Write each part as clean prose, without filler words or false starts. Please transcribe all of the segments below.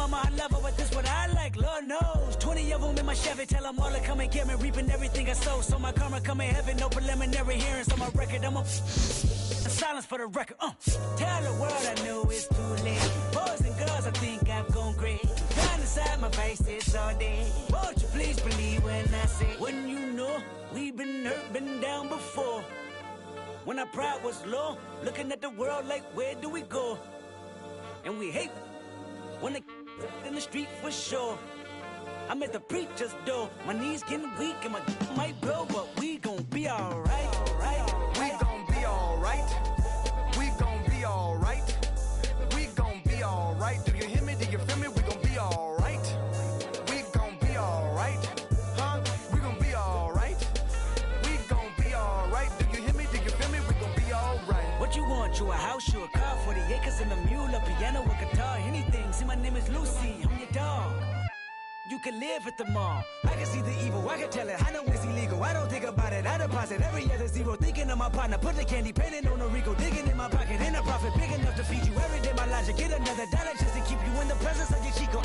mama, I love her, but this what I like, Lord knows. 20 of them in my Chevy, tell them all to come and get me, reaping everything I sow. So my karma come in heaven, no preliminary hearings on my record. I'm a silence for the record. Tell the world I know it's too late. Boys and girls, I think I've gone great. Down inside my face, it's all day. Won't you please believe when I say, when you know we've been hurt, been down before. When our pride was low, looking at the world like, where do we go? And we hate when they in the street for sure. I'm at the preacher's door, my knees getting weak and my might blow, but we gon' be alright, We gon' be alright. We gon' be alright. We gon' be alright. Do you hear me? Do you feel me? We gon' be alright. We gon' be alright. Huh? We gon' be alright. We gon' be alright. Do you hear me? Do you feel me? We gon' be alright. What you want? You a house, you a car, 40 acres and a mule, a piano, a guitar, anything. See, my name is Lucy, I'm your dog. You can live at the mall. I can see the evil, I can tell it. I know it's illegal. I don't think about it. I deposit every other zero. Thinking of my partner, put the candy painting on a Rico. Digging in my pocket, in a profit big enough to feed you every day. My logic, get another dollar just to keep you in the presence of your Chico.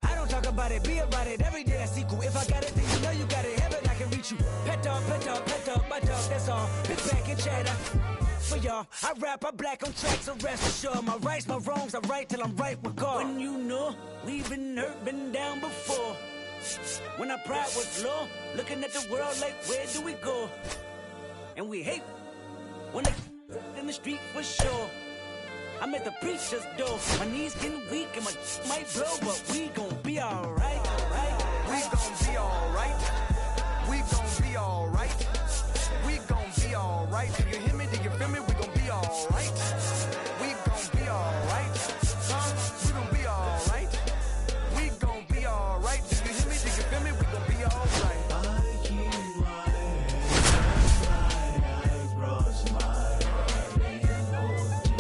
I don't talk about it, be about it. Every day I sequel. If I got it, then you know you got it. Heaven, I can reach you. Pet dog, my dog, that's all. Big back and cheddar. For y'all, I rap, I black on tracks, so rest assured. My rights, my wrongs, I right till I'm right with God. When you know we've been hurt, been down before. When our pride was low, looking at the world like, where do we go? And we hate when they in the street for sure. I'm at the preacher's door, my knees getting weak and my might blow, but we gon' be alright. We gon' be alright. We gon' be alright. We gon' be alright. Do you hear me? Do you feel me? We gon' be alright. We gon' be alright. Huh? We gon' be alright. We gon' be alright. Do you hear me? Do you feel me? We gon' be alright. I keep my head, I cross my heart and hold you.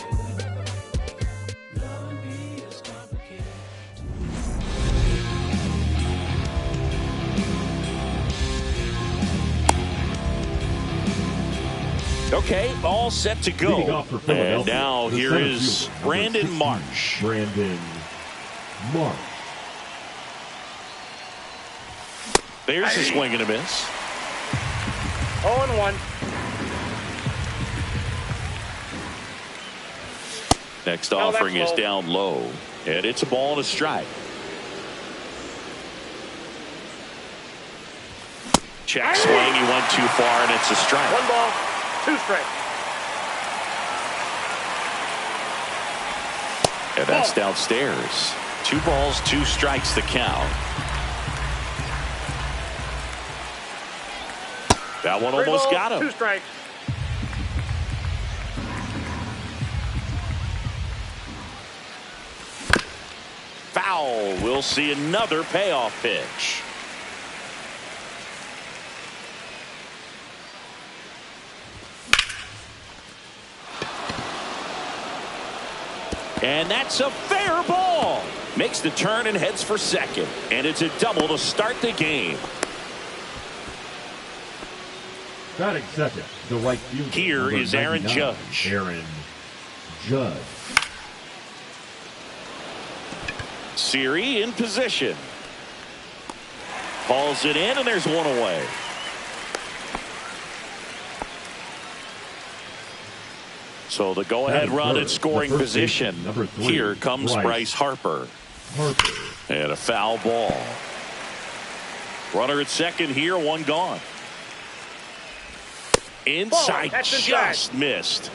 Love me is complicated. Okay, all set to go. And now here is Brandon Marsh. Brandon Marsh. There's a swing and a miss. 0-1. Next offering is down low, and it's a ball and a strike. Check swing, he went too far, and it's a strike. 1 ball, 2 strikes. And that's downstairs. 2 balls, 2 strikes the count. That one almost got him. 2 strikes. Foul. We'll see another payoff pitch. And that's a fair ball. Makes the turn and heads for second. And it's a double to start the game. Batting second, the right fielder. Here is Aaron 99, Judge. Aaron Judge. Siri in position. Calls it in, and there's one away. So the go-ahead run at scoring position. Here comes Bryce Harper. And a foul ball. Runner at second here, 1 gone. Inside, just missed.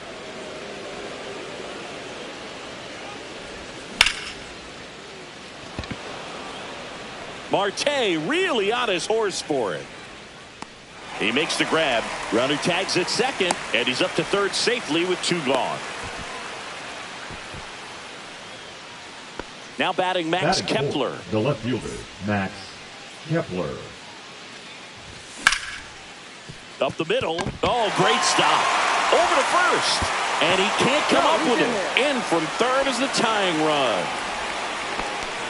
Marte really on his horse for it. He makes the grab. Runner tags at second, and he's up to third safely with 2 gone. Now batting Max Kepler. The left fielder, Max Kepler. Up the middle. Oh, great stop. Over to first. And he can't come up with it. In from third is the tying run.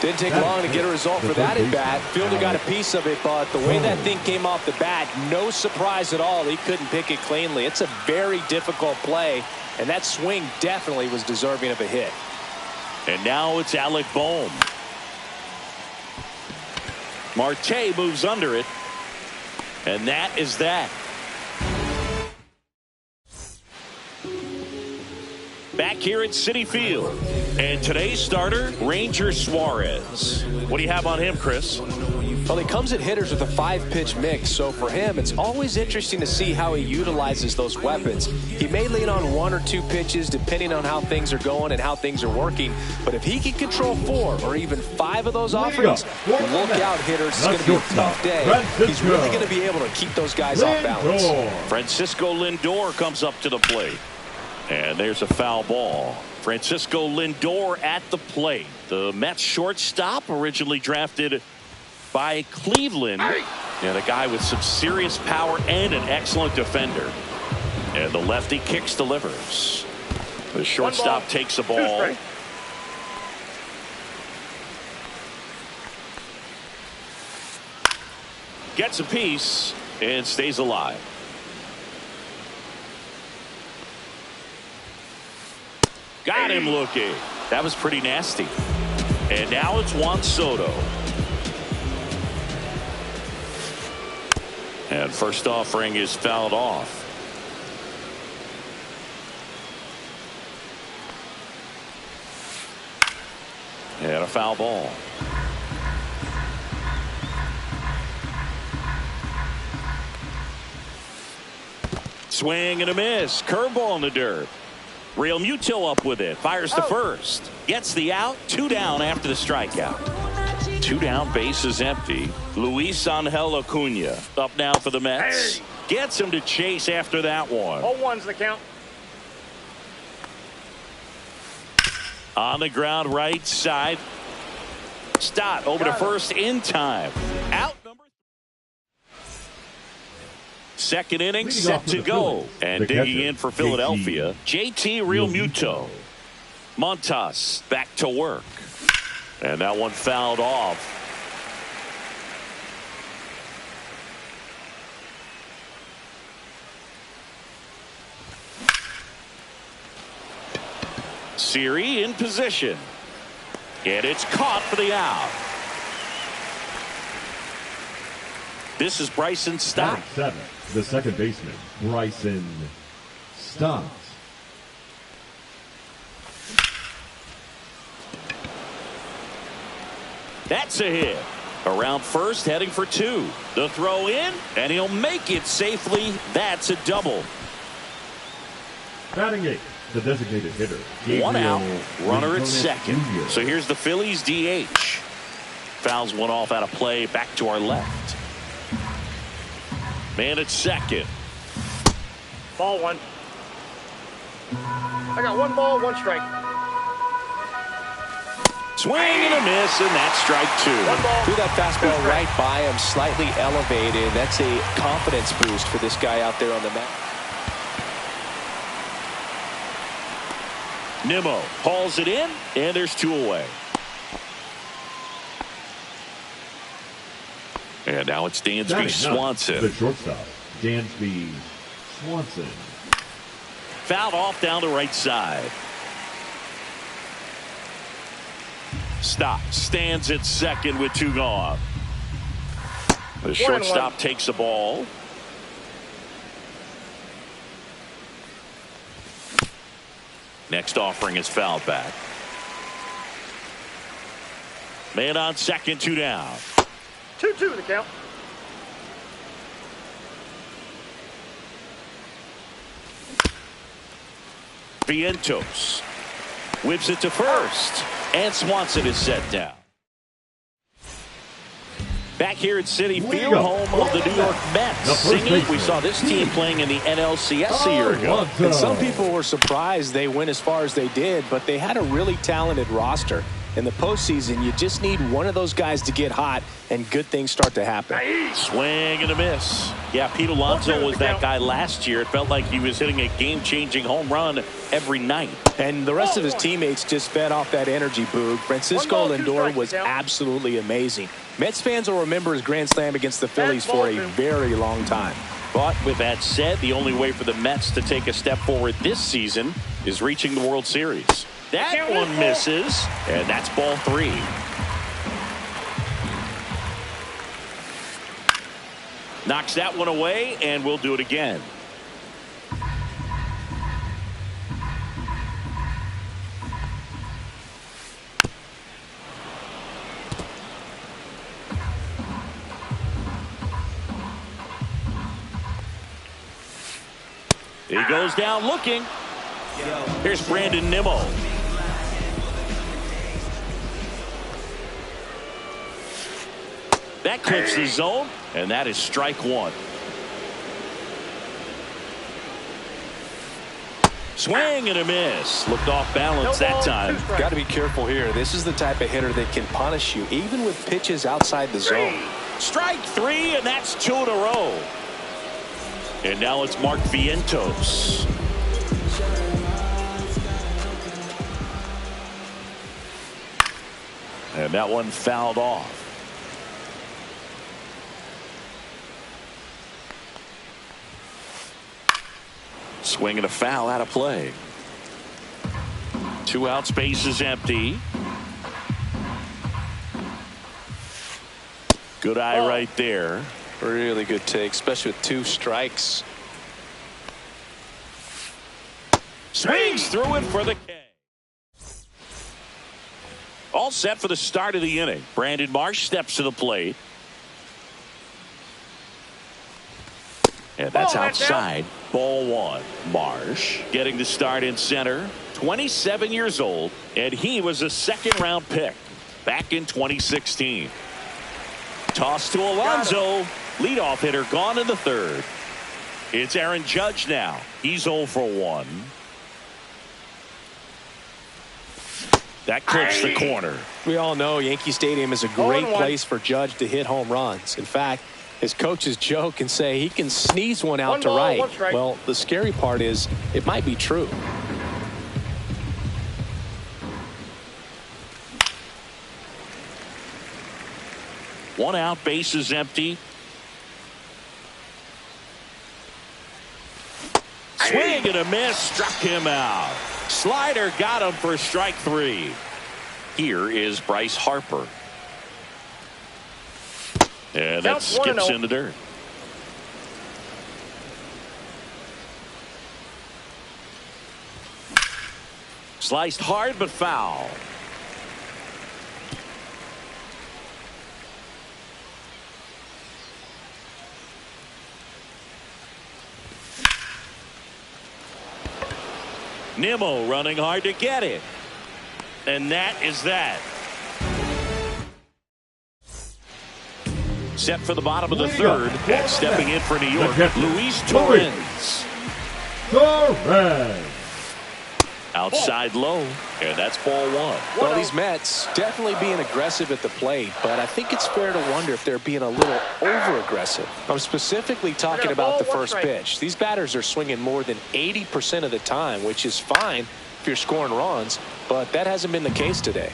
Didn't take long to get a result for that at bat. Fielder got a piece of it, but the way that thing came off the bat, no surprise at all. He couldn't pick it cleanly. It's a very difficult play, and that swing definitely was deserving of a hit. And now it's Alec Bohm. Marte moves under it. And that is that. Back here at Citi Field. And today's starter, Ranger Suarez. What do you have on him, Chris? Well, he comes at hitters with a 5-pitch mix, so for him, it's always interesting to see how he utilizes those weapons. He may lean on 1 or 2 pitches depending on how things are going and how things are working, but if he can control 4 or even 5 of those offerings, look out, hitters. It's going to be a tough day. He's really going to be able to keep those guys off balance. Francisco Lindor comes up to the plate. And there's a foul ball. Francisco Lindor at the plate. The Mets shortstop, originally drafted by Cleveland, and a guy with some serious power and an excellent defender. And the lefty kicks, delivers. The shortstop takes a ball. Gets a piece and stays alive. Got him looking. That was pretty nasty. And now it's Juan Soto. And first offering is fouled off. And a foul ball. Swing and a miss. Curveball in the dirt. Real Muto up with it. Fires to first. Gets the out. 2 down after the strikeout. 2 down, base is empty. Luis Angel Acuna up now for the Mets. Gets him to chase after that one. 0-1's the count. On the ground, right side. Stott over to first in time. Out number 3. Second inning set to go. And digging in for Philadelphia, JT Realmuto. Montas back to work. And that one fouled off. Siri in position. And it's caught for the out. This is Bryson Stott. 7, the second baseman, Bryson Stott. That's a hit. Around first, heading for 2. The throw in, and he'll make it safely. That's a double. Batting 8, the designated hitter. One out, Gabriel runner at Gonzalez second. Jr. So here's the Phillies DH. Fouls one off out of play, back to our left. Man at second. Ball 1. I got 1 ball, 1 strike. Swing and a miss, and that's strike 2. Threw that fastball right by him, slightly elevated. That's a confidence boost for this guy out there on the mound. Nimmo hauls it in, and there's 2 away. And now it's Dansby Swanson. The shortstop, Dansby Swanson. Fouled off down the right side. Stop. Stands at second with 2 gone. The shortstop takes a ball. Next offering is fouled back. Man on second, 2 down. 2-2 the count. Vientos whips it to first. And Swanson is set down. Back here at Citi Field, home of the New York Mets. Singing, we saw this team playing in the NLCS a year ago. And some people were surprised they went as far as they did, but they had a really talented roster. In the postseason, you just need one of those guys to get hot, and good things start to happen. Swing and a miss. Yeah, Pete Alonso was that guy last year. It felt like he was hitting a game-changing home run every night. And the rest of his teammates just fed off that energy, Boog. Francisco Lindor was absolutely amazing. Mets fans will remember his grand slam against the Phillies for a very long time. But with that said, the only way for the Mets to take a step forward this season is reaching the World Series. That one misses, and that's ball 3. Knocks that one away, and we'll do it again. He goes down looking. Here's Brandon Nimmo. That clips the zone, and that is strike one. Swing and a miss. Looked off balance that time. Got to be careful here. This is the type of hitter that can punish you, even with pitches outside the zone. Strike three, and that's two in a row. And now it's Mark Vientos. And that one fouled off. Swing and a foul out of play. 2 outs, base is empty. Good eye right there. Really good take, especially with 2 strikes. Swings through it for the K. All set for the start of the inning. Brandon Marsh steps to the plate. And that's outside. Ball one. Marsh getting the start in center. 27 years old, and he was a second-round pick back in 2016. Toss to Alonso. Leadoff hitter gone in the third. It's Aaron Judge now. He's 0 for 1. That clips the corner. We all know Yankee Stadium is a great place for Judge to hit home runs. In fact, his coaches joke and say he can sneeze one out to right. Well, the scary part is it might be true. One out, base is empty. Swing and a miss, struck him out. Slider got him for strike 3. Here is Bryce Harper. And that skips in the dirt. Sliced hard but foul. Nimmo running hard to get it. And that is that. Set for the bottom of the third. And stepping in for New York, Luis Torrens. Outside low. And that's ball one. Well, these Mets definitely being aggressive at the plate, but I think it's fair to wonder if they're being a little over-aggressive. I'm specifically talking about the first pitch. These batters are swinging more than 80% of the time, which is fine if you're scoring runs, but that hasn't been the case today.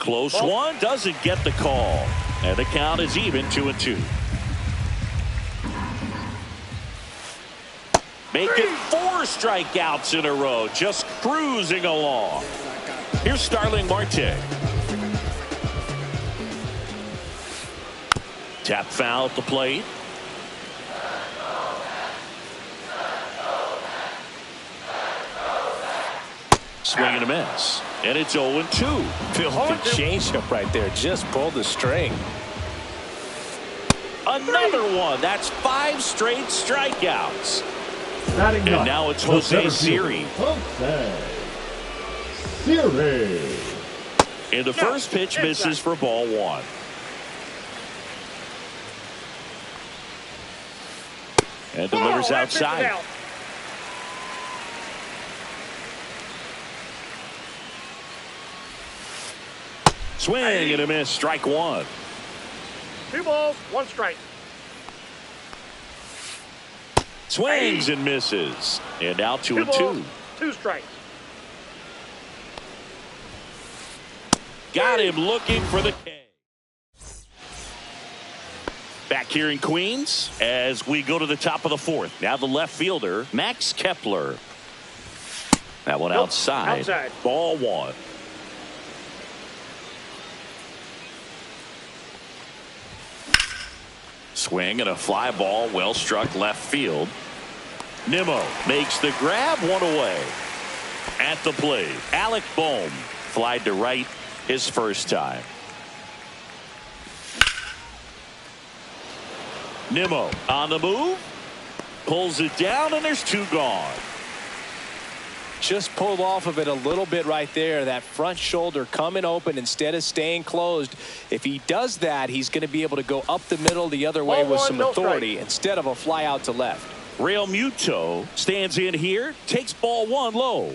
Close one, doesn't get the call. And the count is even, 2-2. Making 4 strikeouts in a row, just cruising along. Here's Starling Marte. Tap foul at the plate. Swing and a miss. And it's 0-2. Filthy changeup right there. Just pulled the string. Another one. That's 5 straight strikeouts. And now it's Jose Siri. And the first pitch misses for ball one. And delivers outside. Swing and a miss, strike one. 2 balls, 1 strike. Swings and misses. And now 2-2. 2 strikes. Got him looking for the K. Back here in Queens as we go to the top of the 4th. Now the left fielder, Max Kepler. That one outside. Ball one. Swing and a fly ball well struck left field. Nimmo makes the grab, one away. At the plate, Alec Bohm flied to right his first time. Nimmo on the move, pulls it down, and there's two gone. Just pulled off of it a little bit right there. That front shoulder coming open instead of staying closed. If he does that, he's going to be able to go up the middle the other way with some authority instead of a fly out to left. Real Muto stands in here, takes ball one low.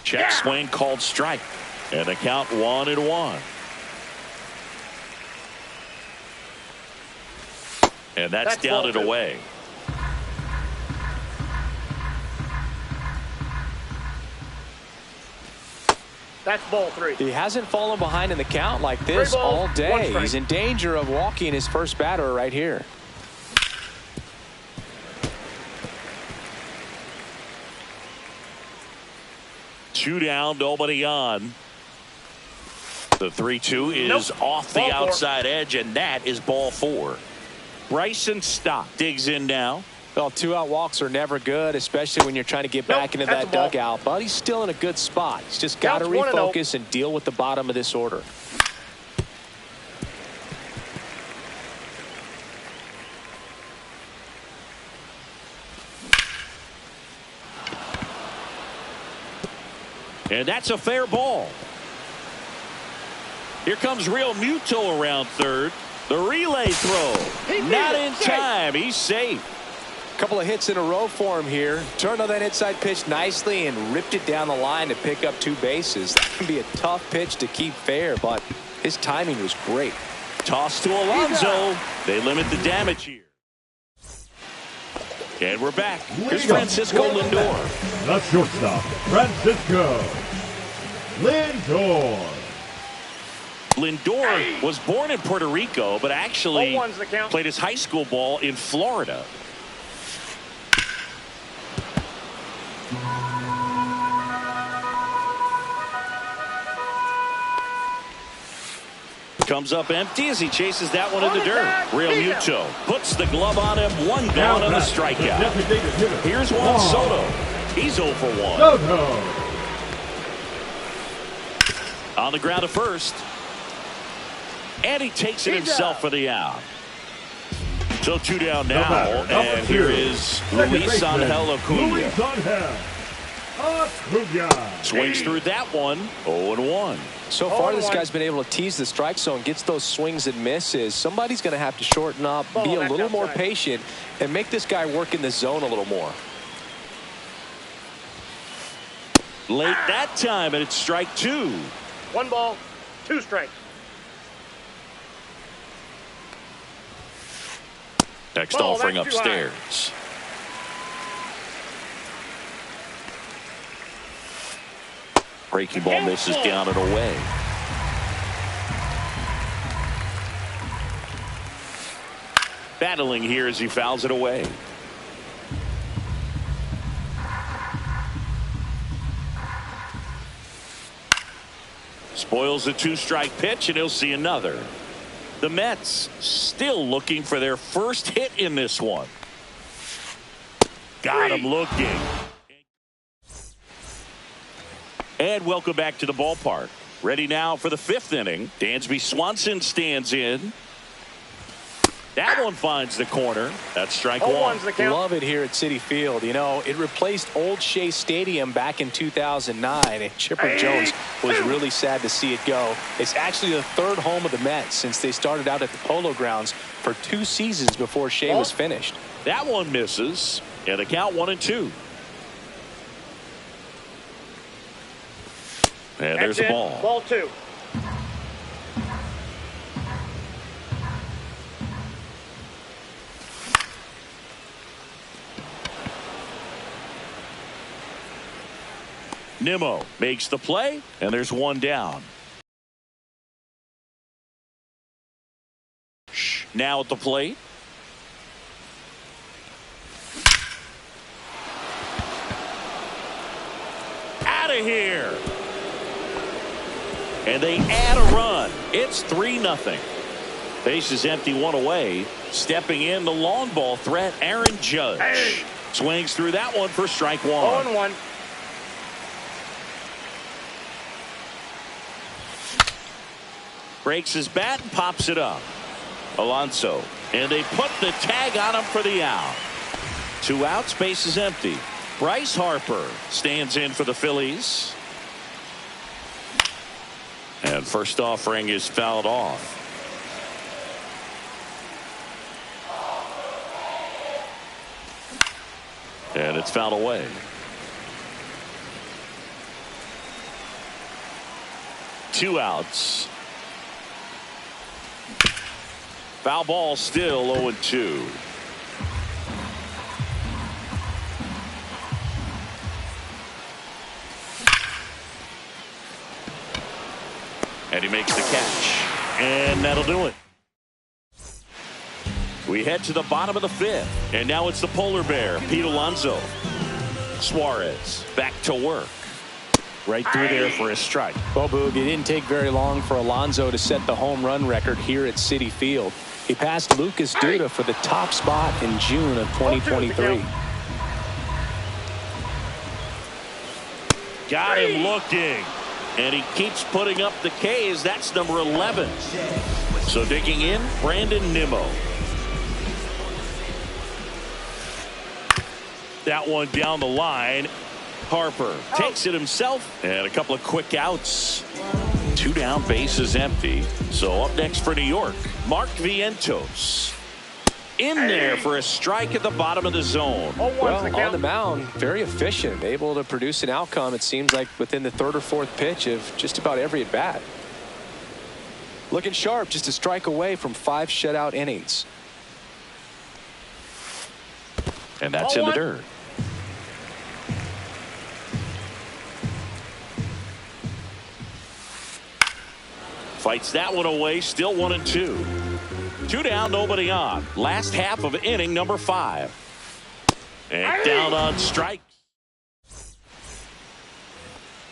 Check swing called strike. And the count 1-1. And that's down and away. That's ball 3. He hasn't fallen behind in the count like this all day. He's in danger of walking his first batter right here. Two down, nobody on. The 3-2 is off the outside edge, and that is ball 4. Bryson Stott digs in now. Well, 2-out walks are never good, especially when you're trying to get back into that dugout. But he's still in a good spot. He's just got to refocus and deal with the bottom of this order. And that's a fair ball. Here comes Real Muto around third. The relay throw. Not in time. He's safe. Couple of hits in a row for him here. Turned on that inside pitch nicely and ripped it down the line to pick up 2 bases. That can be a tough pitch to keep fair, but his timing was great. Toss to Alonso. They limit the damage here. And we're back. Here's Francisco Lindor. The shortstop, Francisco Lindor. Lindor was born in Puerto Rico, but actually played his high school ball in Florida. Comes up empty as he chases that one in the dirt. Real Muto puts the glove on him. 1 gone on the strikeout. Here's Juan Soto. He's 0 for 1. Soto. On the ground to first. And he takes it himself for the out. So 2 down now. And here is Luis Angel Acuna. Swings through that one. 0-1. So far, this guy's been able to tease the strike zone, gets those swings and misses. Somebody's going to have to shorten up, be a little more patient, and make this guy work in the zone a little more. Late that time, and it's strike 2. 1 ball, 2 strikes. Next offering upstairs. Breaking ball misses down and away. Battling here as he fouls it away. Spoils the 2-strike pitch, and he'll see another. The Mets still looking for their first hit in this one. Got him looking. And welcome back to the ballpark. Ready now for the 5th inning. Dansby Swanson stands in. That one finds the corner. That's strike 1. Love it here at Citi Field. You know, it replaced Old Shea Stadium back in 2009, and Chipper Jones was really sad to see it go. It's actually the 3rd home of the Mets since they started out at the Polo Grounds for 2 seasons before Shea was finished. That one misses, and the count 1-2. And there's a ball. Ball 2. Nimmo makes the play, and there's 1 down. Now at the plate. Out of here. And they add a run. It's 3-0. Base is empty, one away. Stepping in, the long ball threat, Aaron Judge. Hey. Swings through that one for strike one. 0-1. Breaks his bat and pops it up. Alonso. And they put the tag on him for the out. 2 outs, base is empty. Bryce Harper stands in for the Phillies. And first offering is fouled off. And it's fouled away. Two outs. Foul ball, still 0-2. And he makes the catch. And that'll do it. We head to the bottom of the 5th. And now it's the polar bear, Pete Alonso. Suarez back to work. Right through there for a strike. Well, Boog, it didn't take very long for Alonso to set the home run record here at Citi Field. He passed Lucas Duda for the top spot in June of 2023. Got him looking. And he keeps putting up the Ks. That's number 11. So digging in, Brandon Nimmo. That one down the line. Harper takes it himself. And a couple of quick outs. 2 down, base is empty. So up next for New York, Mark Vientos. In there for a strike at the bottom of the zone. Well, on the mound, very efficient, able to produce an outcome, it seems like, within the 3rd or 4th pitch of just about every at bat. Looking sharp, just a strike away from 5 shutout innings. And that's in the dirt. Fights that one away, still 1-2. 2 down, nobody on. Last half of inning number 5. And down on strikes.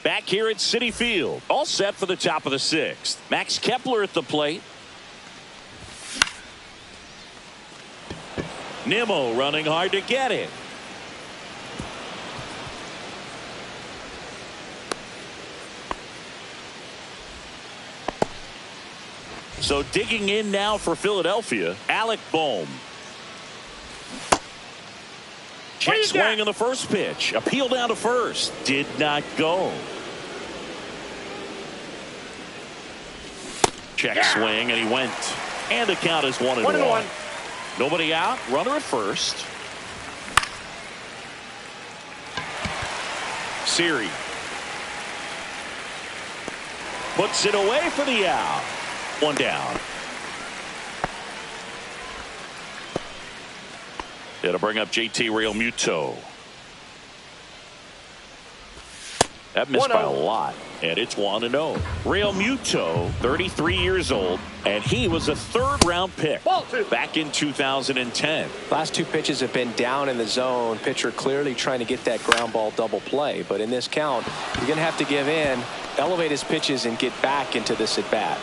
Back here at Citi Field. All set for the top of the 6th. Max Kepler at the plate. Nimmo running hard to get it. So digging in now for Philadelphia, Alec Bohm. Check swing on the first pitch. Appeal down to first. Did not go. Check swing, and he went. And the count is 1-1. Nobody out. Runner at first. Siri puts it away for the out. 1 down. It'll bring up JT Realmuto. That missed by a lot, and it's 1-0. Realmuto, 33 years old, and he was a 3rd-round pick back in 2010. Last 2 pitches have been down in the zone. Pitcher clearly trying to get that ground ball double play, but in this count, you're going to have to give in, elevate his pitches, and get back into this at bat.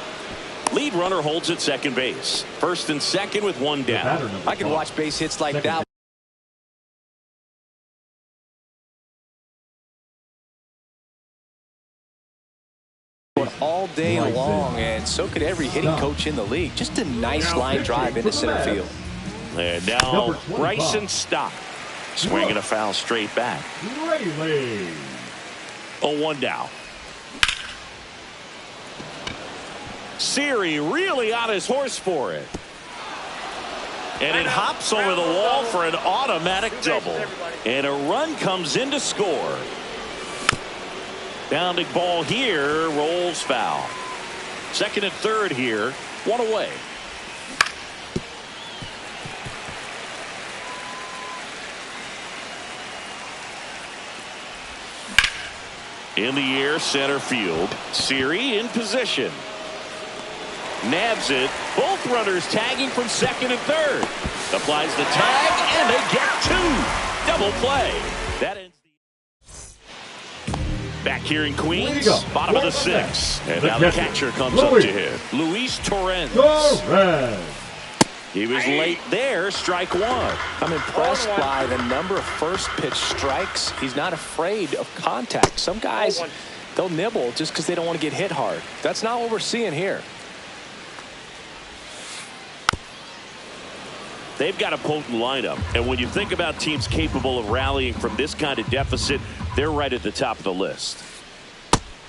Lead runner holds at second base. First and second with 1 down. I can watch base hits like that all day long, and so could every hitting coach in the league. Just a nice line drive into center field. And now Bryson Stott swinging a foul straight back. 0-1 now. Siri really on his horse for it. And it hops over the wall for an automatic double. And a run comes in to score. Bounding ball here, rolls foul. Second and third here, 1 away. In the air, center field. Siri in position. Nabs it. Both runners tagging from second and third. Applies the tag, and they get 2. Double play. That ends the... Back here in Here you Queens, go. bottom of the What's next? sixth. And The now the catcher, catcher comes up Luis to hit. Luis Torrens. Torres. He was late there, strike one. I'm impressed by the number of first pitch strikes. He's not afraid of contact. Some guys, they'll nibble just because they don't want to get hit hard. That's not what we're seeing here. They've got a potent lineup, and when you think about teams capable of rallying from this kind of deficit, they're right at the top of the list.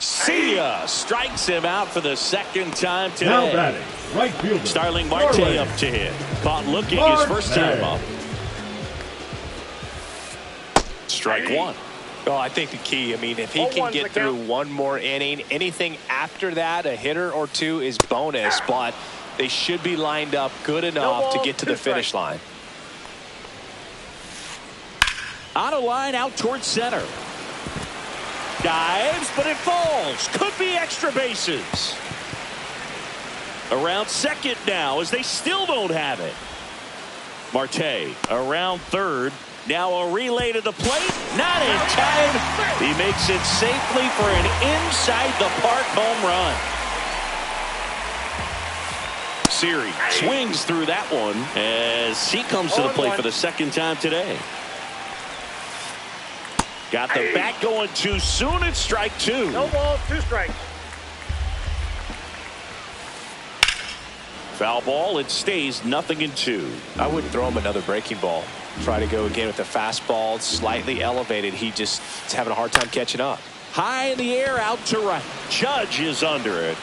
See ya! Strikes him out for the second time Now today. batting, right fielder. Starling Marte Norway. up to hit. Caught looking his first time up. Strike one. Oh, I think the key, I mean, if he can get through one more inning, anything after that, a hitter or two is bonus, but they should be lined up good enough to get to the finish line. On a line out towards center. Dives, but it falls. Could be extra bases. Around second now as they still don't have it. Marte around third. Now a relay to the plate. Not in time. He makes it safely for an inside the park home run. Siri swings through that one as he comes to the plate for the second time today. Got the bat going too soon. It's strike two. No ball, 2 strikes. Foul ball. It stays 0-2. I wouldn't throw him another breaking ball. Try to go again with the fastball, slightly elevated. He just is having a hard time catching up. High in the air, out to right. Judge is under it.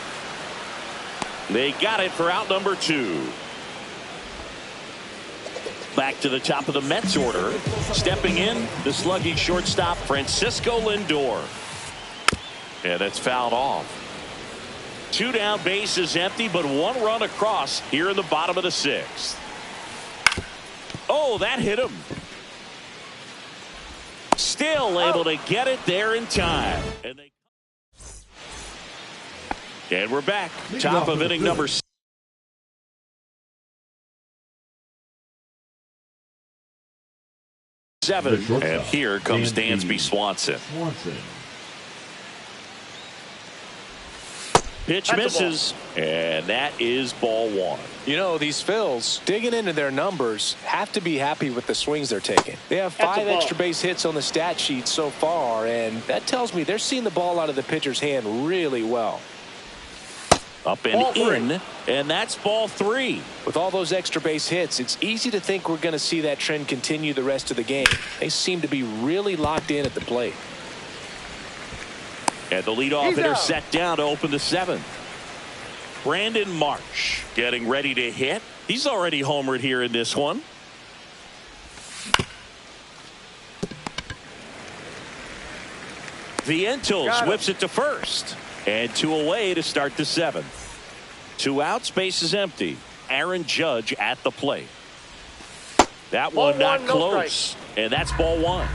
They got it for out number 2. Back to the top of the Mets order. Stepping in, the slugging shortstop, Francisco Lindor. Yeah, that's fouled off. 2 down, bases empty, but 1 run across here in the bottom of the 6th. Oh, that hit him. Still able to get it there in time. And we're back. Top of inning number 7. And here comes Dansby Swanson. Pitch misses, and that is ball 1. You know, these Phils, digging into their numbers, have to be happy with the swings they're taking. They have 5 extra base hits on the stat sheet so far, and that tells me they're seeing the ball out of the pitcher's hand really well. Up and in, and that's ball 3. With all those extra base hits, it's easy to think we're going to see that trend continue the rest of the game. They seem to be really locked in at the plate. And the leadoff hitter set down to open the 7th. Brandon Marsh getting ready to hit. He's already homered here in this one. Vientos whips it to first. And 2 away to start the 7th. 2 outs, base is empty. Aaron Judge at the plate. That one not close. And that's ball 1.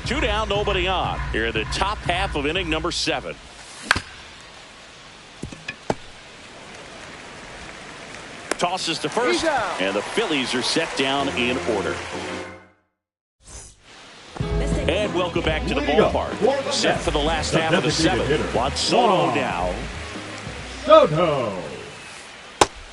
2 down, nobody on. Here in the top half of inning number 7. Tosses to first, and the Phillies are set down in order. And welcome back to the ballpark. Set for the last half of the 7th. Juan Soto now. Soto.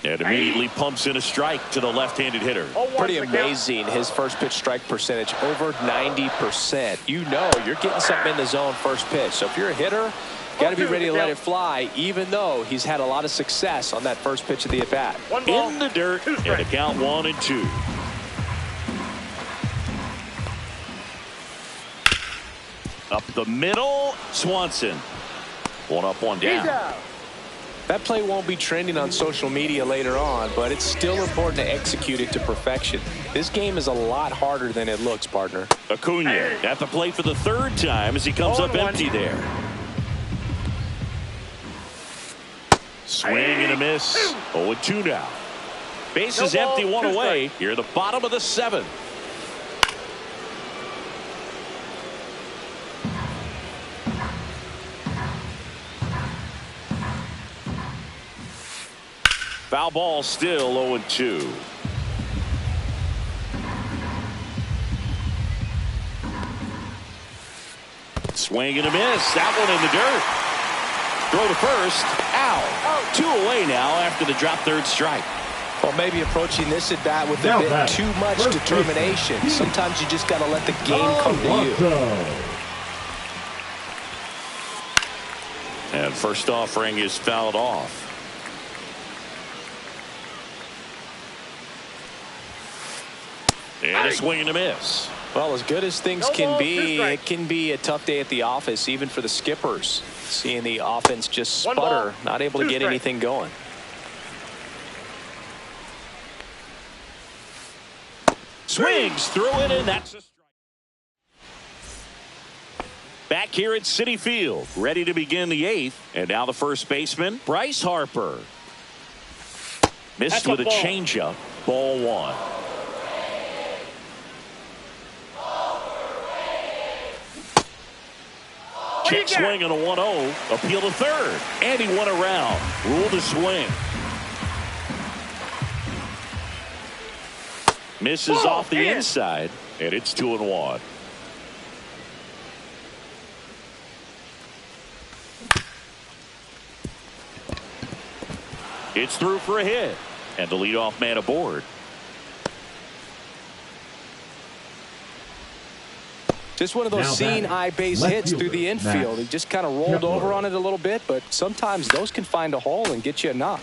And immediately pumps in a strike to the left-handed hitter. Pretty amazing, his first pitch strike percentage, over 90%. You know you're getting something in the zone first pitch. So if you're a hitter, got to be ready to let it fly, even though he's had a lot of success on that first pitch of the at-bat. In the dirt, and a count 1-2. Up the middle, Swanson. 1 up, 1 down. That play won't be trending on social media later on, but it's still important to execute it to perfection. This game is a lot harder than it looks, partner. Acuna at the plate for the 3rd time as he comes up empty there. Swing and a miss. 0-2 now. Base is empty, 1 away. Here at the bottom of the 7th. Foul ball, still 0-2. Swing and a miss. That one in the dirt. Throw to first. Out. 2 away now after the drop third strike. Well, maybe approaching this at bat with a Now bit batting, too much first determination. baseman, Sometimes you just got to let the game come to you. Alonso. And first offering is fouled off. And a swing and a miss. Well, as good as things No can ball, 2 be, strikes. it can be a tough day at the office, even for the skippers. Seeing the offense just 1 sputter, ball, not able to 2 get strikes. anything going. Swings through it, and that's a strike. Back here at Citi Field, ready to begin the 8th. And now the first baseman, Bryce Harper. Missed That's a with a ball. changeup. Ball 1. Check swing and a 1-0. Appeal to third. And he went around. Ruled a swing. Misses Ball, off the man. inside. And it's 2-1. It's through for a hit. And the leadoff man aboard. Just one of those Now seeing batting, eye base left hits through the fielder, infield. Max He just kind of rolled Kepler. over on it a little bit, but sometimes those can find a hole and get you a knock.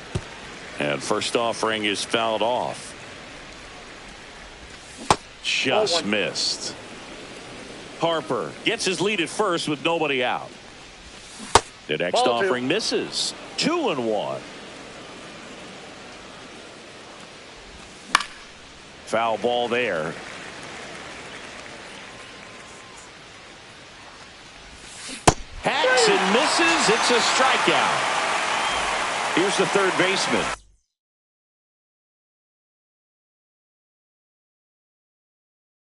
And first offering is fouled off. Just missed. Harper gets his lead at first with nobody out. The next Ball 2. offering misses. 2-1. Foul ball there. Hacks and misses. It's a strikeout. Here's the third baseman.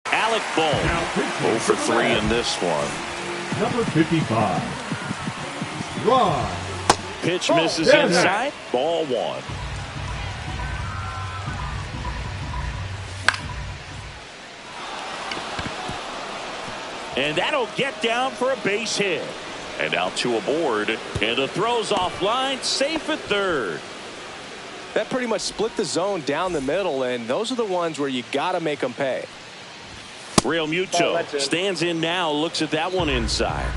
Alec Bohm. Now pitching 0 for the 3 Mets, in this one. Number 55. Ron. Pitch Oh, misses there it is. inside. Ball 1. And that'll get down for a base hit. And now 2 aboard. And the throw's offline. Safe at third. That pretty much split the zone down the middle, and those are the ones where you got to make them pay. Real Oh, Muto that's it. stands in now. Looks at that one inside.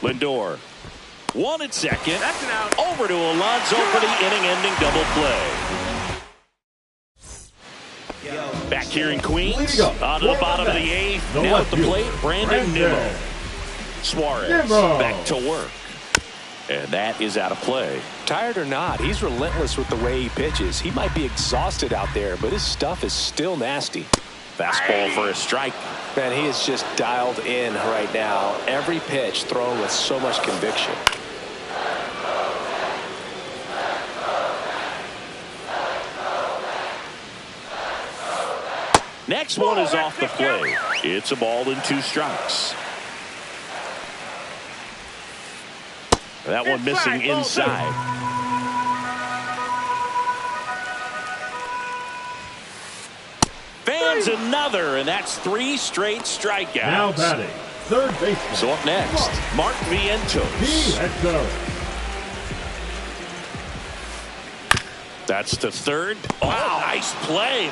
Lindor. 1 at second. That's an out. Over to Alonso for the inning-ending double play. Back here in Queens, onto the bottom of the 8th. The Now left at the plate, fielder, Brandon Brandon Nimmo. Suarez Nimmo. back to work. And that is out of play. Tired or not, he's relentless with the way he pitches. He might be exhausted out there, but his stuff is still nasty. Fastball for a strike. Man, he is just dialed in right now. Every pitch thrown with so much conviction. Next one is off the plate. It's a ball and 2 strikes. That one missing inside. Fans another, and that's 3 straight strikeouts. Now batting. Third baseman. So up next, Mark Vientos. Vientos. That's to third. Oh, nice play.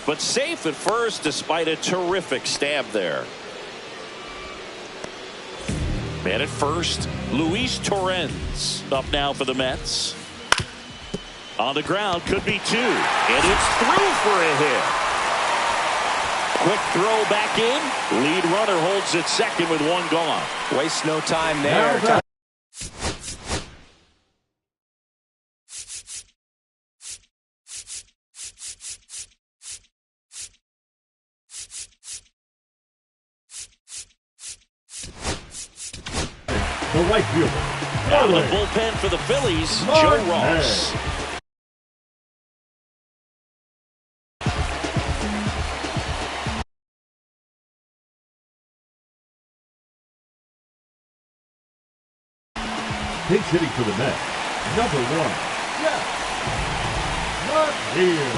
But safe at first despite a terrific stab there. Man at first, Luis Torrens up now for the Mets. On the ground, could be 2. And it's through for a hit. Quick throw back in. Lead runner holds at second with 1 gone. Waste no time Now there. batting. The right fielder. Out of the Marley. bullpen for the Phillies, Martinez. Joe Ross. Pinch hitting for the Mets. Number 1. Jeff. Not here.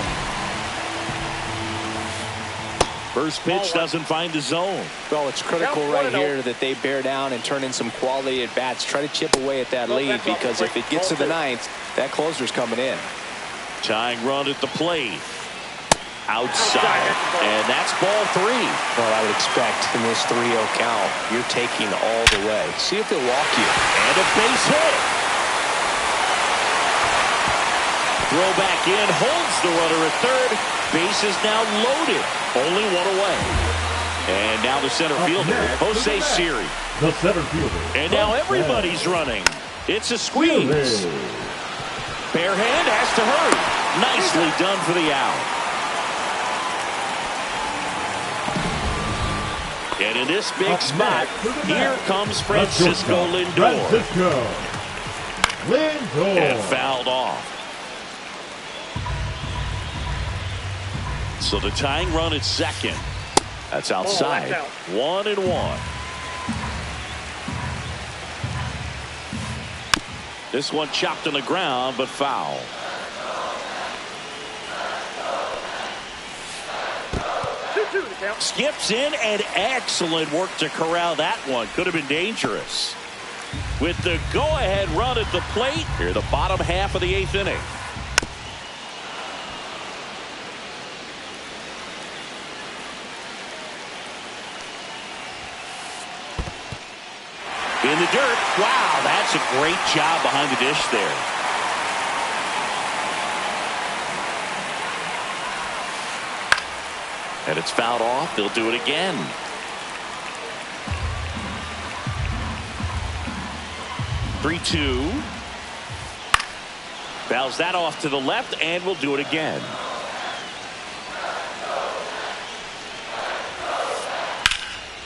First pitch doesn't find the zone. Well, it's critical right here that they bear down and turn in some quality at bats. Try to chip away at that lead, because if it gets to the ninth, that closer's coming in. Tying run at the plate. Outside. And that's ball 3. Well, I would expect in this 3-0 count, you're taking all the way. See if they'll walk you. And a base hit. Throw back in, holds the runner at third. Base is now loaded. Only one away. And now the center fielder, Jose Siri. The center fielder. And now everybody's running. It's a squeeze. Bare hand has to hurry. Nicely done for the out. And in this big spot, here comes Francisco Lindor. And fouled off. So the tying run at second. That's outside. 1-1. This one chopped on the ground, but foul. Skips in, and excellent work to corral that one. Could have been dangerous. With the go-ahead run at the plate, here the bottom half of the 8th inning. In the dirt. Wow, that's a great job behind the dish there. And it's fouled off. They'll do it again. Three-two. Fouls that off to the left, and we'll do it again.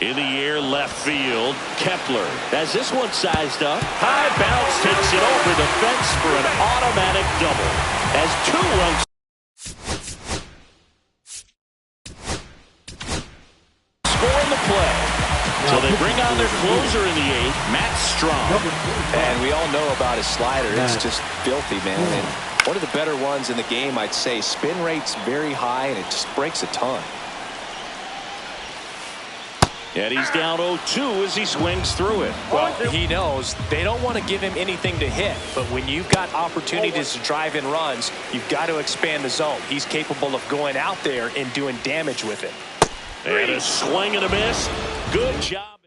In the air, left field. Kepler has this one sized up. High bounce takes it over the fence for an automatic double. As 2 runs. Score in the play. So they bring on their closer in the 8th, Matt Strong. And we all know about his slider. It's just filthy, man. And one of the better ones in the game, I'd say. Spin rate's very high, and it just breaks a ton. And he's down 0-2 as he swings through it. Well, he knows they don't want to give him anything to hit, but when you've got opportunities to drive in runs, you've got to expand the zone. He's capable of going out there and doing damage with it. And a swing and a miss. Good job.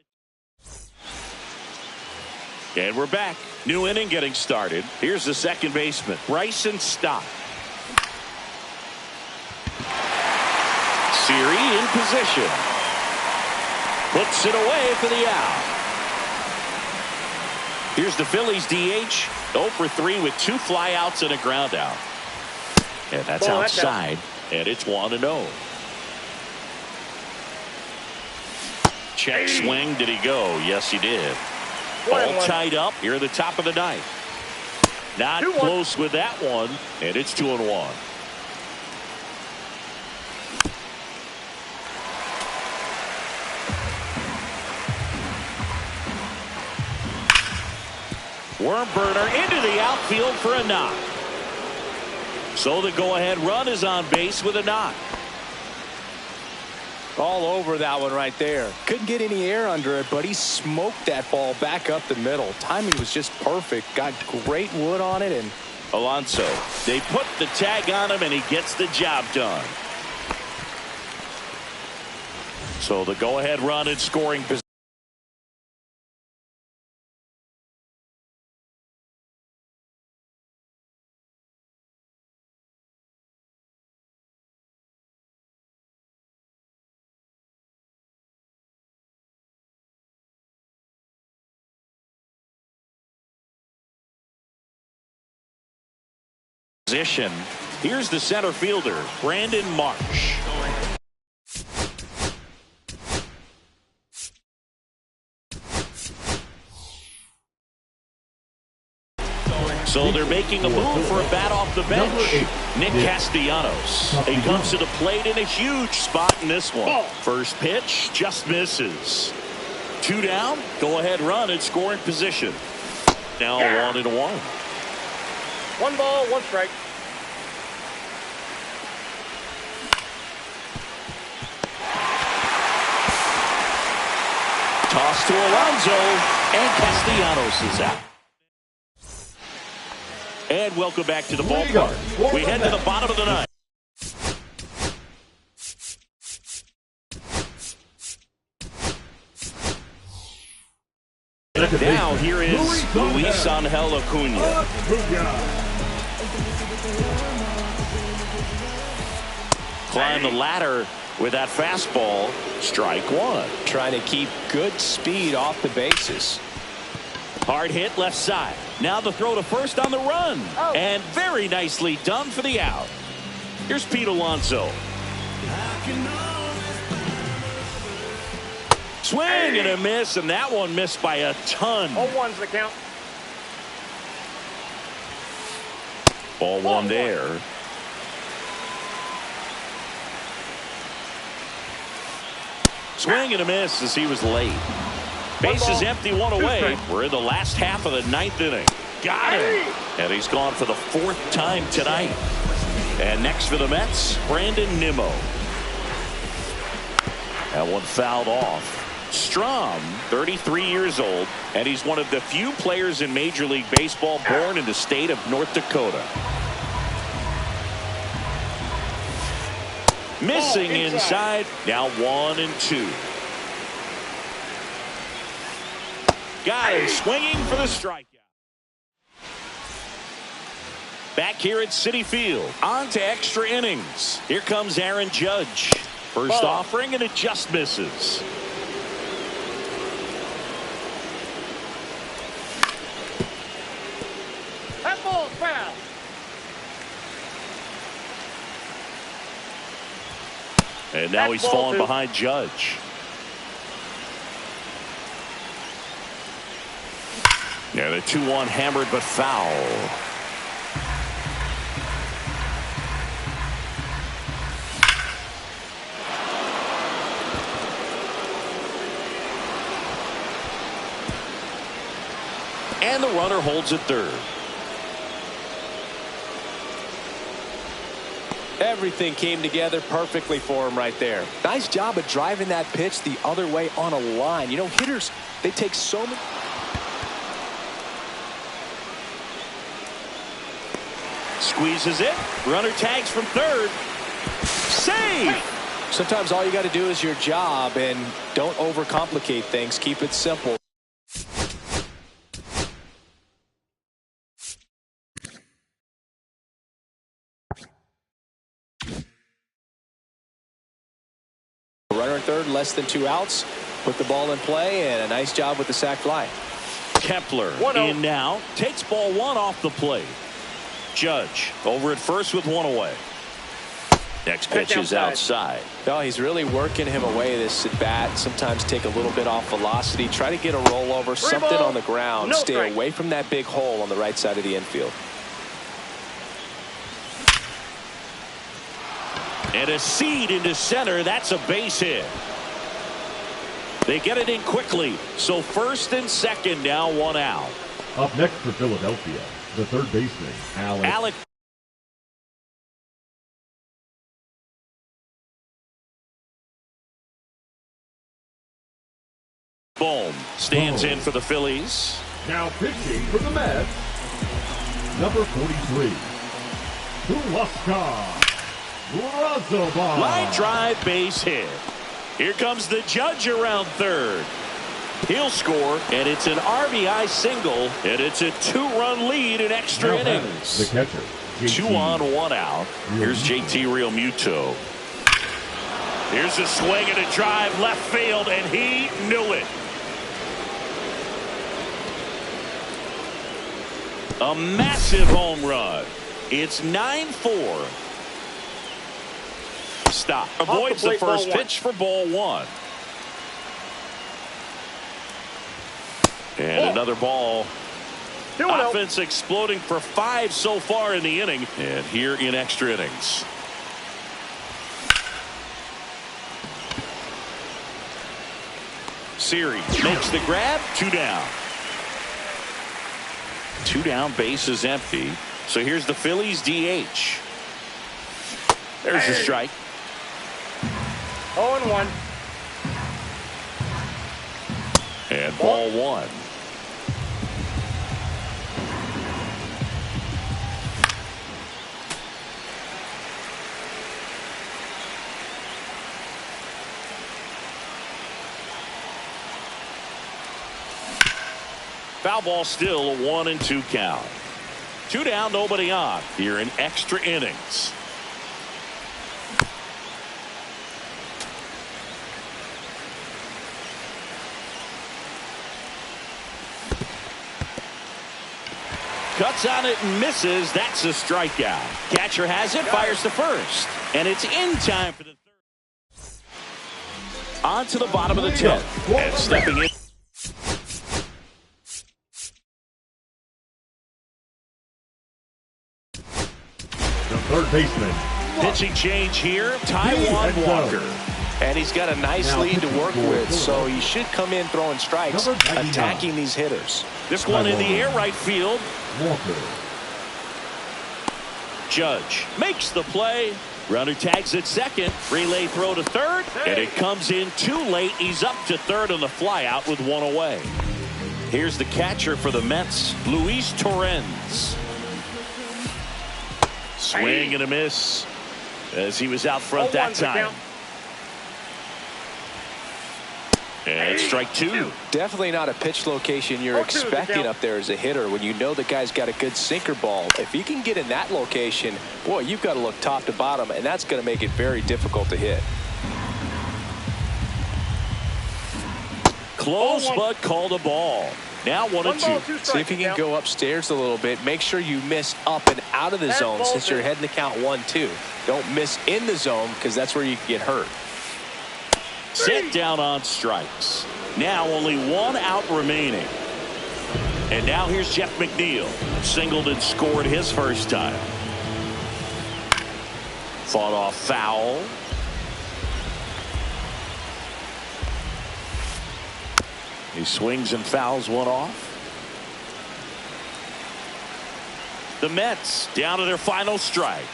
And we're back. New inning getting started. Here's the second baseman, Bryson Stott. Siri in position. Puts it away for the out. Here's the Phillies DH. 0 for 3 with 2 flyouts and a ground out. And that's outside. And it's 1-0. Check swing. Did he go? Yes, he did. All tied up here at the top of the 9th. Not close with that one. And it's 2-1. Worm burner into the outfield for a knock. So the go-ahead run is on base with a knock. All over that one right there. Couldn't get any air under it, but he smoked that ball back up the middle. Timing was just perfect. Got great wood on it. And Alonso, they put the tag on him, and he gets the job done. So the go-ahead run in scoring position. Here's the center fielder, Brandon Marsh. So they're making a move for a bat off the bench. Nick Castellanos. He comes to the plate in a huge spot in this one. First pitch just misses. 2 down, go ahead run in scoring position. Now 1-1. 1 ball, 1 strike. to Alonso, and Castellanos is out. And welcome back to the ballpark. We head to the bottom of the ninth. Now here is Luis Angel Acuna. Climb the ladder with that fastball. Strike one. Trying to keep good speed off the bases. Hard hit left side. Now the throw to first on the run. And very nicely done for the out. Here's Pete Alonso. Swing and a miss, and that one missed by a ton. 0-1's the count. Ball one there. Swing and a miss as he was late. Bases empty, one away. We're in the last half of the ninth inning. Got him. And he's gone for the fourth time tonight. And next for the Mets, Brandon Nimmo. That one fouled off. Strom, 33 years old, and he's one of the few players in Major League Baseball born in the state of North Dakota. Missing inside. Now 1-2. Got him swinging for the strikeout. Back here at Citi Field. On to extra innings. Here comes Aaron Judge. First offering, and it just misses. That ball's foul. And now he's fallen behind Judge. Yeah, the 2-1 hammered but foul. And the runner holds at third. Everything came together perfectly for him right there. Nice job of driving that pitch the other way on a line. You know, hitters, they take so many. Squeezes it. Runner tags from third. Save! Sometimes all you got to do is your job, and don't overcomplicate things. Keep it simple. Runner at third, less than 2 outs. Put the ball in play, and a nice job with the sac fly. Kepler in now. Takes ball one off the plate. Judge over at first with one away. Next pitch is outside. No, he's really working him away this at bat. Sometimes take a little bit off velocity. Try to get a rollover, something on the ground. Stay away from that big hole on the right side of the infield. And a seed into center. That's a base hit. They get it in quickly. So first and second, now 1 out. Up next for Philadelphia, the third baseman, Alec. Bohm stands in for the Phillies. Now pitching for the Mets, number 43, Tuloska Razobah. Line drive, base hit. Here comes the Judge around third. He'll score, and it's an RBI single, and it's a 2-run lead in extra innings. The catcher, JT. 2 on, 1 out. Here's JT Realmuto. Here's a swing and a drive left field, and he knew it. A massive home run. It's 9-4. Stop. Avoids the first pitch for ball one. And another ball. Offense exploding for 5 so far in the inning. And here in extra innings. Siri makes the grab. 2 down. 2 down, base is empty. So here's the Phillies DH. There's the strike. 0-1. And ball one. Foul ball, still a 1-2 count. 2 down, nobody on here in extra innings. Cuts on it and misses. That's a strikeout. Catcher has it, fires to first. And it's in time for the third. On to the bottom of the 10th. And stepping in. Third baseman. Pitching change here, Taijuan Walker. And he's got a nice lead to work with, so he should come in throwing strikes, attacking these hitters. This one in the air, right field. Walker. Judge makes the play. Runner tags at second. Relay throw to third. And it comes in too late. He's up to third on the flyout with one away. Here's the catcher for the Mets, Luis Torrens. Swing and a miss as he was out front that time. And strike two. Definitely not a pitch location you're expecting up there as a hitter when you know the guy's got a good sinker ball. If he can get in that location, boy, you've got to look top to bottom, and that's going to make it very difficult to hit. Close, but called a ball. Now 1-2. See if you can go upstairs a little bit. Make sure you miss up and out of the zone since you're heading to count 1-2. Don't miss in the zone because that's where you can get hurt. Set down on strikes. Now only one out remaining. And now here's Jeff McNeil. Singled and scored his first time. Fought off foul. He swings and fouls one off. The Mets down to their final strike.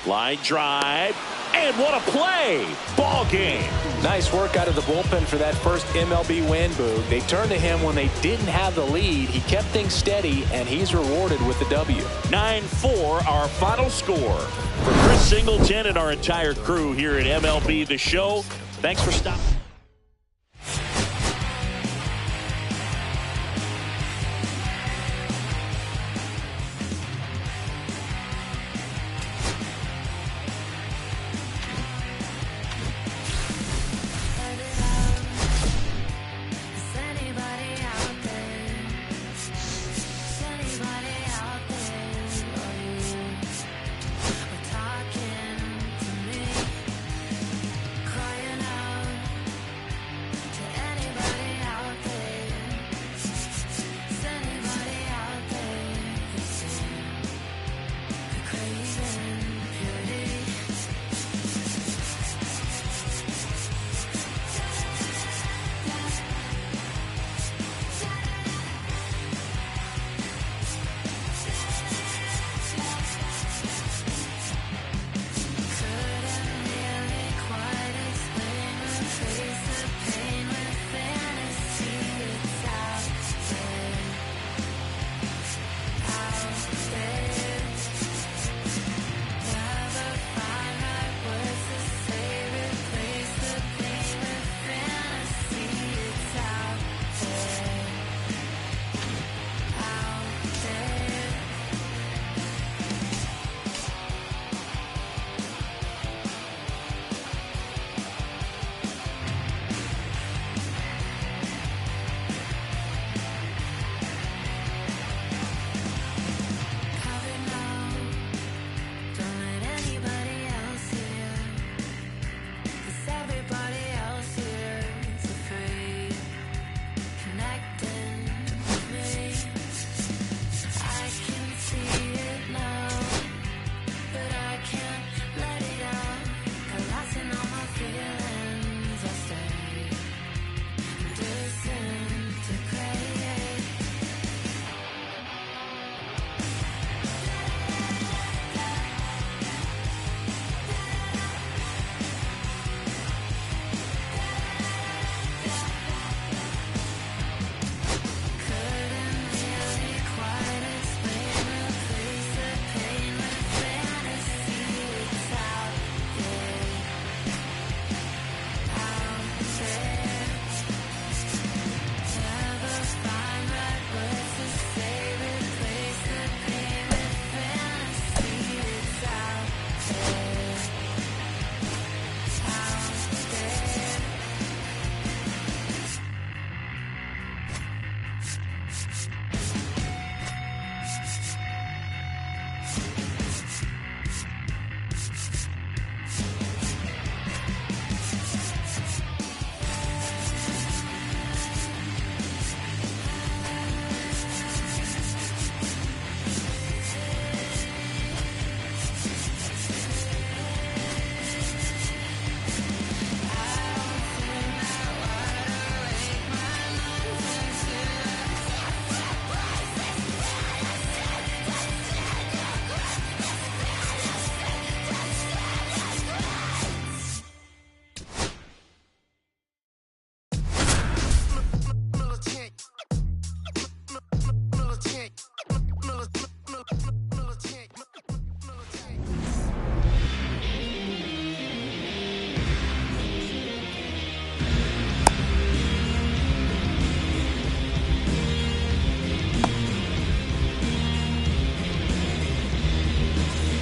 Line drive. And what a play. Ball game. Nice work out of the bullpen for that first MLB win, Boog. They turned to him when they didn't have the lead. He kept things steady, and he's rewarded with the W. 9-4, our final score. For Chris Singleton and our entire crew here at MLB The Show, thanks for stopping.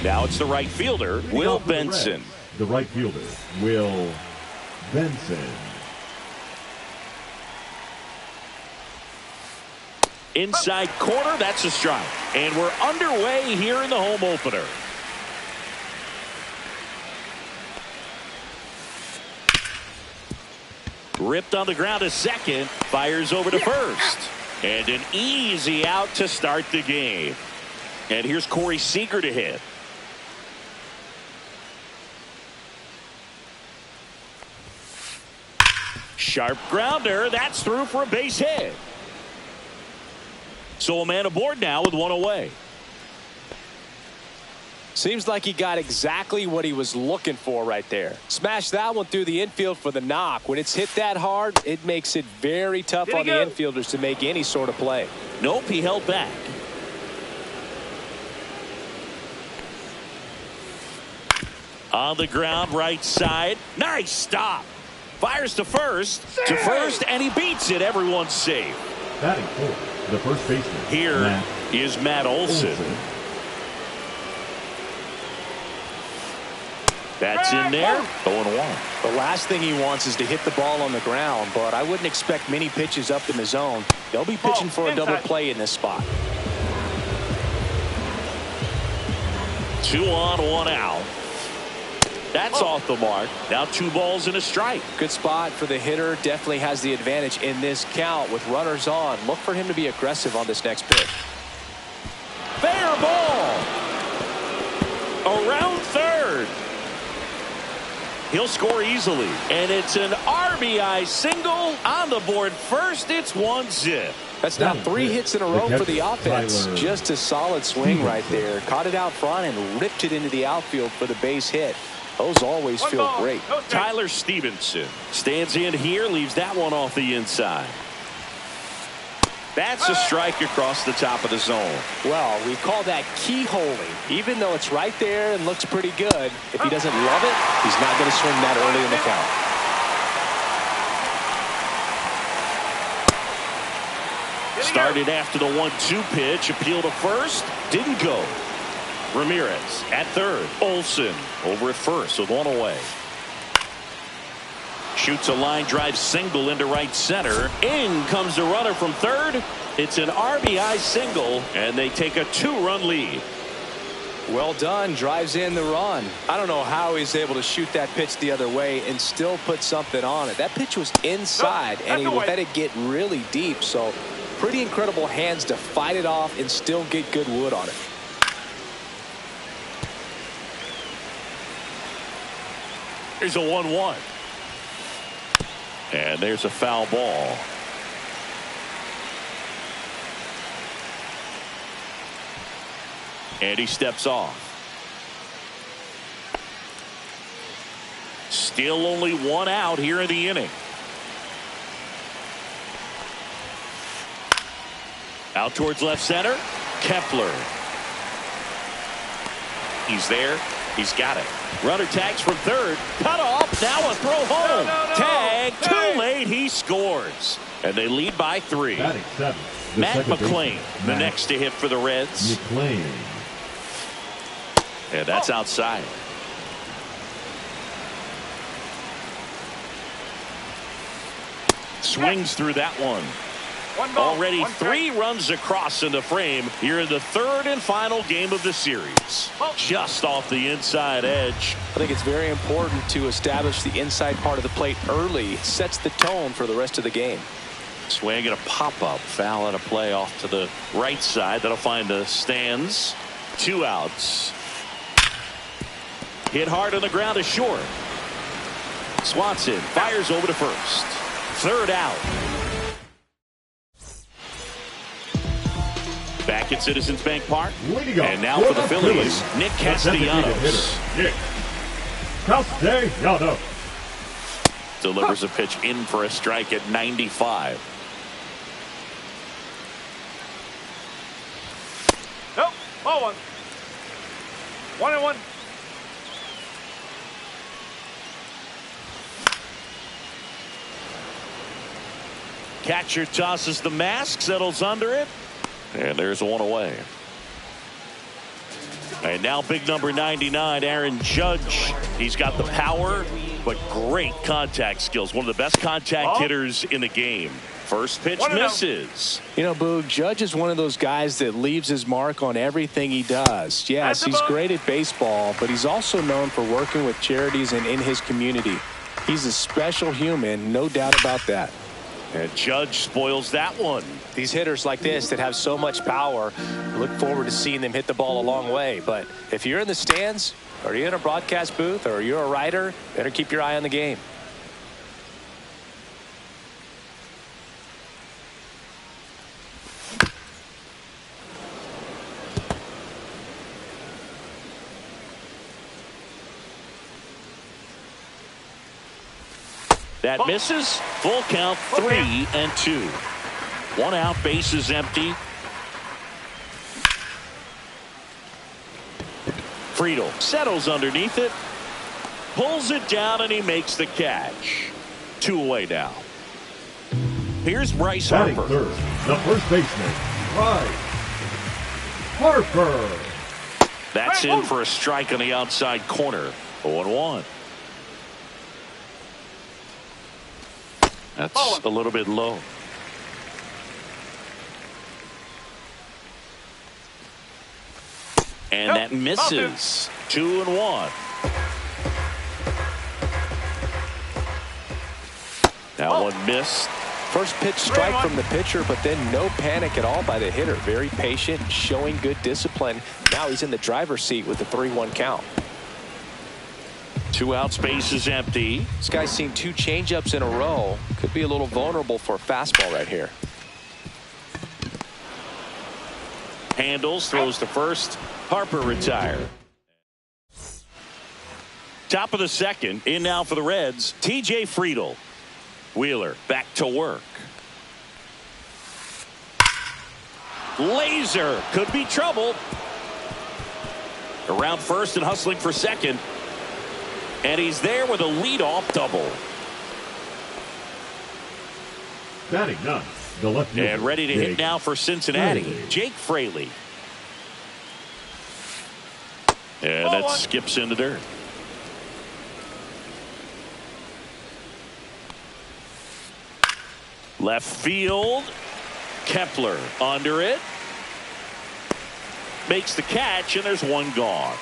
Now it's the right fielder, Will For the Benson. Reds, the right fielder, Will Benson. Inside corner, that's a strike. And we're underway here in the home opener. Ripped on the ground to second, fires over to first. And an easy out to start the game. And here's Corey Seager to hit. Sharp grounder, that's through for a base hit. So a man aboard now with one away. Seems like he got exactly what he was looking for right there. Smashed that one through the infield for the knock. When it's hit that hard, it makes it very tough on the infielders to make any sort of play. Nope, he held back. On the ground, right side. Nice stop. Fires to first, and he beats it. Everyone's safe. Batting fourth, the first baseman. Here is Matt Olson. That's in there. 0-1. The last thing he wants is to hit the ball on the ground, but I wouldn't expect many pitches up in the zone. They'll be pitching for a double play in this spot. 2 on, 1 out. That's off the mark. Now 2 balls and a strike. Good spot for the hitter. Definitely has the advantage in this count with runners on. Look for him to be aggressive on this next pitch. Fair ball. Around third. He'll score easily. And it's an RBI single on the board first. It's 1-zip. That's now 3 hits in a row for the offense. Just a solid swing right there. Caught it out front and ripped it into the outfield for the base hit. Those always feel great. Tyler Stevenson stands in here, leaves that one off the inside. That's a strike across the top of the zone. Well, we call that keyholing. Even though it's right there and looks pretty good, if he doesn't love it, he's not going to swing that early in the count. Started after the 1-2 pitch. Appeal to first. Didn't go. Ramirez at third. Olson over at first with 1 away. Shoots a line drive single into right center. In comes the runner from third. It's an RBI single, and they take a 2-run lead. Well done. Drives in the run. I don't know how he's able to shoot that pitch the other way and still put something on it. That pitch was inside, and he let it get really deep. So pretty incredible hands to fight it off and still get good wood on it. Here's a 1-1. And there's a foul ball. And he steps off. Still only 1 out here in the inning. Out towards left center. Kepler. He's there. He's got it. Runner tags from third. Cut off. Now a throw home. Tag. Too late. He scores. And they lead by 3. Batting seventh, Matt McLain, the next to hit for the Reds. McLain. And that's outside. Swings through that one. Already 3 runs across in the frame here in the 3rd and final game of the series. Just off the inside edge. I think it's very important to establish the inside part of the plate early. It sets the tone for the rest of the game. Swing and a pop-up. Foul at a play off to the right side. That'll find the stands. 2 outs. Hit hard on the ground to short. Swanson fires over to first. 3rd out. Back at Citizens Bank Park. And now for the Phillies, Nick Castellanos. Nick Castellanos. Delivers a pitch in for a strike at 95. Nope. 0-1. 1-1. Catcher tosses the mask, settles under it. And there's 1 away. And now big number 99, Aaron Judge. He's got the power, but great contact skills. One of the best contact hitters in the game. First pitch misses. You know, Boog, Judge is one of those guys that leaves his mark on everything he does. Yes, he's great at baseball, but he's also known for working with charities and in his community. He's a special human, no doubt about that. And Judge spoils that one. These hitters like this that have so much power, look forward to seeing them hit the ball a long way. But if you're in the stands, or you're in a broadcast booth, or you're a writer, better keep your eye on the game. That misses. Full count, 3-2. 1 out, bases empty. Friedl settles underneath it, pulls it down, and he makes the catch. 2 away now. Here's Bryce Batting Harper. third, the first baseman, Bryce Harper. That's in for a strike on the outside corner. 0-1. That's a little bit low. And that misses. 2-1. That one missed. First pitch strike from the pitcher, but then no panic at all by the hitter. Very patient, showing good discipline. Now he's in the driver's seat with the 3-1 count. 2 outs, bases empty. This guy's seen 2 changeups in a row. Could be a little vulnerable for a fastball right here. Handles, throws to first. Harper retired. Top of the second. In now for the Reds, TJ Friedl. Wheeler back to work. Laser could be trouble. Around first and hustling for second. And he's there with a leadoff double. Batting ninth, the left fielder, And ready to hit Jake now for Cincinnati, Fraley. Jake Fraley. And that skips into dirt. Left field. Kepler under it. Makes the catch, and there's one gone.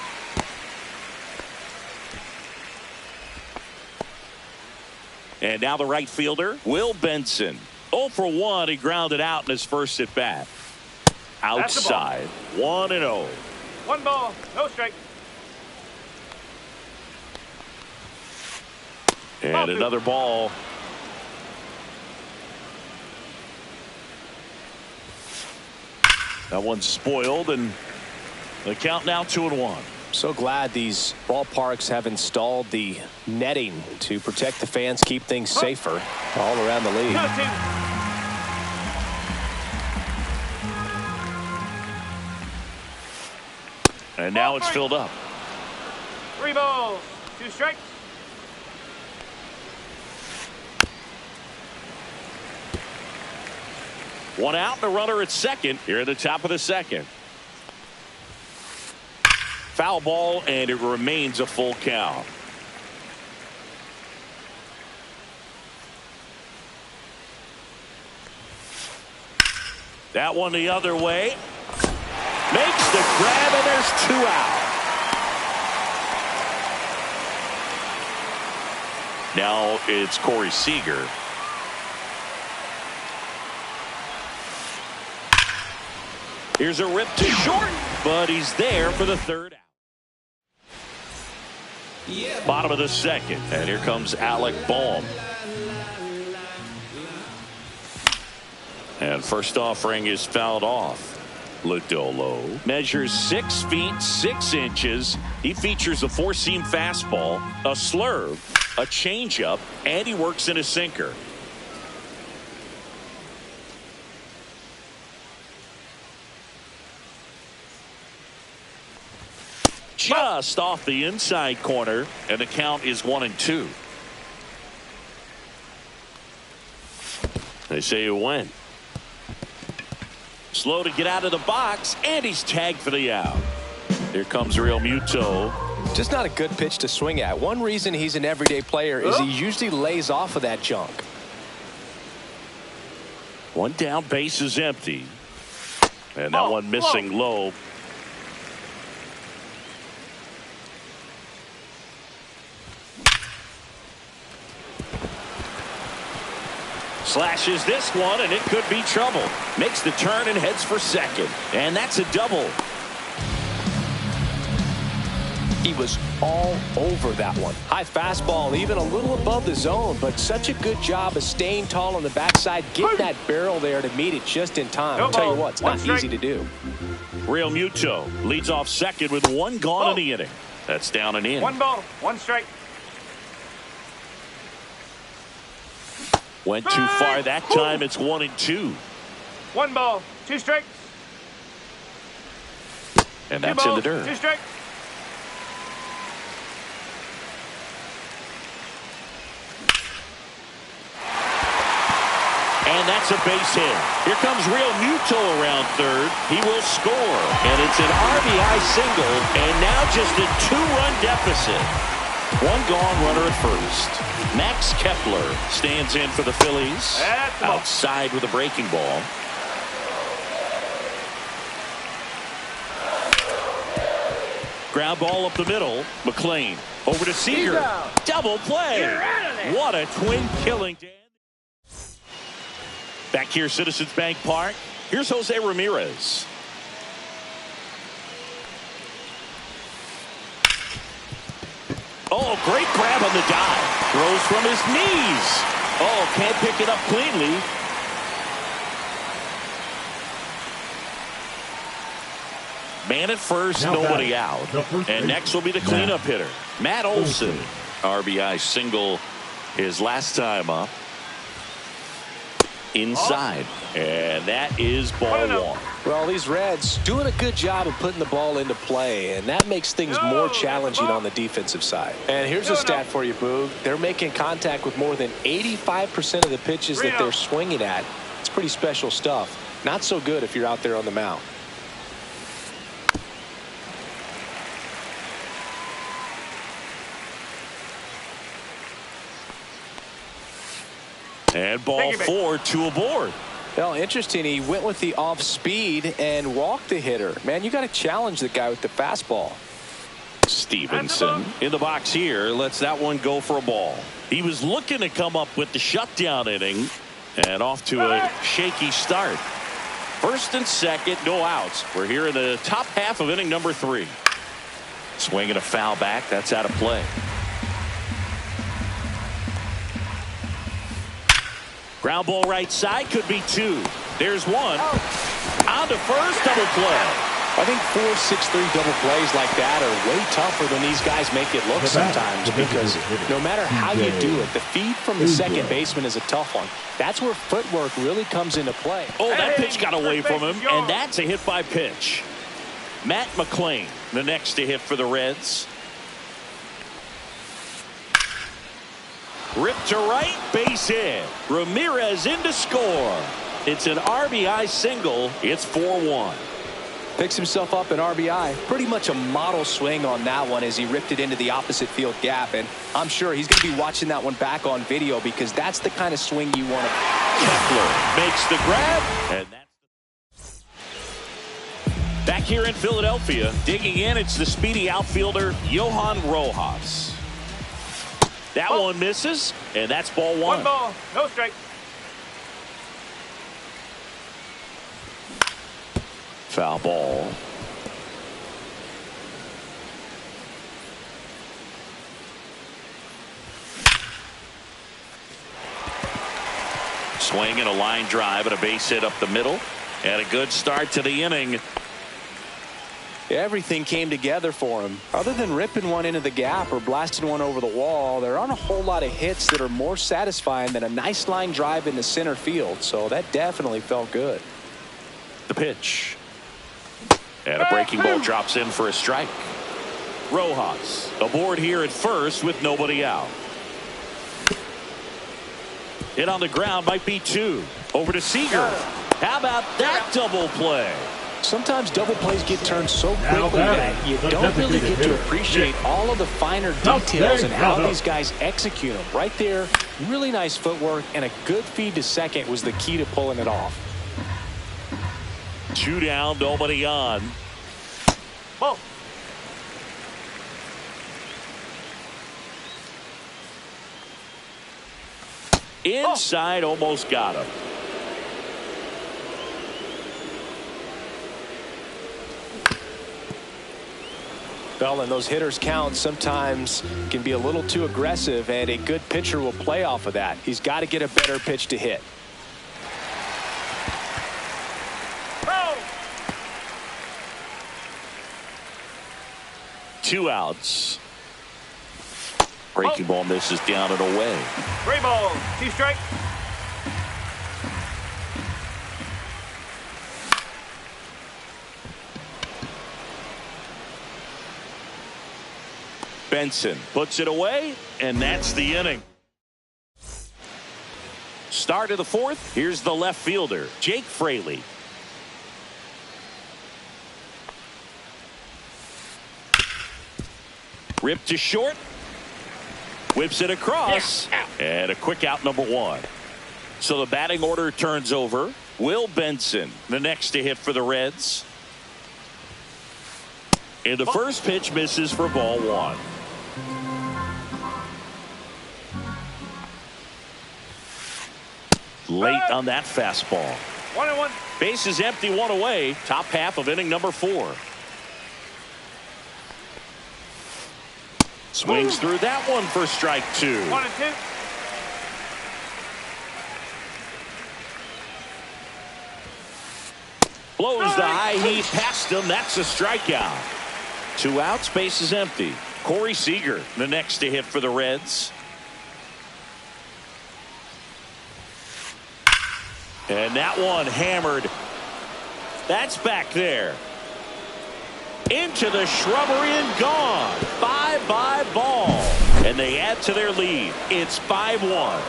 And now the right fielder, Will Benson. 0 for 1. He grounded out in his first at bat. Outside. 1-0. 1 ball, no strike. And another ball. That one's spoiled, and the count now 2-1. So glad these ballparks have installed the netting to protect the fans, keep things safer all around the league. 2-2. And now it's filled up. 3 balls, 2 strikes. One out, and a runner at second here at the top of the second. Foul ball, and it remains a full count. That one the other way. Makes the grab, and there's 2 out. Now it's Corey Seager. Here's a rip to short, but he's there for the 3rd out. Bottom of the second, and here comes Alec Bohm. And first offering is fouled off. Lodolo measures 6 feet 6 inches. He features a 4-seam fastball, a slurve, a changeup, and he works in a sinker. Just off the inside corner, and the count is 1-2. They say it went. Slow to get out of the box, and he's tagged for the out. Here comes Real Muto. Just not a good pitch to swing at. One reason he's an everyday player is he usually lays off of that junk. One down, base is empty. And that one missing low. Slashes this one, and it could be trouble. Makes the turn and heads for second. And that's a double. He was all over that one. High fastball, even a little above the zone, but such a good job of staying tall on the backside, getting that barrel there to meet it just in time. I'll tell you what, it's not easy to do. Real Muto leads off second with one gone in the inning. That's down and in. 1 ball, 1 strike. Went too far that time. It's 1-2. 1 ball, 2 strikes. And 2 that's in the balls, dirt. 2 strikes. And that's a base hit. Here comes Real Muto around third. He will score. And it's an RBI single. And now just a 2-run deficit. One gone, runner at first. Max Kepler stands in for the Phillies. Outside with a breaking ball. Ground ball up the middle. McLean over to Seager. Double play. What a twin killing. Back here, Citizens Bank Park. Here's Jose Ramirez. Oh, great grab on the dive. Throws from his knees. Oh, can't pick it up cleanly. Man at first, Now nobody batting, out. the first And base, next will be the cleanup hitter, Matt Olson. RBI single his last time up. Inside. And that is ball 1. Well, these Reds doing a good job of putting the ball into play, and that makes things more challenging on the defensive side. And here's a stat for you, Boog. They're making contact with more than 85% of the pitches that they're swinging at. It's pretty special stuff. Not so good if you're out there on the mound. And ball 4, 2 aboard. Well, interesting. He went with the off speed and walked the hitter. Man, you got to challenge the guy with the fastball. Stevenson in the box here lets that one go for a ball. He was looking to come up with the shutdown inning and off to a shaky start. First and second, no outs. We're here in the top half of inning number 3. Swinging a foul back. That's out of play. Ground ball right side, could be 2. There's 1. On to first, double play. I think 4-6-3 double plays like that are way tougher than these guys make it look sometimes, because no matter how you do it, the feed from the second baseman is a tough one. That's where footwork really comes into play. Oh, that pitch got away from him, and that's a hit by pitch. Matt McLean, the next to hit for the Reds. Ripped to right, base hit. Ramirez in to score. It's an RBI single. It's 4-1. Picks himself up an RBI. Pretty much a model swing on that one as he ripped it into the opposite field gap. And I'm sure he's going to be watching that one back on video, because that's the kind of swing you want to. Kepler makes the grab. And that's back here in Philadelphia. Digging in, it's the speedy outfielder, Johan Rojas. That one misses, and that's ball 1. 1 ball, no strike. Foul ball. Swing and a line drive and a base hit up the middle. And a good start to the inning. Everything came together for him. Other than ripping one into the gap or blasting one over the wall, there aren't a whole lot of hits that are more satisfying than a nice line drive into center field. So that definitely felt good. The pitch. And a breaking ball drops in for a strike. Rojas aboard here at first with nobody out. Hit on the ground, might be 2. Over to Seager. How about that double play? Sometimes double plays get turned so Now quickly that batting, you the don't really designated get to hitter, appreciate Nick. all of the finer Now details and stay how out. these guys execute them. Right there, really nice footwork, and a good feed to second was the key to pulling it off. 2 down, nobody on. Ball. Inside, almost got him. Well, and those hitters count sometimes can be a little too aggressive, and a good pitcher will play off of that. He's got to get a better pitch to hit. Oh. 2 outs. Breaking ball misses down and away. 3 balls, 2 strikes. Benson puts it away, and that's the inning. Start of the 4th. Here's the left fielder, Jake Fraley. Ripped to short. Whips it across. And a quick out, number 1. So the batting order turns over. Will Benson, the next to hit for the Reds. And the first pitch misses for ball 1. Late on that fastball. 1-1. Base is empty, 1 away. Top half of inning number 4. Swings through that one for strike 2. 1-2. Blows the high heat past him. That's a strikeout. 2 outs, base is empty. Corey Seager, the next to hit for the Reds. And that one hammered. That's back there. Into the shrubbery and gone. 5-5 ball. And they add to their lead. It's 5-1.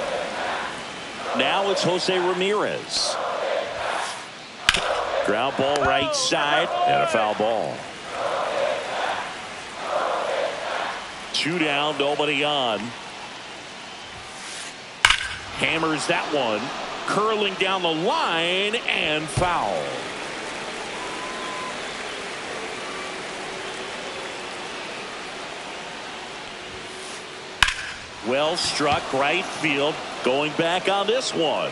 Now it's Jose Ramirez. Ground ball right side and a foul ball. 2 down, nobody on. Hammers that one. Curling down the line and foul. Well struck right field. Going back on this one.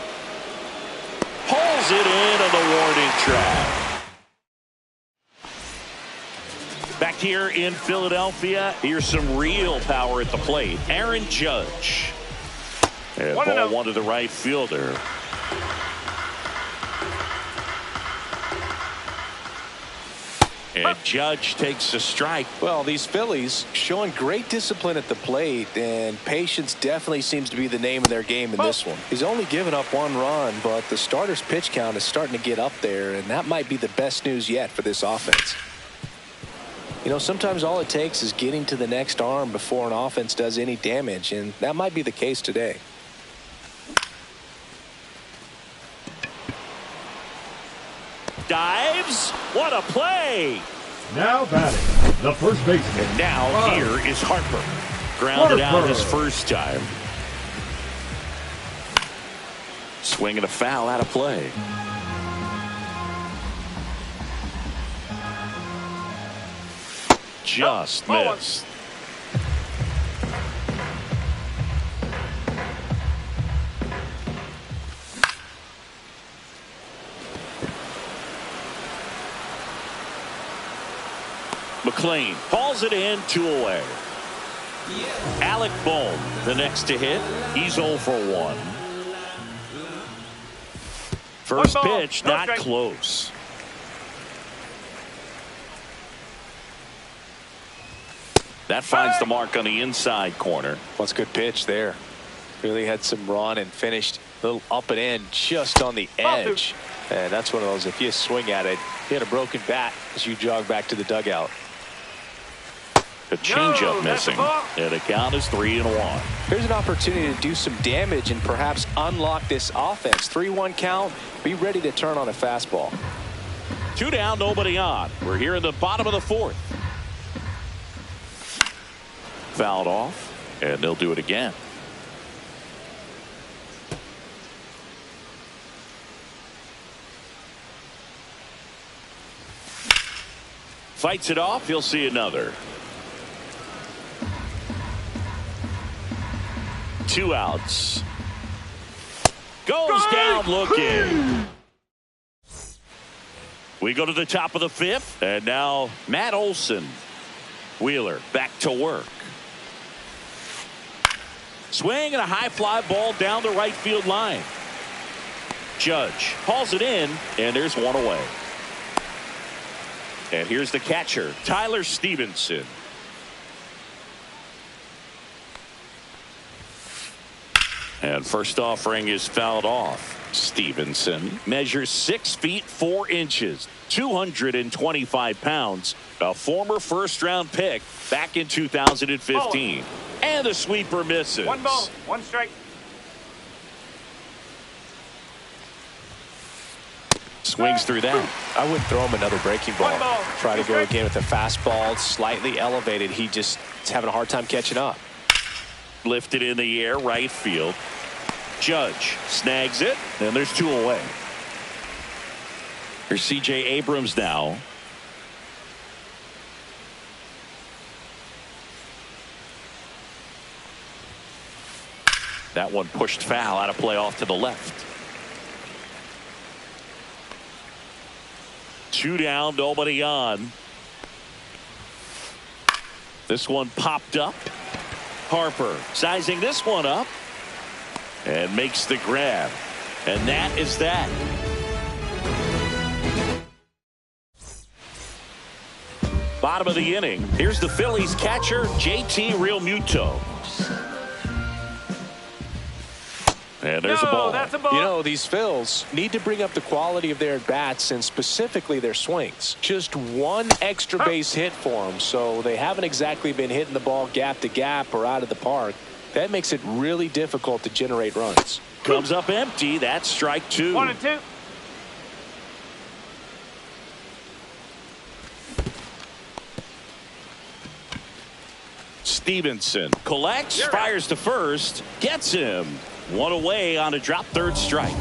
Pulls it in on the warning track. Back here in Philadelphia, here's some real power at the plate. Aaron Judge. And ball 1 to the right fielder. And Judge takes the strike. Well, these Phillies showing great discipline at the plate, and patience definitely seems to be the name of their game in this one. He's only given up 1 run, but the starter's pitch count is starting to get up there, and that might be the best news yet for this offense. You know, sometimes all it takes is getting to the next arm before an offense does any damage, and that might be the case today. Dives. What a play. Now batting, the first baseman. And now here is Harper. Grounded out his first time. Swinging a foul out of play. Just missed. McLean hauls it in, 2 away. Alec Bohm, the next to hit. He's 0 for 1. First pitch, not close. That finds the mark on the inside corner. What's a good pitch there. Really had some run and finished a little up and in just on the edge. And that's one of those, if you swing at it, you had a broken bat as you jog back to the dugout. A changeup missing. And the count is 3-1. Here's an opportunity to do some damage and perhaps unlock this offense. 3-1 count. Be ready to turn on a fastball. 2 down, nobody on. We're here in the bottom of the 4th. Fouled off, and they'll do it again. Fights it off. He'll see another. 2 outs. Goes down looking. We go to the top of the 5th, and now Matt Olson. Wheeler back to work. Swing and a high fly ball down the right field line. Judge hauls it in, and there's one away. And here's the catcher, Tyler Stevenson. And first offering is fouled off. Stevenson measures 6 feet 4 inches, 225 pounds, a former first-round pick back in 2015. And the sweeper misses. 1 ball, 1 strike. Swings through that. I wouldn't throw him another breaking ball. 1 ball. Try to go again with a fastball, slightly elevated. He just is having a hard time catching up. Lifted in the air, right field. Judge snags it, and there's 2 away. Here's C.J. Abrams now. That one pushed foul, out of play off to the left. 2 down, nobody on. This one popped up. Harper sizing this one up and makes the grab. And that is that. Bottom of the inning. Here's the Phillies catcher, JT Realmuto. And there's a ball. That's a ball. You know, these Phils need to bring up the quality of their at-bats and specifically their swings. Just 1 extra base hit for them, so they haven't exactly been hitting the ball gap to gap or out of the park. That makes it really difficult to generate runs. Comes up empty. That's strike 2. 1 and 2. Stevenson collects, fires to first, gets him. 1 away on a drop 3rd strike.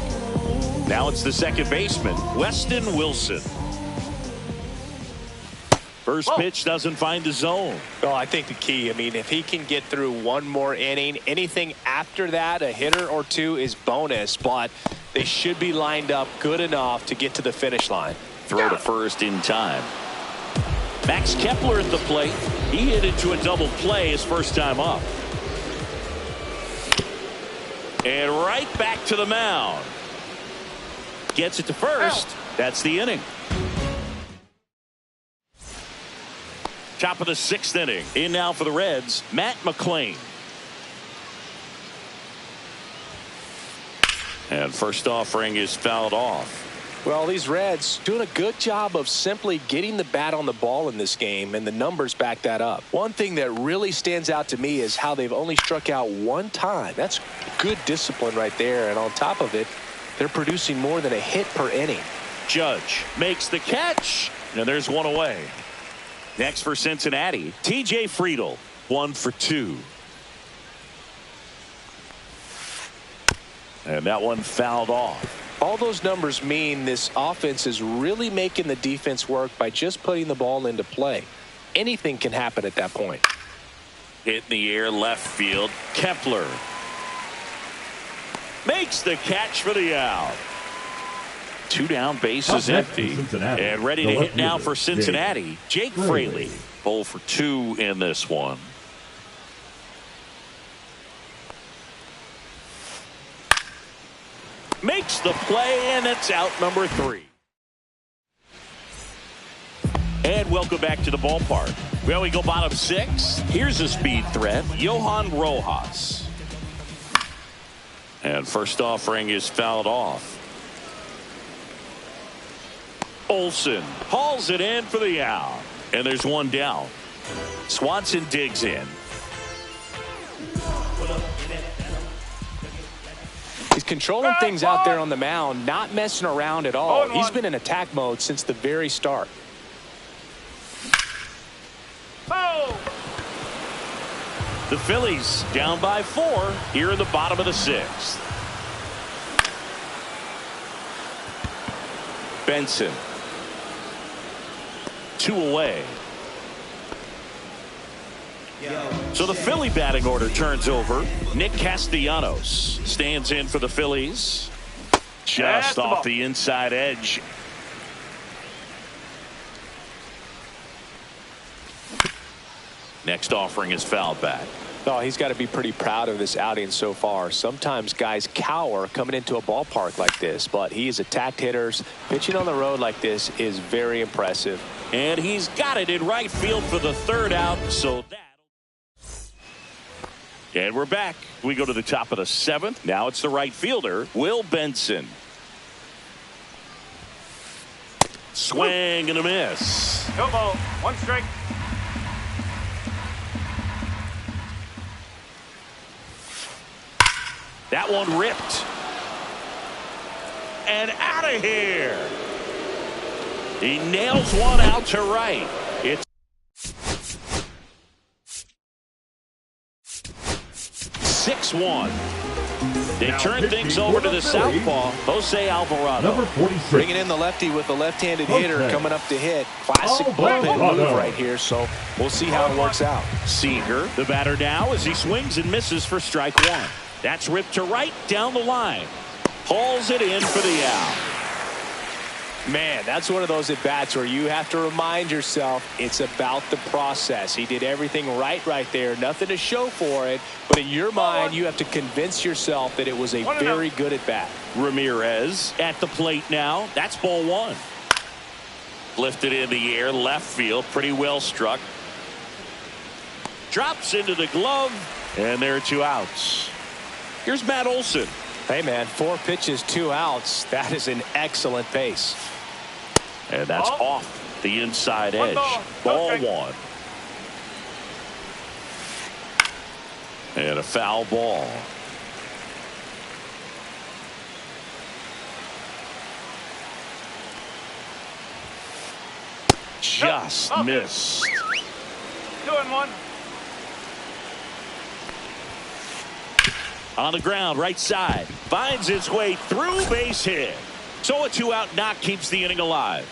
Now it's the second baseman, Weston Wilson. First pitch doesn't find the zone. Well, I think the key, I mean, if he can get through 1 more inning, anything after that, a hitter or 2 is bonus, but they should be lined up good enough to get to the finish line. Throw to first in time. Max Kepler at the plate. He hit into a double play his first time up. And right back to the mound. Gets it to first. That's the inning. Top of the 6th inning. In now for the Reds, Matt McClain. And first offering is fouled off. Well, these Reds doing a good job of simply getting the bat on the ball in this game, and the numbers back that up. One thing that really stands out to me is how they've only struck out 1 time. That's good discipline right there, and on top of it, they're producing more than a hit per inning. Judge makes the catch, and there's 1 away. Next for Cincinnati, T.J. Friedl, 1 for 2. And that one fouled off. All those numbers mean this offense is really making the defense work by just putting the ball into play. Anything can happen at that point. Hit in the air, left field. Kepler makes the catch for the out. 2 down, bases empty. And ready to hit now for Cincinnati, Jake Fraley. 0 for 2 in this one. Makes the play, and it's out number 3. And welcome back to the ballpark. Well, we go bottom 6. Here's a speed threat, Johan Rojas. And first offering is fouled off. Olson hauls it in for the out. And there's 1 down. Swanson digs in. He's controlling things out there on the mound, not messing around at all. He's been in attack mode since the very start. The Phillies down by 4 here in the bottom of the 6th. Benson. 2 away. So the Philly batting order turns over. Nick Castellanos stands in for the Phillies. Just off the inside edge. Next offering is fouled back. Oh, he's got to be pretty proud of this outing so far. Sometimes guys cower coming into a ballpark like this, but he has attacked hitters. Pitching on the road like this is very impressive. And he's got it in right field for the 3rd out. So that. And we're back. We go to the top of the 7th. Now it's the right fielder, Will Benson. Swing and a miss. No ball. 1 strike. That one ripped. And out of here. He nails one out to right. It's 6-1. They turn things over to the southpaw, Jose Alvarado. Number 46. Bringing in the lefty with a left-handed hitter coming up to hit. Classic bullpen move right here, so we'll see how it works out. Seager, the batter now, as he swings and misses for strike 1. That's ripped to right down the line. Hauls it in for the out. Man, that's one of those at-bats where you have to remind yourself it's about the process. He did everything right there. Nothing to show for it. But in your mind, you have to convince yourself that it was a very good at-bat. Ramirez at the plate now. That's ball 1. Lifted in the air, left field. Pretty well struck. Drops into the glove. And there are 2 outs. Here's Matt Olson. Hey, man, 4 pitches, 2 outs. That is an excellent pace. And that's off the inside edge. Ball 1. And a foul ball. Just missed. 2-1. On the ground, right side. Finds its way through, base hit. So a 2-out knock keeps the inning alive.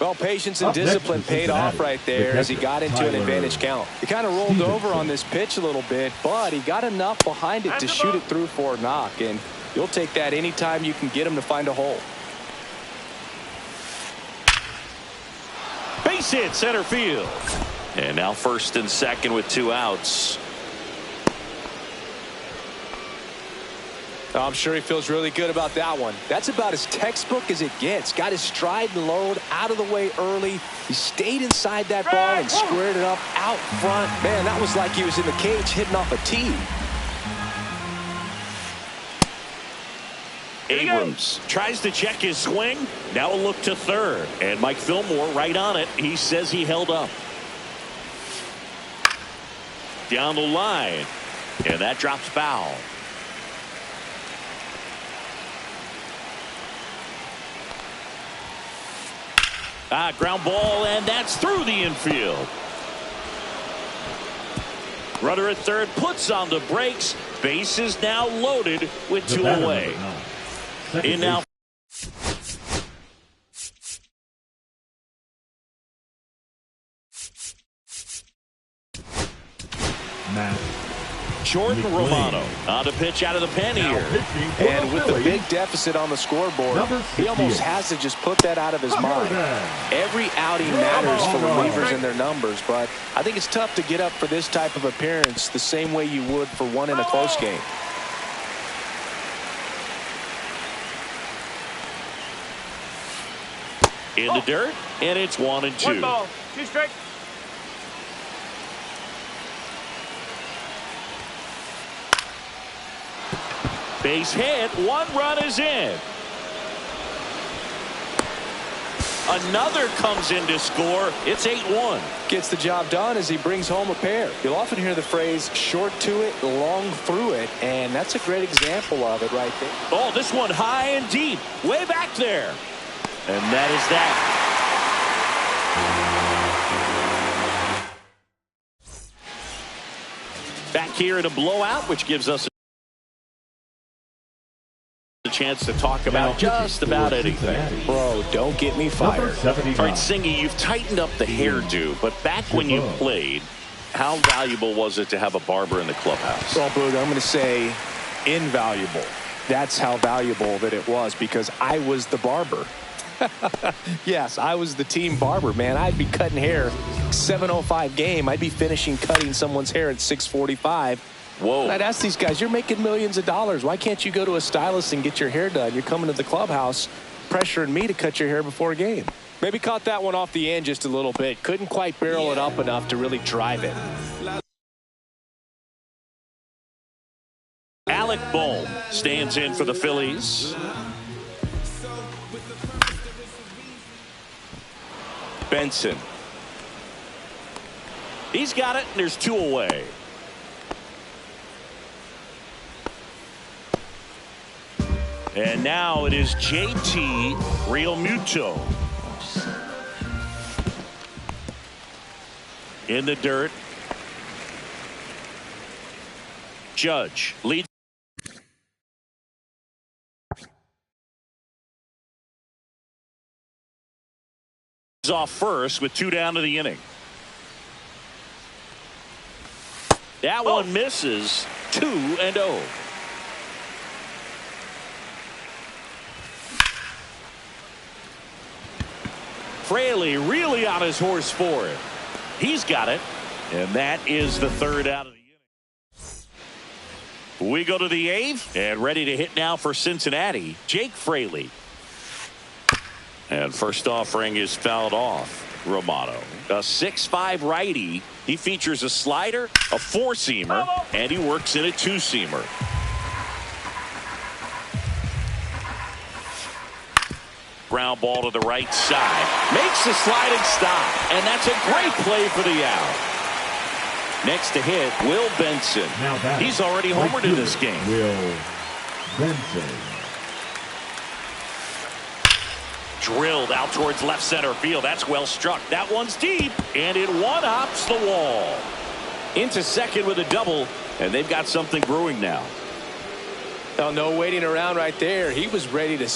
Well, patience and discipline paid off right there as he got into an advantage count. He kind of rolled over on this pitch a little bit, but he got enough behind it to shoot it through for a knock, and you'll take that anytime you can get him to find a hole. Base hit center field. And now 1st and 2nd with 2 outs. I'm sure he feels really good about that one. That's about as textbook as it gets. Got his stride and load out of the way early. He stayed inside that ball and squared it up out front. Man, that was like he was in the cage hitting off a tee. Abrams tries to check his swing. Now a look to 3rd. And Mike Fillmore right on it. He says he held up. Down the line. And that drops foul. Ground ball, and that's through the infield. Runner at 3rd puts on the brakes. Base is now loaded with 2 away. In now. Matt Jordan Romano on the pitch out of the pen here. And with the big deficit on the scoreboard, he almost has to just put that out of his mind. Every outing matters for relievers and their numbers, but I think it's tough to get up for this type of appearance the same way you would for one in a close game. In the dirt, and it's 1-2. 1 ball, 2 strikes. Base hit, 1 run is in. Another comes in to score. It's 8-1. Gets the job done as he brings home a pair. You'll often hear the phrase short to it, long through it, and that's a great example of it right there. Oh, this one high and deep, way back there. And that is that. Back here in a blowout, which gives us a chance to talk about just about anything. Bro, don't get me fired. Number 79. All right, Singy, you've tightened up the hairdo, but back when you played, how valuable was it to have a barber in the clubhouse? Well, Boog, I'm going to say invaluable. That's how valuable that it was, because I was the barber. Yes, I was the team barber, man. I'd be cutting hair 7:05 game. I'd be finishing cutting someone's hair at 6:45. Whoa. And I'd ask these guys, you're making millions of dollars. Why can't you go to a stylist and get your hair done? You're coming to the clubhouse pressuring me to cut your hair before a game. Maybe caught that one off the end just a little bit. Couldn't quite barrel it up enough to really drive it. Alec Bohm stands in for the Phillies. Benson. He's got it, and there's 2 away. And now it is JT Realmuto. In the dirt. Judge leads off first with 2 down to the inning. That one misses. 2-0. Fraley really on his horse for it. He's got it, and that is the 3rd out of the inning. We go to the 8th, and ready to hit now for Cincinnati, Jake Fraley. And first offering is fouled off. Romano, a 6'5" righty. He features a slider, a 4-seamer, and he works in a 2-seamer. Ground ball to the right side. Makes the sliding stop. And that's a great play for the out. Next to hit, Will Benson. He's already homered in this game. Will Benson. Drilled out towards left center field. That's well struck. That one's deep. And it one-hops the wall. Into second with a double. And they've got something brewing now. Oh, no waiting around right there. He was ready to.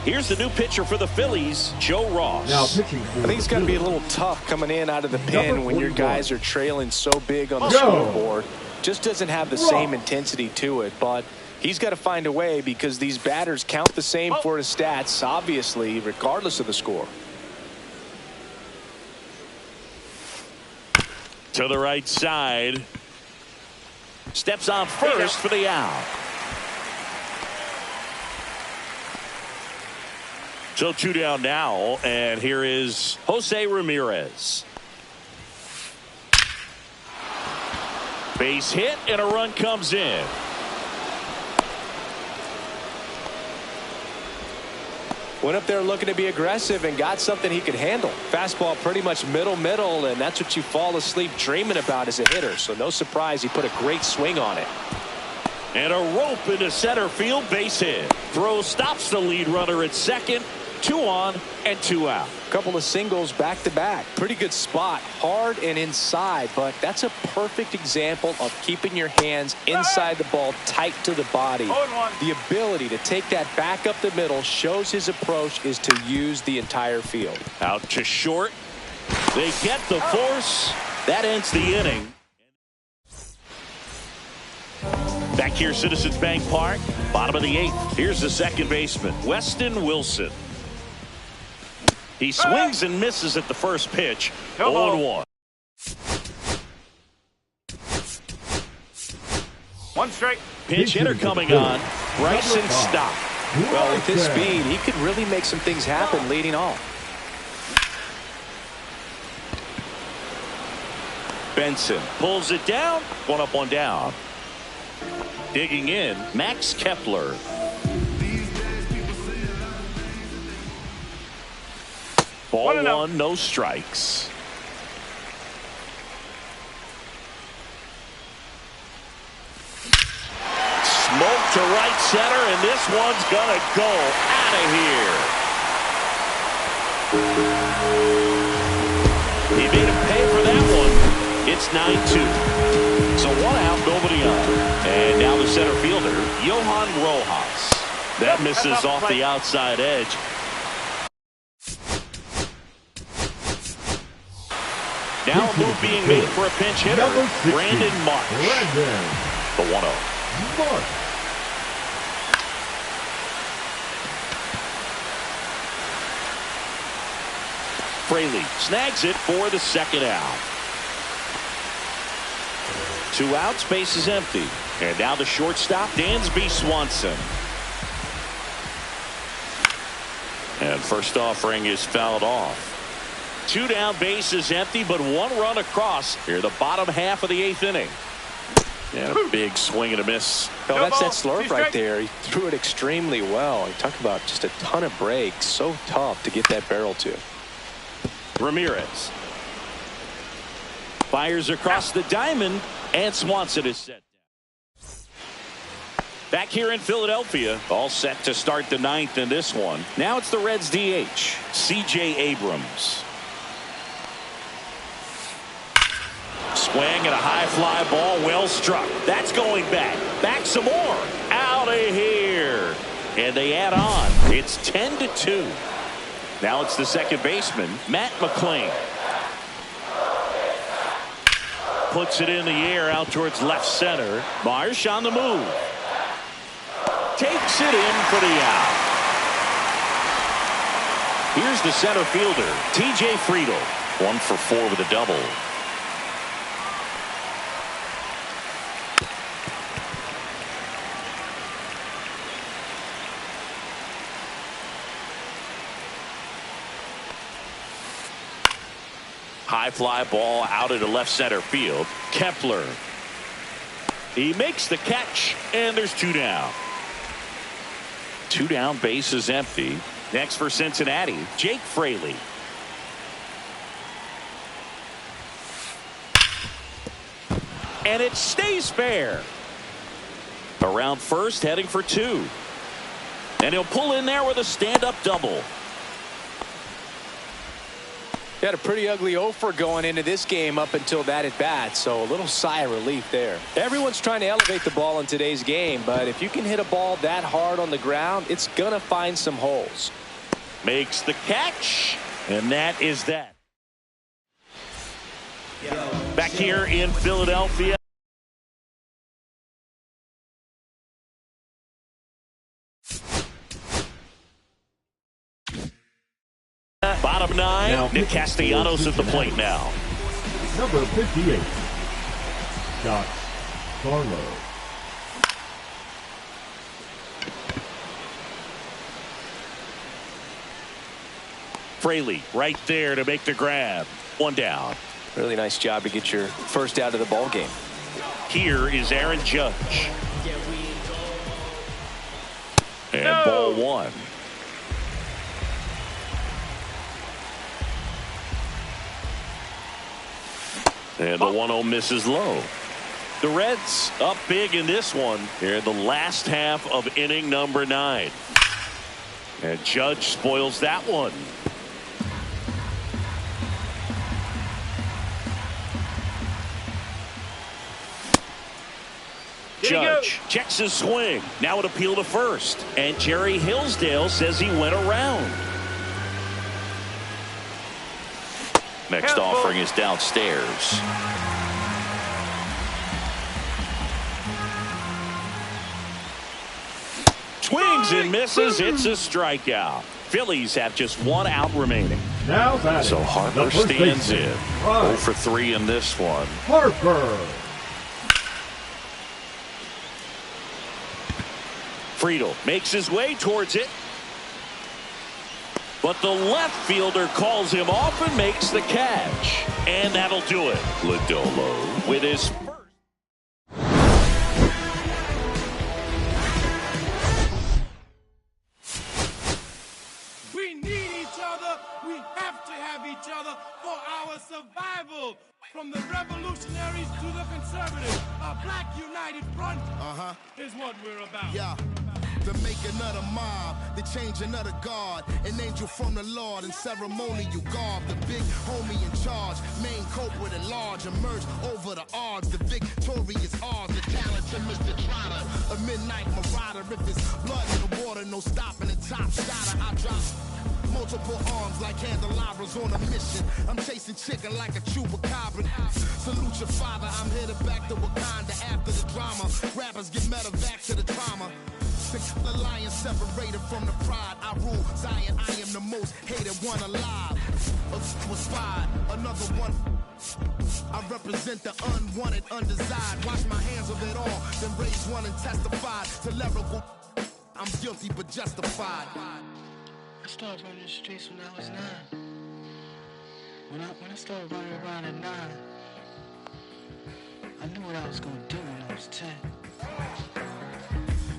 Here's the new pitcher for the Phillies, Joe Ross. Now pitching for I think it's got to be a little tough coming in out of the pen when your guys are trailing so big on the scoreboard. Just doesn't have the same intensity to it, but he's got to find a way because these batters count the same for his stats, obviously, regardless of the score. To the right side. Steps on first for the out. So 2 down now, and here is Jose Ramirez. Base hit, and a run comes in. Went up there looking to be aggressive and got something he could handle. Fastball pretty much middle, and that's what you fall asleep dreaming about as a hitter. So no surprise he put a great swing on it. And a rope into center field, base hit. Throw stops the lead runner at second. 2 on and 2 out. Couple of singles back to back. Pretty good spot, hard and inside, but that's a perfect example of keeping your hands inside the ball, tight to the body. The ability to take that back up the middle shows his approach is to use the entire field. Out to short. They get the force. That ends the inning. Back here, Citizens Bank Park, bottom of the 8th. Here's the second baseman, Weston Wilson. He swings and misses at the first pitch. 0-1. 1 strike. Pinch hitter coming on. Bryson Stott. Well, with his speed, he could really make some things happen leading off. Benson pulls it down. 1 up, 1 down. Digging in, Max Kepler. Ball 1, no strikes. Smoke to right center, and this one's gonna go out of here. He made him pay for that one. It's 9-2. So 1 out, nobody on. And now the center fielder, Johan Rojas. That misses off the outside edge. Now a move being made for a pinch hitter, Brandon Marsh. The 1-0. Marsh. Fraley snags it for the second out. 2 outs, base is empty. And now the shortstop, Dansby Swanson. And first offering is fouled off. 2 down, base is empty, but 1 run across here, the bottom half of the 8th inning. And a big swing and a miss. Oh, that's that slurve right there. He threw it extremely well. You talk about just a ton of breaks. So tough to get that barrel to. Ramirez fires across the diamond, and Swanson is set. Back here in Philadelphia, all set to start the 9th in this one. Now it's the Reds DH, C.J. Abrams. Swing and a high fly ball, well struck. That's going back. Back some more. Out of here. And they add on. It's 10-2. Now it's the second baseman, Matt McLean. Puts it in the air out towards left center. Marsh on the move. Takes it in for the out. Here's the center fielder, T.J. Friedl. 1 for 4 with a double. High fly ball out into left center field. Kepler. He makes the catch, and there's 2 down. 2 down, base is empty. Next for Cincinnati, Jake Fraley. And it stays fair. Around first, heading for 2. And he'll pull in there with a stand-up double. He had a pretty ugly offer going into this game up until that at bat, so a little sigh of relief there. Everyone's trying to elevate the ball in today's game, but if you can hit a ball that hard on the ground, it's gonna find some holes. Makes the catch, and that is that. Back here in Philadelphia. Bottom 9, now, Nick Castellanos at the plate now. Number 58, Scott Carlo. Fraley right there to make the grab. 1 down. Really nice job to get your first out of the ball game. Here is Aaron Judge. And ball 1. And the 1-0 misses low. The Reds up big in this one here in the last half of inning number 9. And Judge spoils that one. Judge checks his swing. Now it appeal to first. And Jerry Hillsdale says he went around. Next offering is downstairs. Swings and misses. It's a strikeout. Phillies have just 1 out remaining. Now batting, So Harper the first stands baseman, in. Bryce 0 for 3 in this one. Harper. Friedl makes his way towards it. But the left fielder calls him off and makes the catch. And that'll do it. Lodolo with his first. other. We have to have each other for our survival. From the revolutionaries to the conservatives, a black united front is what we're about. Yeah. The making of the mob, the changing of the guard, an angel from the Lord in ceremonial garb. The big homie in charge, main culprit at large, emerged over the odds. The victorious odds, the talented Mr. Trotter, a midnight marauder. If it's blood in the water, no stopping the top shotter. I drop multiple arms like candelabras on a mission. I'm chasing chicken like a chupacabra. Salute your father, I'm headed back to Wakanda after the drama. Rappers get medevac to the trauma. The lion separated from the pride. I rule Zion, I am the most hated one alive. Was spied, another one. I represent the unwanted, undesired. Wash my hands of it all, then raise one and testify to lyrical. I'm guilty but justified. I started running the streets when I was 9. When I started running around at 9, I knew what I was gonna do when I was 10.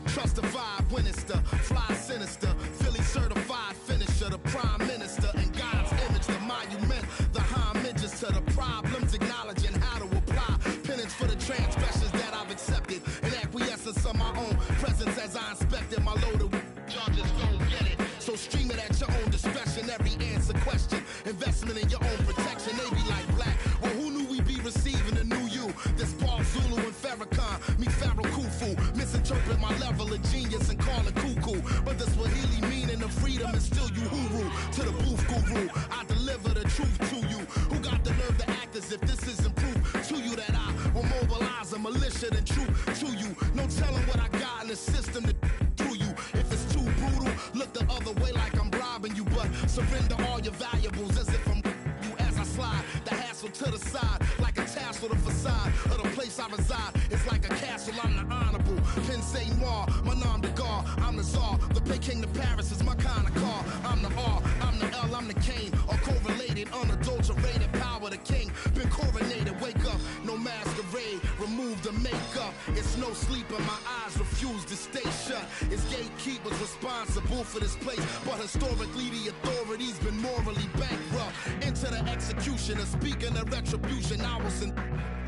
Trust the vibe when it's the fly sinister, Philly certified finisher, the prime minister, and God's image, the monument, the homages to the problems, acknowledging how to apply penance for the transgressions that I've accepted, and acquiescence of my own presence as I inspected my loaded y'all just don't get it. So stream it at your own discretion, every answer question, investment in your own protection. They be like black, well who knew we'd be receiving a new you? This Paul Zulu and Farrakhan, me Pharaoh Khufu, misinterpret my level of genius and call it cuckoo. But the Swahili meaning of freedom is still Uhuru. To the booth guru, I deliver the truth to you. Who got the nerve to act as if this isn't proof to you that I will mobilize a militia and truth to you? No telling what I got in the system to do you. If it's too brutal, look the other way like I'm robbing you. But surrender all your valuables as if I'm you as I slide. The hassle to the side like a tassel, the facade of the place I reside. It's like a castle, I'm the honorable Pensée Noir, my nom de gar. I'm the czar, the Peking to Paris is my kind of car. I'm the R, I'm the L, I'm the Kane. All correlated, unadulterated power, the king. Been coronated, wake up, no masquerade. Remove the makeup, it's no sleep and my eyes refuse to stay shut. It's gatekeepers responsible for this place, but historically the authorities been morally bankrupt. Into the execution of speaking of retribution, I was in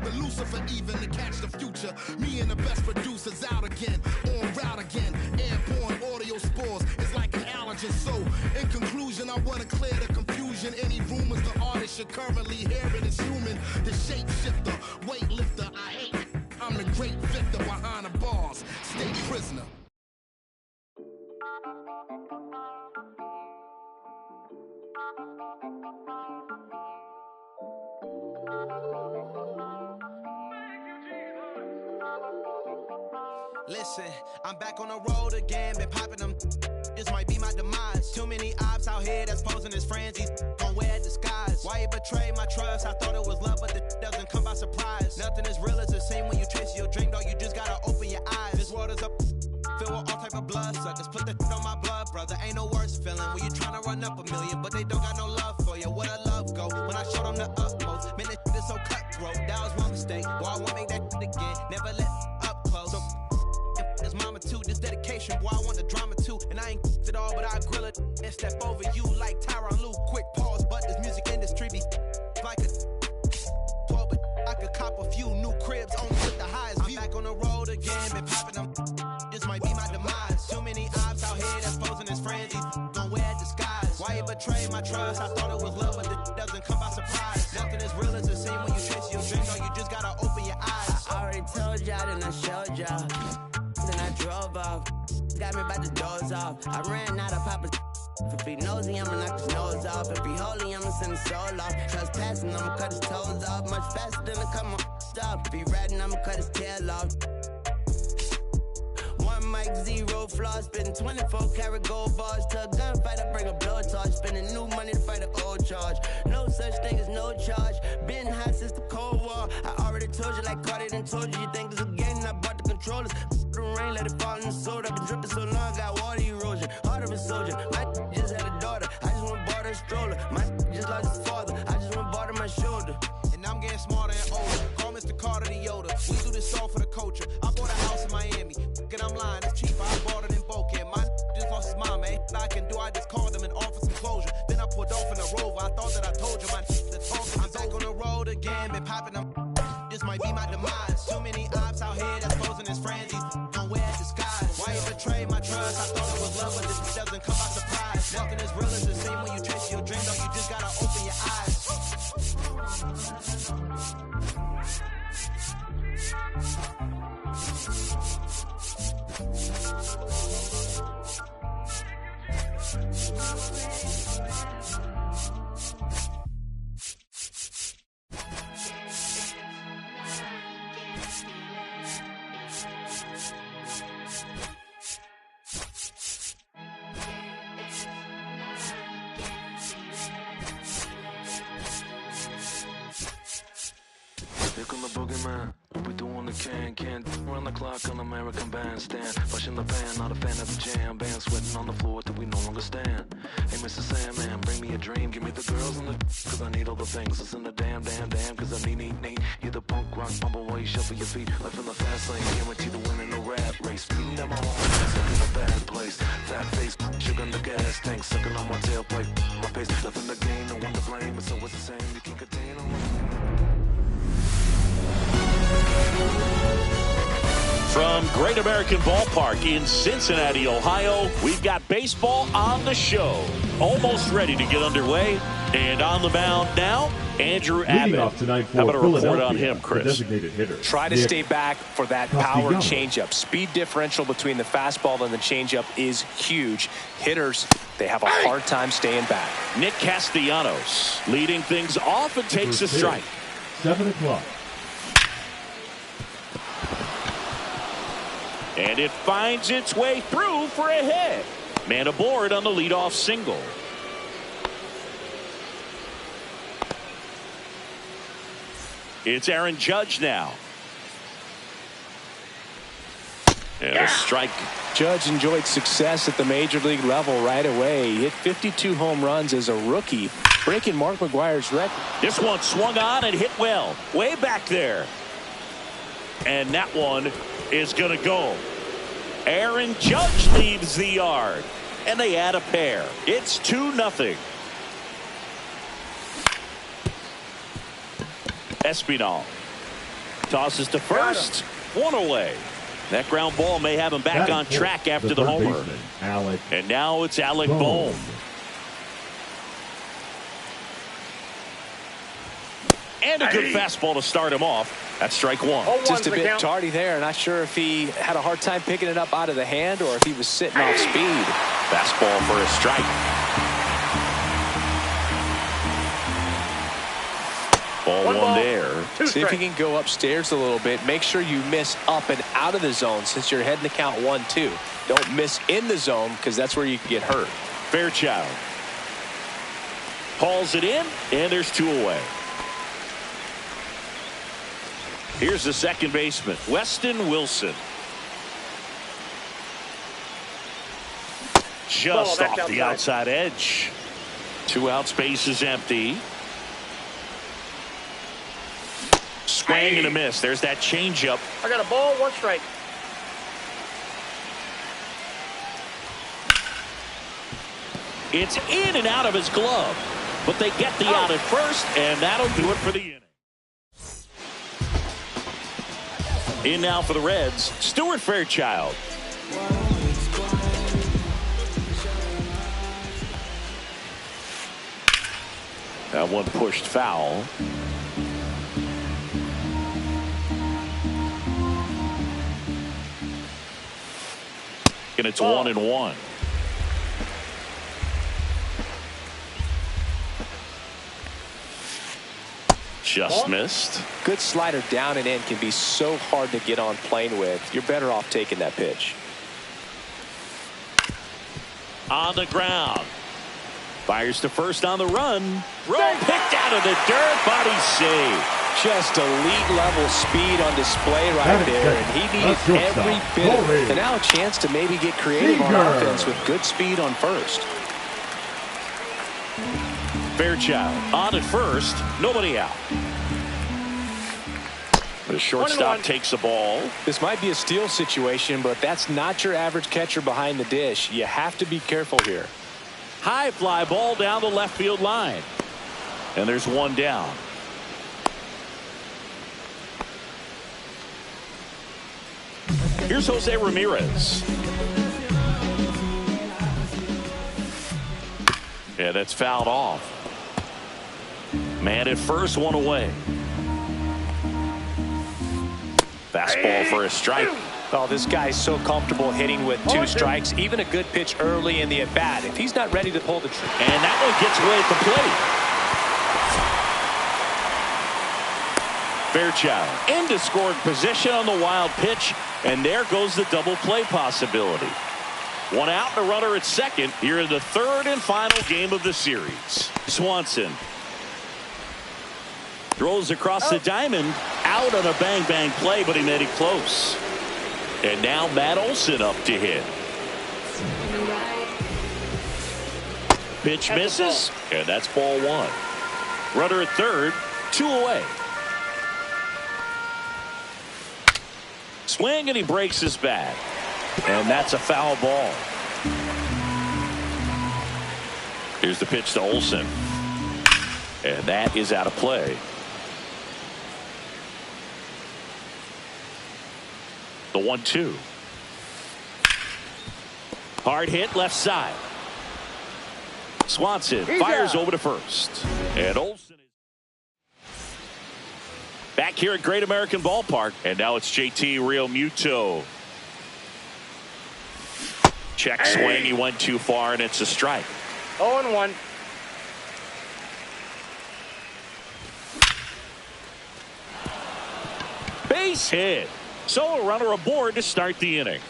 the Lucifer even to catch the future. Me and the best producers out again, on route again. Airborne audio spores is like an allergen. So in conclusion, I want to clear the confusion. Any rumors the artist you're currently hearing is human. The shapeshifter, weightlifter, I hate it. I'm the great victor behind the bars, state prisoner. Listen, I'm back on the road again, been popping them. This might be my demise. Too many ops out here that's posing as friends. These gon' wear disguise. Why you betray my trust? I thought it was love, but the doesn't come by surprise. Nothing as real as the same when you chase your dream, though. You just gotta open your eyes. This world is up, filled with all type of blood suckers. Put the on my blood, brother. Ain't no worse feeling when you tryna run up $1 million, but they don't got no love for you. Where the love go? When I showed them the utmost, man, this is so cutthroat. That was my mistake. Boy, I won't make that again. Never let up close. So his mama too, this dedication, boy, I want the drama too. And I ain't it all, but I grill it and step over you like Tyronn Lue. Quick pause, but this music industry be like a 12, but I could cop a few new cribs only with the highest view. I'm back on the road again, been popping them. This might be my demise. Too many ops out here that's posing as friends. These gon' wear disguise. Why you betray my trust? I thought it was love, but it doesn't come by surprise. Nothing as real as the same when you chase your dream. No, you just gotta open your eyes. I already told y'all, then I showed y'all. Then I drove off. Got me by the doors off. I ran out of Papa's. If he nosy, I'ma knock his nose off. If he holy, I'ma send his soul off. Trespassing, I'ma cut his toes off. Much faster than a come on stop. If he ratting, I'ma cut his tail off. One mic, 0 flaws. Spitting 24 karat gold bars. To a gunfight, I bring a blowtorch. Spending new money to fight an old charge. No such thing as no charge. Been hot since the Cold War. I already told you like Cardi done told you. You think it's a game, I bought the controllers. The rain, let it fall in the soda. Been dripping so long, got water erosion. Heart of a soldier. My just had a daughter. I just went bought her a stroller. My just lost his father. I just went bought her my shoulder. And I'm getting smarter and older. Call Mr. Carter the Yoda. We do this all for the culture. I bought a house in Miami. And I'm lying, it's cheap. I bought it in Boca. My just lost his mom, man. I can do, I just called them and offered some closure. Then I pulled off in a Rover. I thought that I told you my the talk. I'm back on the road again, been popping them. This might be my demise. Too many ops out here that's posing as friends. These don't wear disguise. Why you betray my trust? I thought it was love, but this doesn't come by surprise. Nothing as real as the same when you chase your dream. Though you just gotta open your eyes. Here come the boogeyman. We doing the can run the clock on American Bandstand. Flushing the pan, not a fan of the jam. Band sweating on the floor till we no longer stand. Hey, Mr. Sandman, bring me a dream. Give me the girls and the cause I need all the things. Listen to damn, cause I need. You're the punk rock bumble while you shuffle your feet. Life in the fast lane, guarantee to win in the rap race. Speeding down my home, stuck in a bad place. Fat face, sugar in the gas tank. Sucking on my tailpipe, my pace. Left in the game, no one to blame. It's always the same, you can't contain them. From Great American Ballpark in Cincinnati, Ohio, we've got baseball on the show. Almost ready to get underway. And on the mound now, Andrew Abbott. Off tonight for How about a report on Philadelphia, him, Chris? the designated hitter. Try to Nick stay back for that power Castellanos. changeup. Speed differential between the fastball and the changeup is huge. Hitters, they have a hard time staying back. Nick Castellanos leading things off and takes a strike. 7 o'clock. And it finds its way through for a hit. Man aboard on the leadoff single. It's Aaron Judge now. And a strike. Judge enjoyed success at the major league level right away. He hit 52 home runs as a rookie, breaking Mark McGwire's record. This one swung on and hit well. Way back there. And that one is going to go. Aaron Judge leaves the yard. And they add a pair. It's 2-0. Espinal tosses to first. One away. That ground ball may have him back on track after the homer. Alec and now it's Alec Bohm. And a good fastball to start him off. That's strike one. Just a bit tardy there. Not sure if he had a hard time picking it up out of the hand or if he was sitting off speed. Fastball for a strike. Ball one there. See if you can go upstairs a little bit. Make sure you miss up and out of the zone since you're heading to count 1-2. Don't miss in the zone because that's where you can get hurt. Fairchild hauls it in, and there's 2 away. Here's the second baseman, Weston Wilson. Just off the outside edge. 2 out, space is empty. Swing and a miss. There's that changeup. I got a ball, 1 strike. It's in and out of his glove, but they get the out at first, and that'll do it for the inning. In now for the Reds, Stuart Fairchild. That one pushed foul. And it's 1-1. Just missed. Good slider down and in can be so hard to get on plane with. You're better off taking that pitch. On the ground. Fires to first on the run. Roll picked out of the dirt. Body save. Just elite level speed on display right there. And he needed every bit of it. And now a chance to maybe get creative on offense with good speed on first. Fairchild on at first. Nobody out. The shortstop takes the ball. This might be a steal situation, but that's not your average catcher behind the dish. You have to be careful here. High fly ball down the left field line. And there's one down. Here's Jose Ramirez. Yeah, that's fouled off. Man at first, one away. Fastball for a strike. Oh, this guy's so comfortable hitting with 2 strikes. Even a good pitch early in the at-bat. If he's not ready to pull the trigger. And that one gets away at the plate. Fairchild into scoring position on the wild pitch. And there goes the double play possibility. One out and a runner at second here in the third and final game of the series. Swanson throws across the diamond, out on a bang-bang play, but he made it close. And now Matt Olson up to hit. Pitch misses, and that's ball 1. Runner at third, 2 away. Swing, and he breaks his bat. And that's a foul ball. Here's the pitch to Olson. And that is out of play. The 1-2. Hard hit left side. Swanson fires over to first. And Olson is back here at Great American Ballpark. And now it's JT Realmuto. Check swing. He went too far, and it's a strike. 0-1. Base hit. So a runner aboard to start the inning.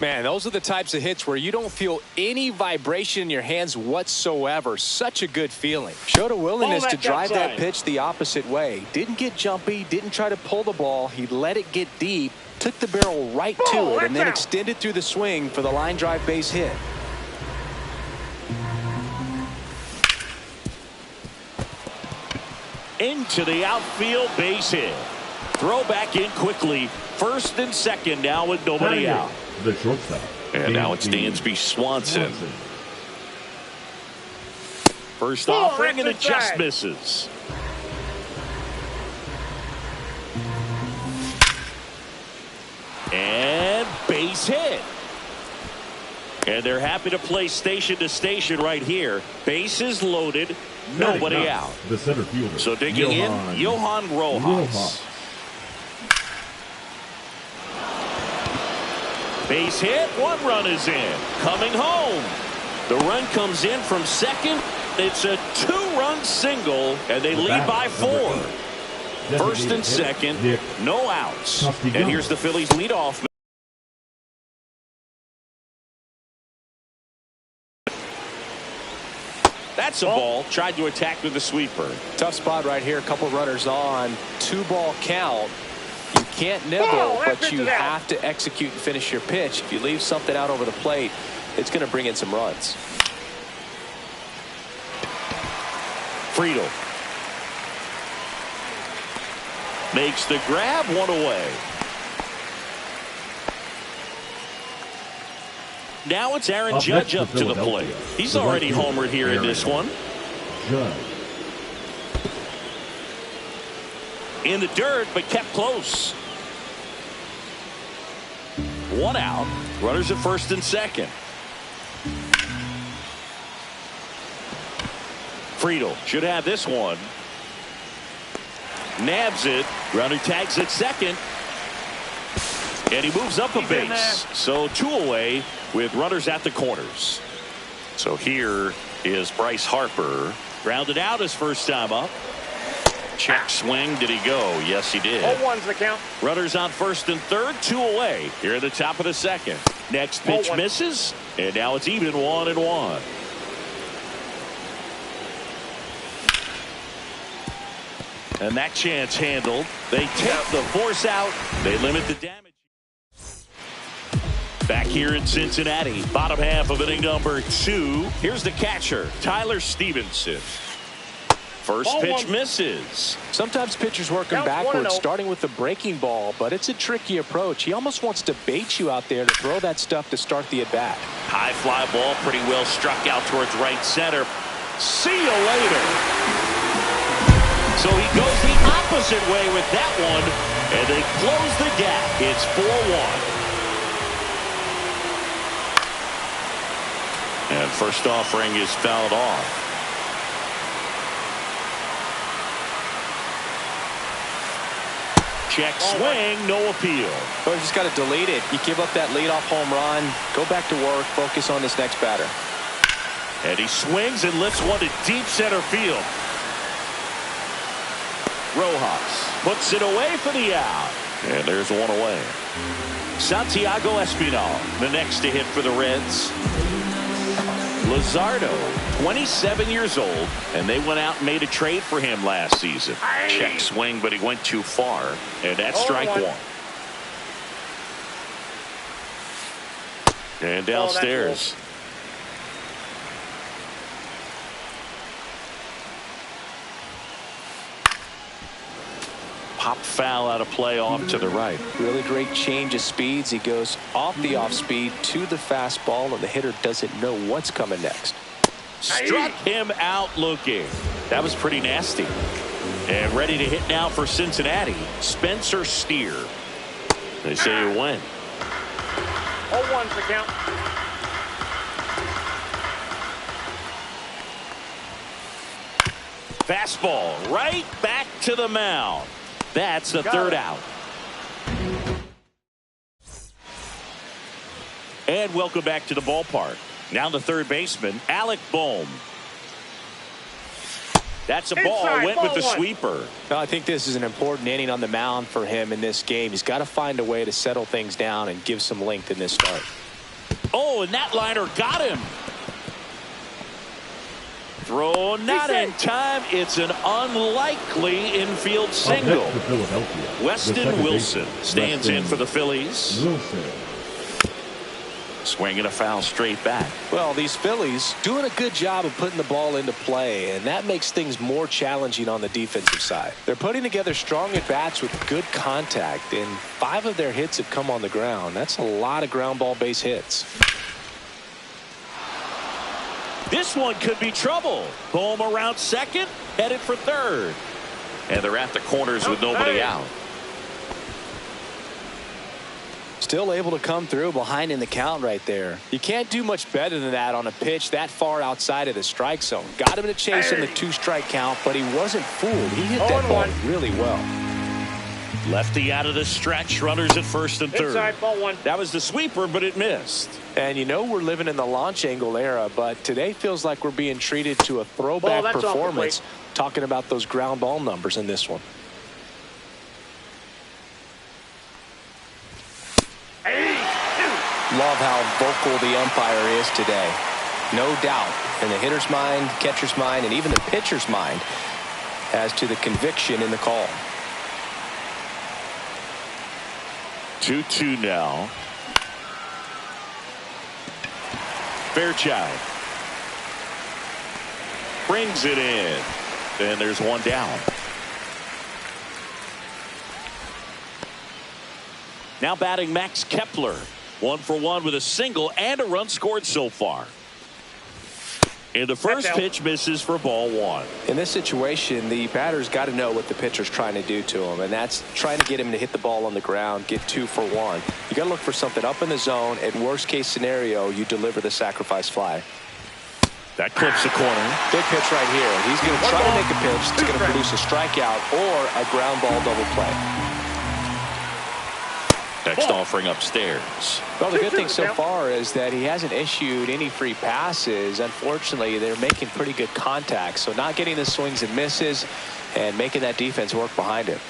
Man, those are the types of hits where you don't feel any vibration in your hands whatsoever. Such a good feeling. Showed a willingness to drive that pitch the opposite way. Didn't get jumpy, didn't try to pull the ball. He let it get deep, took the barrel right to it, and then extended through the swing for the line drive base hit. Into the outfield, base hit. Throw back in quickly. First and second now with nobody out. The shortstop. And now it's Dansby Swanson. First offering, and it just misses. And base hit. And they're happy to play station to station right here. Bases loaded, nobody out. The center fielder. So digging in, Johan Rojas. Base hit, 1 run is in. Coming home. The run comes in from second. It's a 2-run single, and they lead by 4. First and second, no outs. And here's the Phillies leadoff. That's a ball. Tried to attack with the sweeper. Tough spot right here. A couple runners on. 2-ball count. You can't nibble, but you have to execute and finish your pitch. If you leave something out over the plate, it's going to bring in some runs. Friedel makes the grab, 1 away. Now it's Aaron Judge up to the plate. He's already homered here in this one. In the dirt, but kept close. 1 out. Runners at first and second. Friedel should have this one. Nabs it. Runner tags at second. And he moves up a base. So 2 away with runners at the corners. So here is Bryce Harper. Grounded out his first time up. Check swing. Did he go? Yes, he did. 0-1's the count. Runners on first and third, 2 away. Here at the top of the second. Next pitch misses. And now it's even 1-1. And that chance handled. They take the force out. They limit the damage. Back here in Cincinnati, bottom half of inning number 2. Here's the catcher, Tyler Stevenson. First pitch misses. Sometimes pitchers work him backwards, starting with the breaking ball, but it's a tricky approach. He almost wants to bait you out there to throw that stuff to start the at-bat. High fly ball, pretty well struck out towards right center. See you later. So he goes the opposite way with that one, and they close the gap. It's 4-1. And first offering is fouled off. Check swing, no appeal. So he's just got to delete it. You give up that leadoff home run, go back to work, focus on this next batter. And he swings and lifts one to deep center field. Rojas puts it away for the out. And there's one away. Santiago Espinal, the next to hit for the Reds. Luzardo, 27 years old, and they went out and made a trade for him last season. Check swing, but he went too far, and that's strike one. And downstairs. Pop foul out of play off to the right. Really great change of speeds. He goes off the off speed to the fastball, and the hitter doesn't know what's coming next. Struck him out looking. That was pretty nasty. And ready to hit now for Cincinnati, Spencer Steer. They say you win. 0-1's the count. Fastball right back to the mound. That's the third out. And welcome back to the ballpark. Now the third baseman, Alec Bohm. That's a ball. Went with the sweeper. No, I think this is an important inning on the mound for him in this game. He's got to find a way to settle things down and give some length in this start. Oh, and that liner got him. Throw not in time. It's an unlikely infield single. Weston Wilson stands in for the Phillies. Swinging a foul straight back. Well, these Phillies doing a good job of putting the ball into play, and that makes things more challenging on the defensive side. They're putting together strong at-bats with good contact, and 5 of their hits have come on the ground. That's a lot of ground ball base hits. This one could be trouble. Bohm around second, headed for third. And they're at the corners with nobody out. Still able to come through behind in the count right there. You can't do much better than that on a pitch that far outside of the strike zone. Got him to chase in the 2-strike count, but he wasn't fooled. He hit that ball really well. Lefty out of the stretch, runners at first and third. Inside, ball one. That was the sweeper, but it missed. And you know we're living in the launch angle era, but today feels like we're being treated to a throwback performance, talking about those ground ball numbers in this one. Love how vocal the umpire is today. No doubt in the hitter's mind, catcher's mind, and even the pitcher's mind as to the conviction in the call. 2-2 now. Fairchild brings it in. And there's one down. Now batting Max Kepler. 1 for 1 with a single and a run scored so far. And the first pitch misses for ball 1. In this situation, the batter's got to know what the pitcher's trying to do to him, and that's trying to get him to hit the ball on the ground, get 2 for 1. You got to look for something up in the zone. At worst case scenario, you deliver the sacrifice fly. That clips the corner. Big pitch right here. He's going to try to make a pitch that's going to produce a strikeout or a ground ball double play. Next offering upstairs. Well, the good thing so far is that he hasn't issued any free passes. Unfortunately, they're making pretty good contact, so not getting the swings and misses and making that defense work behind him.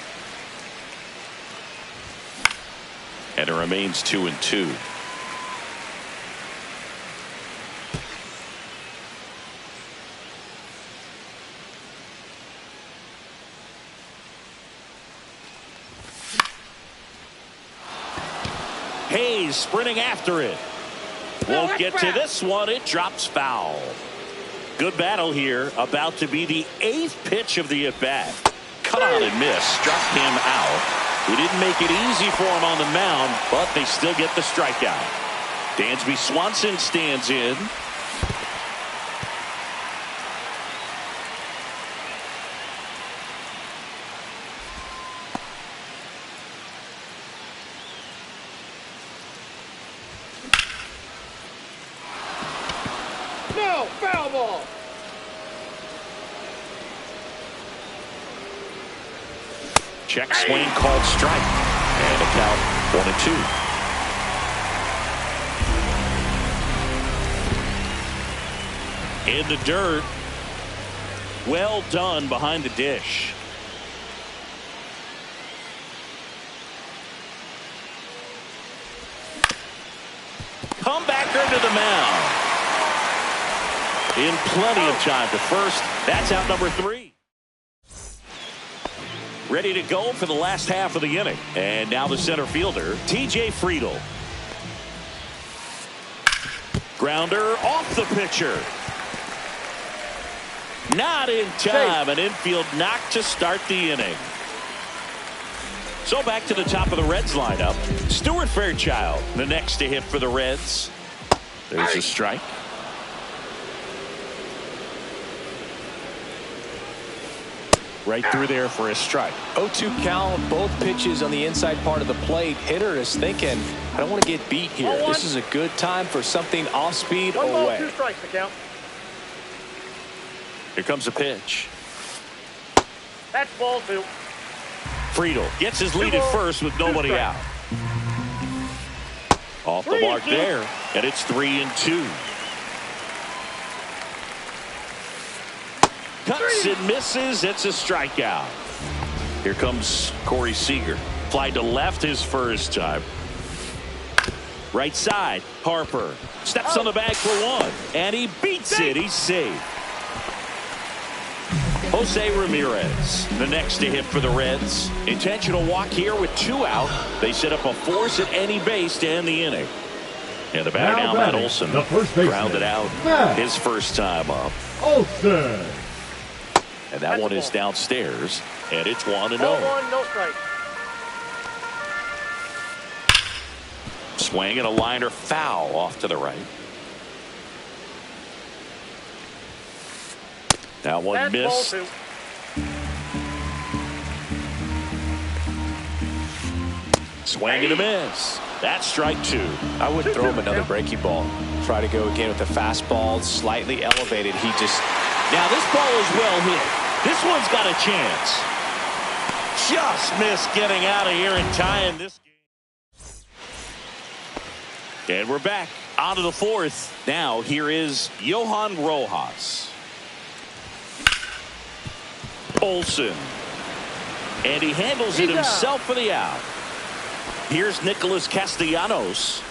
And it remains 2-2. Hayes sprinting after it. Won't get to this one. It drops foul. Good battle here. About to be the 8th pitch of the at-bat. Cut on and miss. Struck him out. He didn't make it easy for him on the mound, but they still get the strikeout. Dansby Swanson stands in. No, foul ball. Check swing called strike. And a count 1-2. In the dirt. Well done behind the dish. Comebacker to the mound. In plenty of time to first. That's out number 3. Ready to go for the last half of the inning. And now the center fielder, TJ Friedl. Grounder off the pitcher. Not in time. An infield knock to start the inning. So back to the top of the Reds lineup. Stuart Fairchild, the next to hit for the Reds. There's a strike. Right through there for a strike. 0-2 count, both pitches on the inside part of the plate. Hitter is thinking, I don't want to get beat here. This is a good time for something off speed or 1 ball, away. 2 strikes to count. Here comes a pitch. That's ball 2. Friedl gets his lead at first with nobody out. Off the mark there, and it's 3-2. Cuts and misses. It's a strikeout. Here comes Corey Seager. Fly to left his first time. Right side. Harper steps on the bag for 1. And he beats it. He's safe. Jose Ramirez, the next to hit for the Reds. Intentional walk here with 2 out. They set up a force at any base to end the inning. And the batter now, Matt Olson, grounded out his first time up. Olson. And that one is downstairs, and it's 1-0. 1, no strike. Swing and a liner foul off to the right. That one missed. Swing and a miss. That's strike 2. I would throw him another breaky ball. Try to go again with the fastball, slightly elevated. He just... Now this ball is well hit. This one's got a chance. Just missed getting out of here and tying this game. And we're back out of the 4th. Now here is Johan Rojas. Olson. And he handles it himself for the out. Here's Nicholas Castellanos.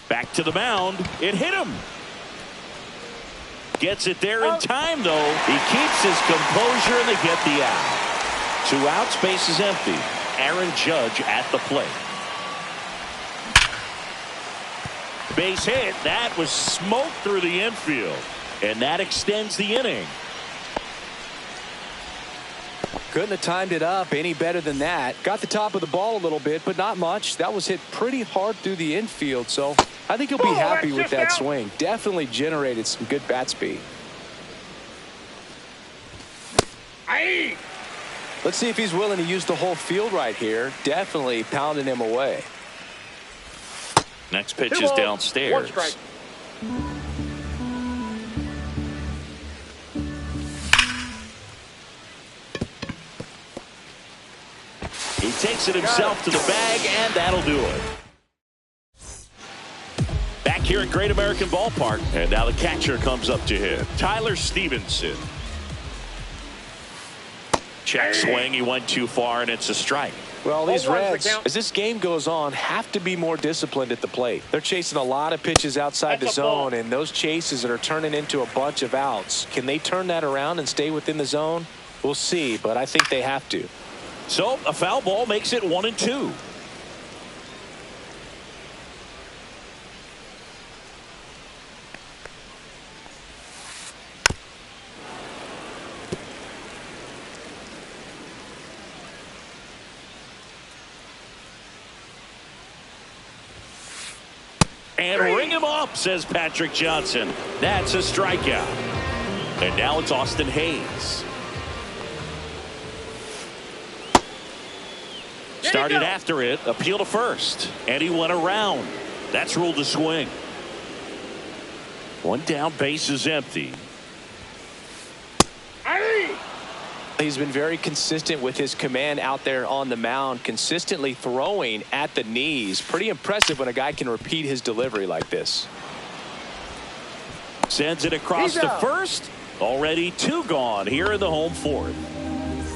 Back to the mound. It hit him. Gets it there in time, though. He keeps his composure, and they get the out. 2 outs, base is empty. Aaron Judge at the plate. Base hit. That was smoked through the infield. And that extends the inning. Couldn't have timed it up any better than that. Got the top of the ball a little bit, but not much. That was hit pretty hard through the infield, so I think he'll be happy with that swing. Definitely generated some good bat speed. Let's see if he's willing to use the whole field right here. Definitely pounding him away. Next pitch is downstairs. 1 strike. He takes it himself to the bag, and that'll do it. Back here at Great American Ballpark, and now the catcher comes up to hit. Tyler Stevenson. Check swing. He went too far, and it's a strike. Well, these Reds, as this game goes on, have to be more disciplined at the plate. They're chasing a lot of pitches outside the zone, and those chases that are turning into a bunch of outs. Can they turn that around and stay within the zone? We'll see, but I think they have to. So a foul ball makes it 1-2. And ring him up, says Patrick Johnson. That's a strikeout. And now it's Austin Hayes. Started after it, appeal to first, and he went around. That's ruled a swing. One down, base is empty. He's been very consistent with his command out there on the mound, consistently throwing at the knees. Pretty impressive when a guy can repeat his delivery like this. Sends it across to first. Already 2 gone here in the home fourth.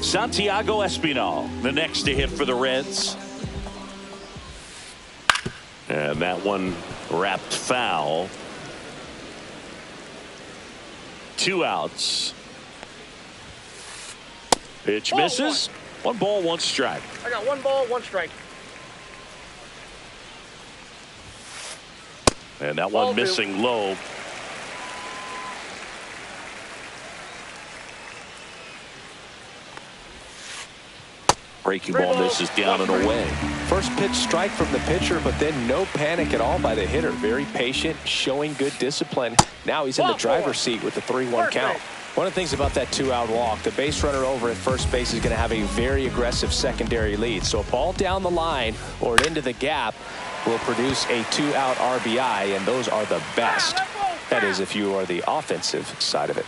Santiago Espinal, the next to hit for the Reds. And that one wrapped foul. 2 outs. Pitch misses. 1 ball, 1 strike. I got 1 ball, 1 strike. And that one missing low. Breaking ball misses down and away. First pitch strike from the pitcher, but then no panic at all by the hitter. Very patient, showing good discipline. Now he's in the driver's seat with the 3-1 count. One of the things about that 2-out walk, the base runner over at first base is going to have a very aggressive secondary lead. So a ball down the line or into the gap will produce a 2-out RBI, and those are the best. That is if you are the offensive side of it.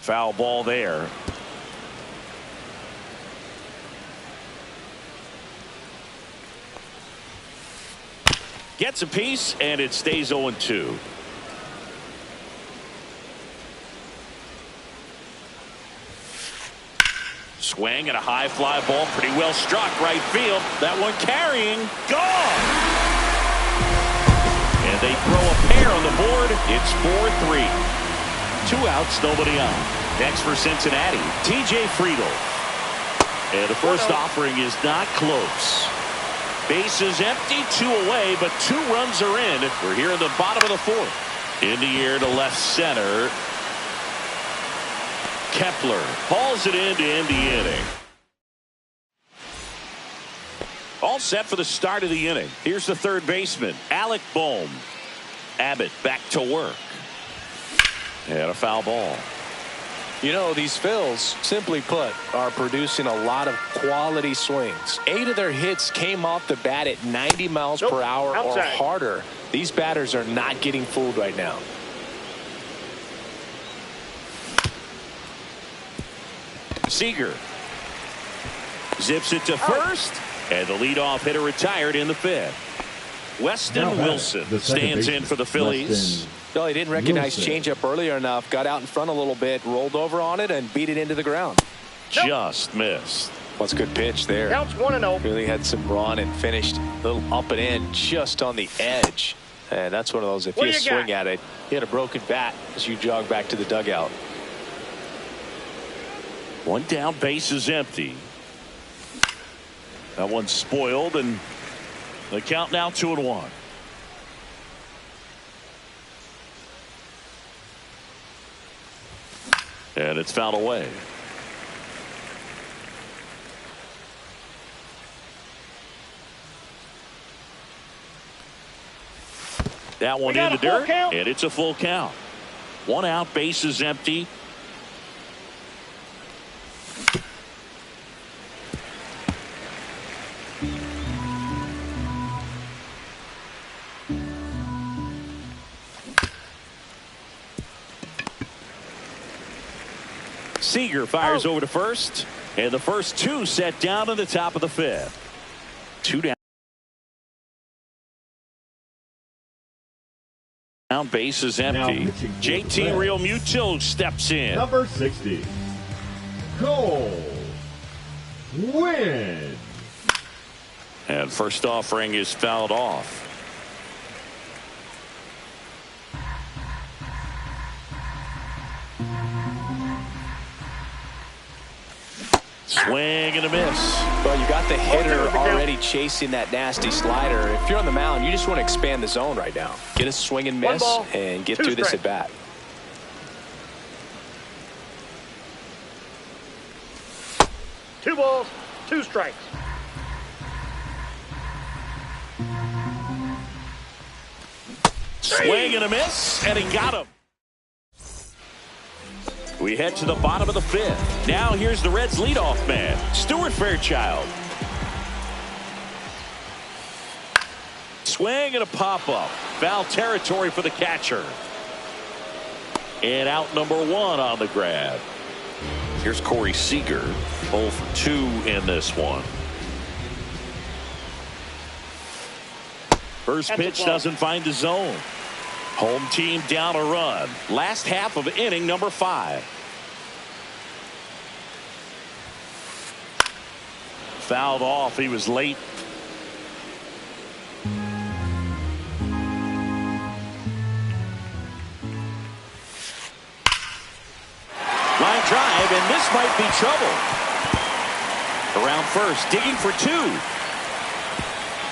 Foul ball there. Gets a piece, and it stays 0-2. Swing and a high fly ball, pretty well struck right field. That one carrying, gone. And they throw a pair on the board. It's 4-3. 2 outs, nobody on. Next for Cincinnati, TJ Friedl. And the first offering is not close. Base is empty, 2 away, but 2 runs are in. We're here in the bottom of the 4th. In the air to left center. Kepler hauls it in to end the inning. All set for the start of the inning. Here's the third baseman, Alec Bohm. Abbott back to work. And a foul ball. You know, these Phils, simply put, are producing a lot of quality swings. 8 of their hits came off the bat at 90 miles per hour or harder. These batters are not getting fooled right now. Seager zips it to first, and the leadoff hitter retired in the 5th. Weston Wilson stands in for the Phillies. Well, he didn't recognize changeup earlier enough, got out in front a little bit, rolled over on it, and beat it into the ground. Just missed. What's a good pitch there? Counts 1-0. Really had some run and finished a little up and in, just on the edge. And that's one of those, if you swing at it, you had a broken bat as you jog back to the dugout. 1 down, base is empty. That one's spoiled, and the count now 2-1. And it's fouled away. That one in the dirt, and it's a full count. 1 out, base is empty. Seager fires over to first, and the first 2 set down in the top of the 5th. 2 down, base is empty. JT Realmuto steps in. Number 60, Cole Winn. And first offering is fouled off. Swing and a miss. Well, you got the hitter already chasing that nasty slider. If you're on the mound, you just want to expand the zone right now. Get a swing and miss and get through this at bat. Two balls, 2 strikes. Swing and a miss, and he got him. We head to the bottom of the fifth. Now here's the Reds' leadoff man, Stuart Fairchild. Swing and a pop-up. Foul territory for the catcher. And out number one on the grab. Here's Corey Seager. 0 for 2 in this one. First pitch doesn't find the zone. Home team down a run. Last half of inning number 5. Fouled off. He was late. Line drive, and this might be trouble. Around first, digging for 2.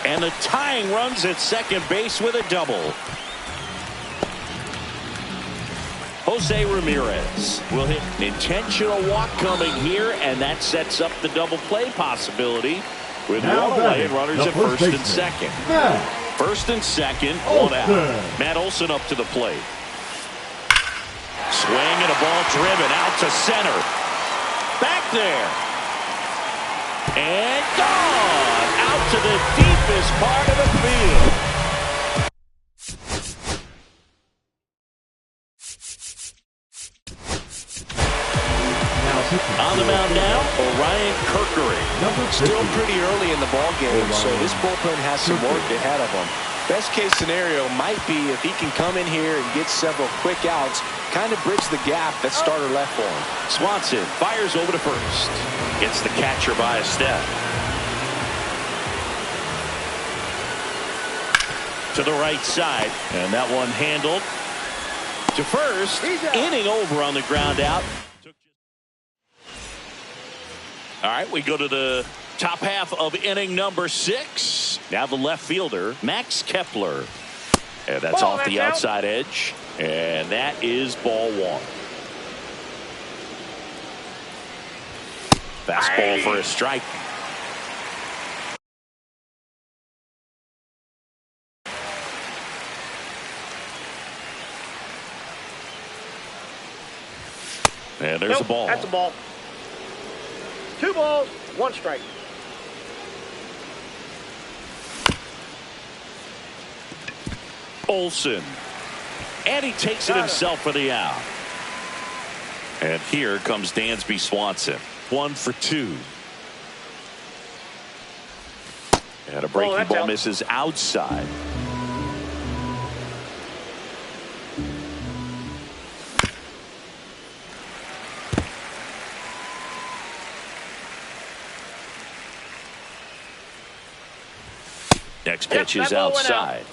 And the tying runs at second base with a double. Jose Ramirez will hit an intentional walk coming here, and that sets up the double play possibility with Now one away and runners at first and second. First and second, one out. Matt Olson up to the plate. Swing and a ball driven out to center. Back there. And gone out to the deepest part of the field. On the mound now, Orion Kerkering. Still pretty early in the ball game, so this bullpen has some work ahead of him. Best case scenario might be if he can come in here and get several quick outs, kind of bridge the gap that starter left for him. Swanson fires over to first. Gets the catcher by a step. To the right side, and that one handled to first. Inning over on the ground out. All right, we go to the top half of inning number 6. Now the left fielder, Max Kepler. And that's off the outside edge. And that is ball 1. Fastball for a strike. And there's a ball. That's a ball. 2 balls, 1 strike. Olson. And he takes it himself for the out. And here comes Dansby Swanson. 1 for 2. And a breaking ball misses outside. Next pitch is outside.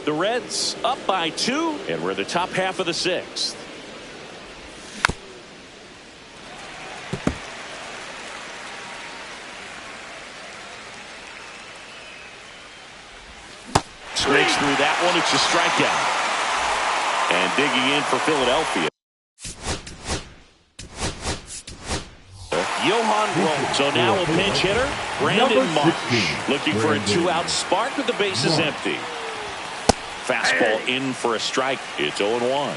The Reds up by 2, and we're the top half of the 6th. Streaks through that one. It's a strikeout. And digging in for Philadelphia. Johan Rowe. So now a pinch hitter, Brandon Marsh, looking for a 2-out spark with the bases empty. Fastball in for a strike. It's 0-1.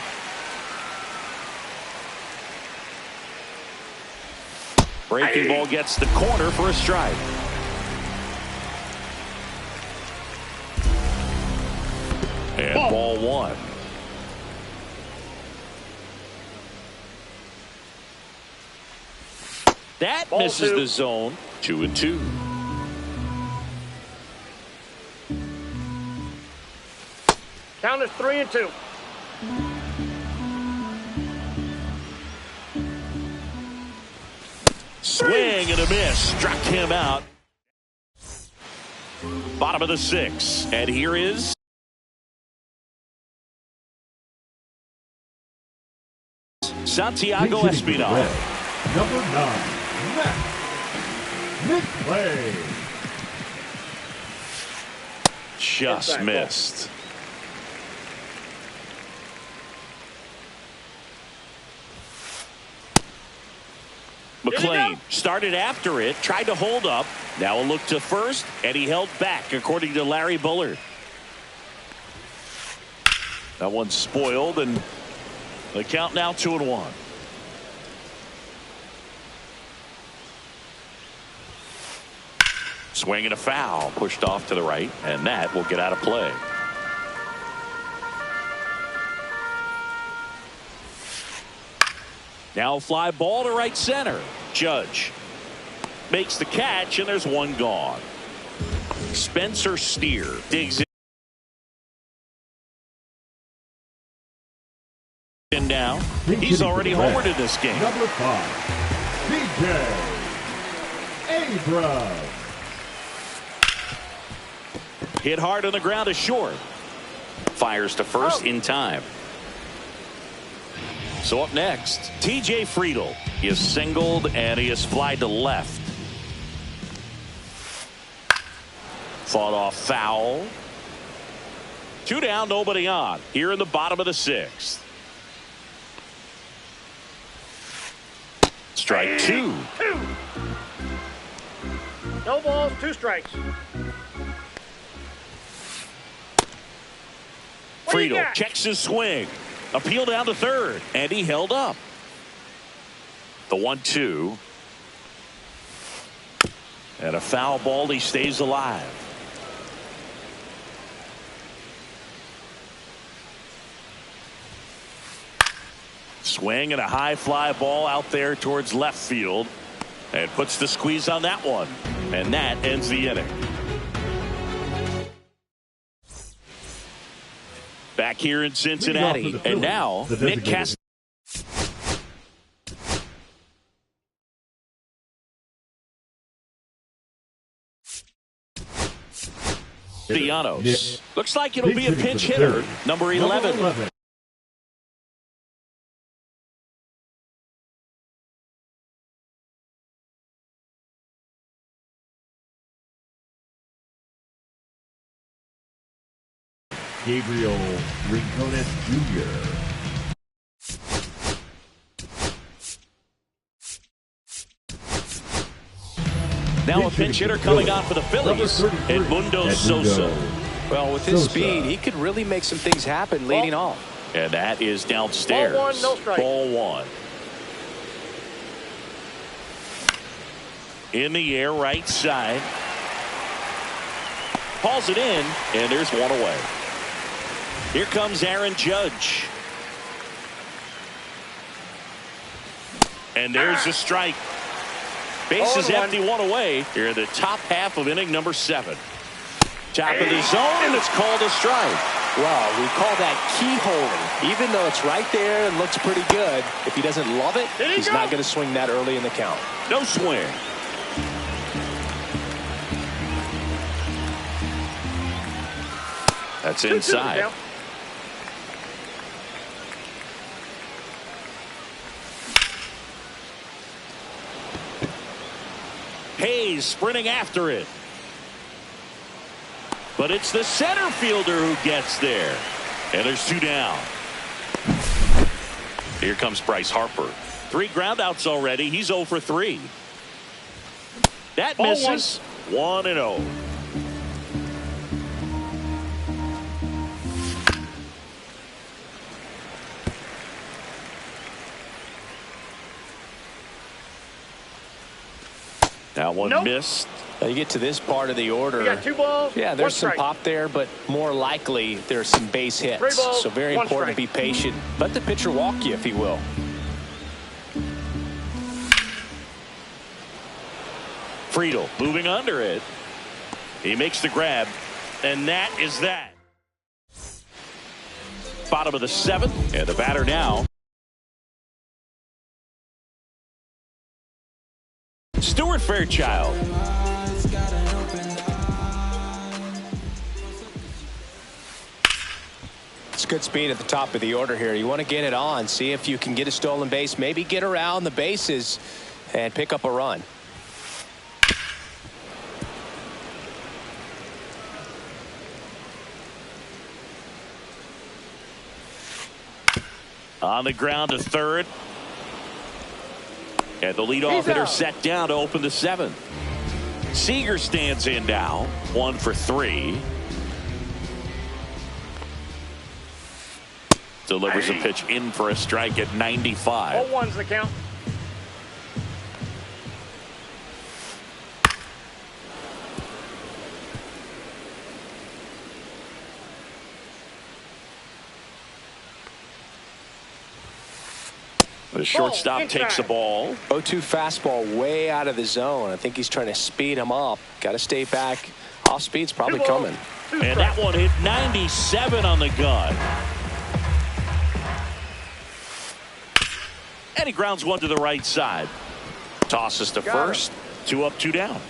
Breaking ball gets the corner for a strike. And ball 1. That misses the zone. 2-2. Count is 3-2. Swing and a miss. Struck him out. Bottom of the 6th. And here is Santiago Espinal. Number 9. Nick Play. Just missed. McLean started after it, tried to hold up. Now a look to first, and he held back, according to Larry Bullard. That one's spoiled, and the count now 2-1. Swing and a foul, pushed off to the right, and that will get out of play. Now fly ball to right center. Judge makes the catch, and there's one gone. Spencer Steer digs in now. He's already homered in this game. Number 5, B.J. Abrams. Hit hard on the ground to short. Fires to first in time. So up next, TJ Friedl. He is singled and he is flied to left. Fought off foul. 2 down, nobody on. Here in the bottom of the 6th. Strike 2. No balls, 2 strikes. Friedl checks his swing. Appeal down to third, and he held up. The 1-2. And a foul ball. He stays alive. Swing and a high fly ball out there towards left field, and puts the squeeze on that one, and that ends the inning. Back here in Cincinnati, and now Nick Castellanos. Looks like it'll be a pinch hitter, number 11. Gabriel Rincones Jr. Now a pinch hitter coming on for the Phillies, Edmundo Sosa. Well, with his speed, he could really make some things happen leading off. And that is downstairs. Ball 1, no strike. Ball 1. In the air, right side. Hauls it in, and there's one away. Here comes Aaron Judge. And there's a strike. Bases empty, one away. Here in the top half of inning number 7. Top of the zone, and it's called a strike. Well, we call that keyholing. Even though it's right there and looks pretty good, if he doesn't love it, he's not going to swing that early in the count. No swing. That's inside. Hayes sprinting after it. But it's the center fielder who gets there. And there's 2 down. Here comes Bryce Harper. 3 groundouts already. He's 0 for 3. That misses. 1-0. That one missed. Now you get to this part of the order. You got 2 balls. Yeah, there's some pop there, but more likely there's some base hits. 3 balls, so very important to be patient. Let the pitcher walk you if he will. Friedl moving under it. He makes the grab, and that is that. Bottom of the 7th, and the batter now. Stuart Fairchild. It's good speed at the top of the order here. You want to get it on, see if you can get a stolen base, maybe get around the bases and pick up a run. On the ground to third. And the leadoff hitter set down to open the 7th. Seager stands in now. 1 for 3. delivers a pitch in for a strike at 95. 0-1's the count. The shortstop takes the ball. 0-2 fastball way out of the zone. I think he's trying to speed him up. Got to stay back. Off speed's probably coming. And that one hit 97 on the gun. And he grounds one to the right side. Tosses to first. 2 up, 2 down.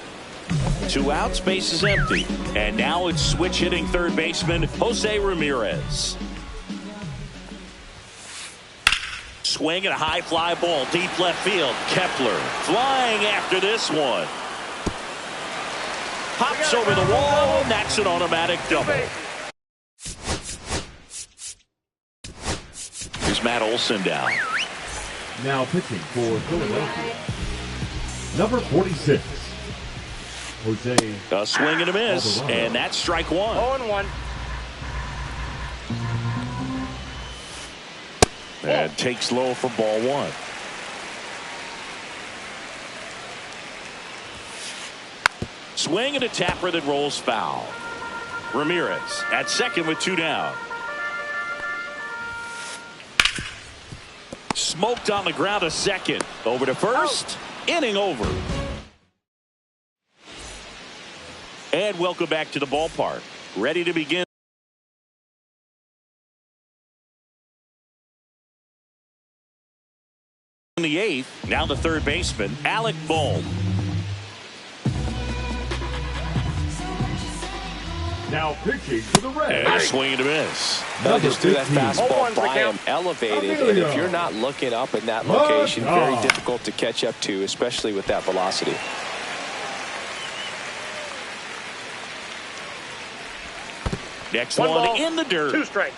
2 outs, base is empty. And now it's switch hitting third baseman Jose Ramirez. Swing and a high fly ball deep left field. Kepler flying after this one. Pops over the wall, and that's an automatic double. Here's Matt Olson down. Now pitching for Philadelphia, number 46, Jose. A swing and a miss, and that's strike 1. 0-1. And takes low for ball 1. Swing and a tapper that rolls foul. Ramirez at second with 2 down. Smoked on the ground to second. Over to first. Inning over. And welcome back to the ballpark. Ready to begin. In the 8th, now the third baseman, Alec Bohm. Now pitching for the Reds. And a swing and a miss. Just threw that fastball by him, elevated, and if you're not looking up in that location, very difficult to catch up to, especially with that velocity. Next one in the dirt. 2 strikes.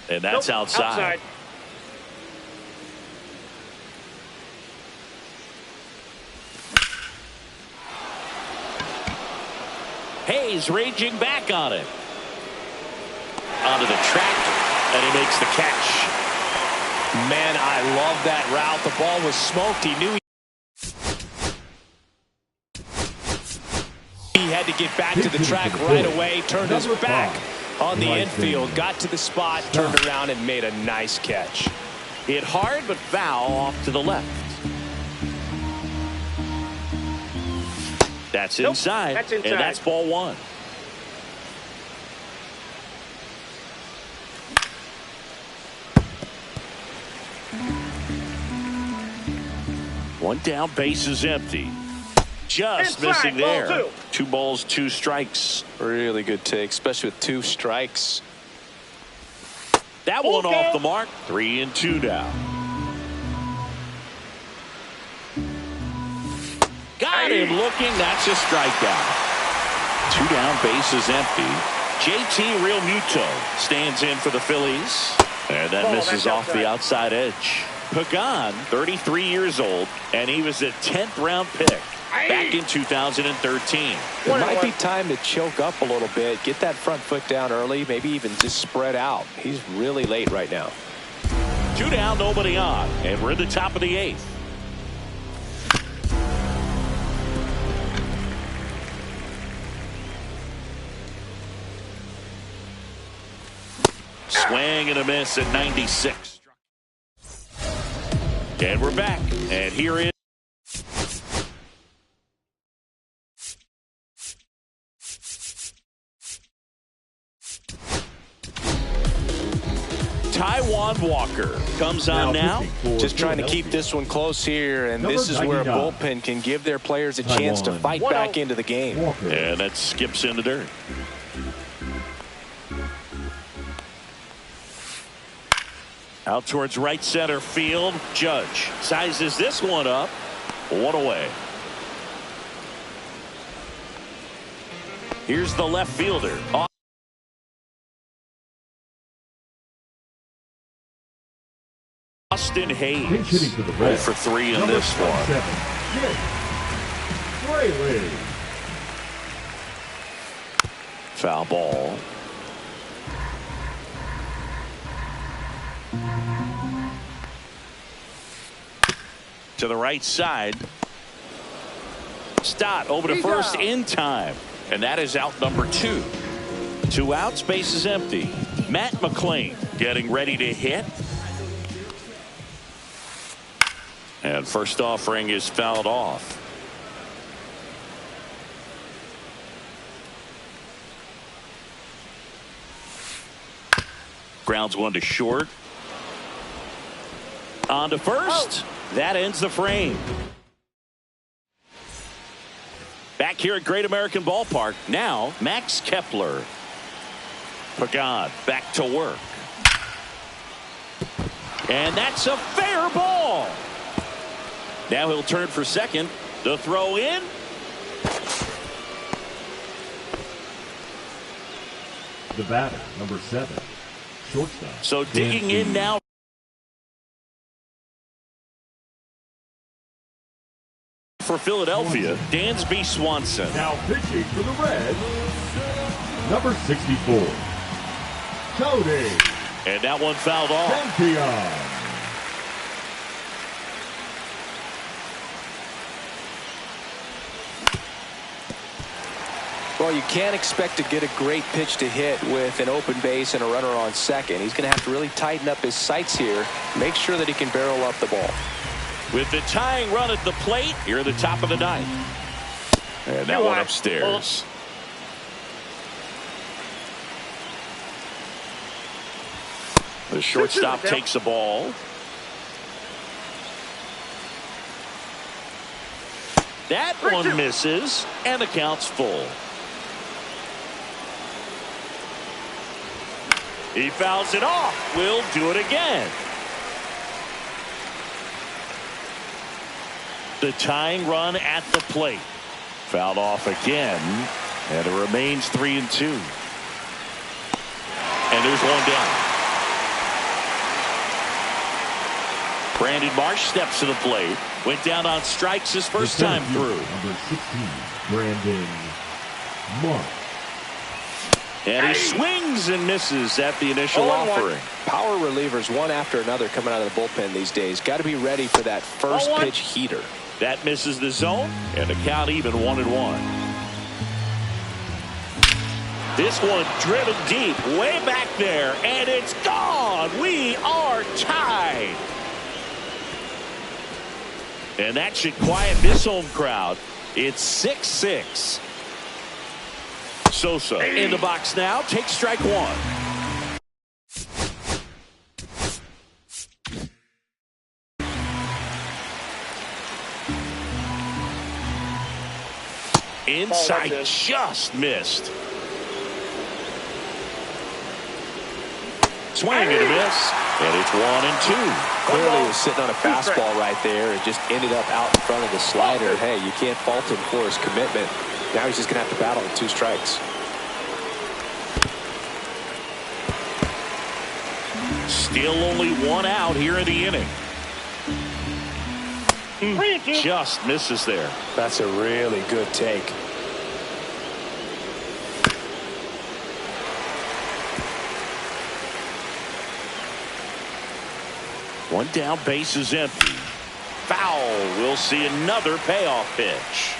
And that's outside. Hayes raging back on it. Onto the track, and he makes the catch. Man, I love that route. The ball was smoked. He knew he had to get back to the track right away. Turned his back on the infield, got to the spot, turned around, and made a nice catch. Hit hard, but foul off to the left. That's inside. That's inside. And that's ball 1. One down, base is empty. Just inside, missing there. ball 2 balls, 2 strikes. Really good take, especially with 2 strikes. That one off the mark. 3 and 2 now. Got him looking. That's a strikeout. 2 down, base is empty. JT Realmuto stands in for the Phillies. And that misses off the outside edge. Pagan, 33 years old, and he was a 10th round pick back in 2013. It might be time to choke up a little bit, get that front foot down early, maybe even just spread out. He's really late right now. 2 down, nobody on, and we're at the top of the 8th. Swing and a miss at 96. And we're back. And here is Taijuan Walker comes on now. Just trying to keep this one close here, and this is where a bullpen can give their players a chance to fight back into the game. And that skips in the dirt. Out towards right center field. Judge sizes this one up. 1 away. Here's the left fielder. Austin Hayes. 0 for 3 in this one. Foul ball. To the right side. Stott over to first in time. And that is out number 2. 2 outs, base is empty. Matt McLain getting ready to hit. And first offering is fouled off. Grounds one to short. On to first. That ends the frame. Back here at Great American Ballpark. Now Max Kepler. Pagan back to work. And that's a fair ball. Now he'll turn for second. The throw in. The batter, number 7, shortstop. So digging in now. For Philadelphia, Dansby Swanson. Now pitching for the Reds, number 64, Cody. And that one fouled off. Champion. Well, you can't expect to get a great pitch to hit with an open base and a runner on second. He's going to have to really tighten up his sights here, make sure that he can barrel up the ball. With the tying run at the plate, here at the top of the ninth. And that one upstairs. The shortstop takes the ball. That one misses, and the count's full. He fouls it off. We'll do it again. The tying run at the plate. Fouled off again, and it remains 3-2. And there's one down. Brandon Marsh steps to the plate. Went down on strikes his first time through. Number 16, Brandon Marsh. And he swings and misses at the initial offering. Power relievers one after another coming out of the bullpen these days. Got to be ready for that first pitch heater. That misses the zone, and the count even 1-1. This one driven deep, way back there, and it's gone. We are tied. And that should quiet this home crowd. It's 6-6. Sosa in the box now. Takes strike one. Inside, just missed. Swing and a miss, and it's 1-2. Clearly he was sitting on a fastball right there and just ended up out in front of the slider. Hey, you can't fault him for his commitment. Now he's just going to have to battle with 2 strikes. Still only 1 out here in the inning. Just misses there. That's a really good take. One down, base is empty. Foul. We'll see another payoff pitch.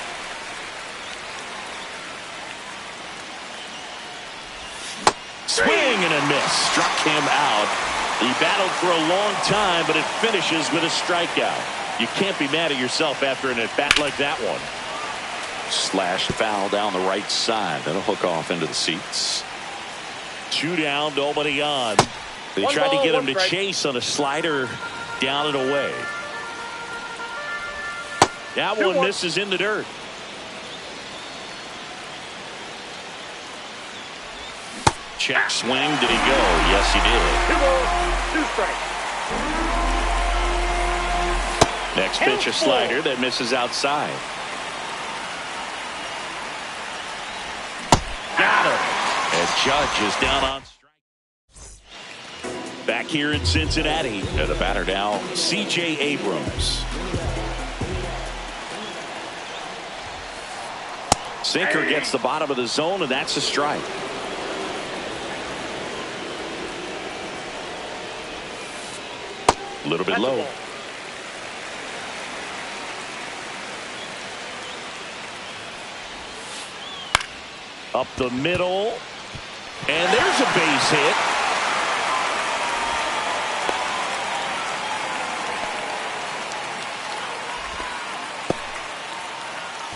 Swing and a miss. Struck him out. He battled for a long time, but it finishes with a strikeout. You can't be mad at yourself after an at-bat like that one. Slashed foul down the right side. That'll hook off into the seats. 2 down, nobody on. They tried to get him to chase on a slider down and away. That one misses in the dirt. Check swing. Did he go? Yes, he did. 2 balls, 2 strikes. Next pitch, a slider that misses outside. Got him. And Judge is down on strike. Back here in Cincinnati, and the batter now, C.J. Abrams. Sinker gets the bottom of the zone, and that's a strike. A little bit low. Up the middle. And there's a base hit.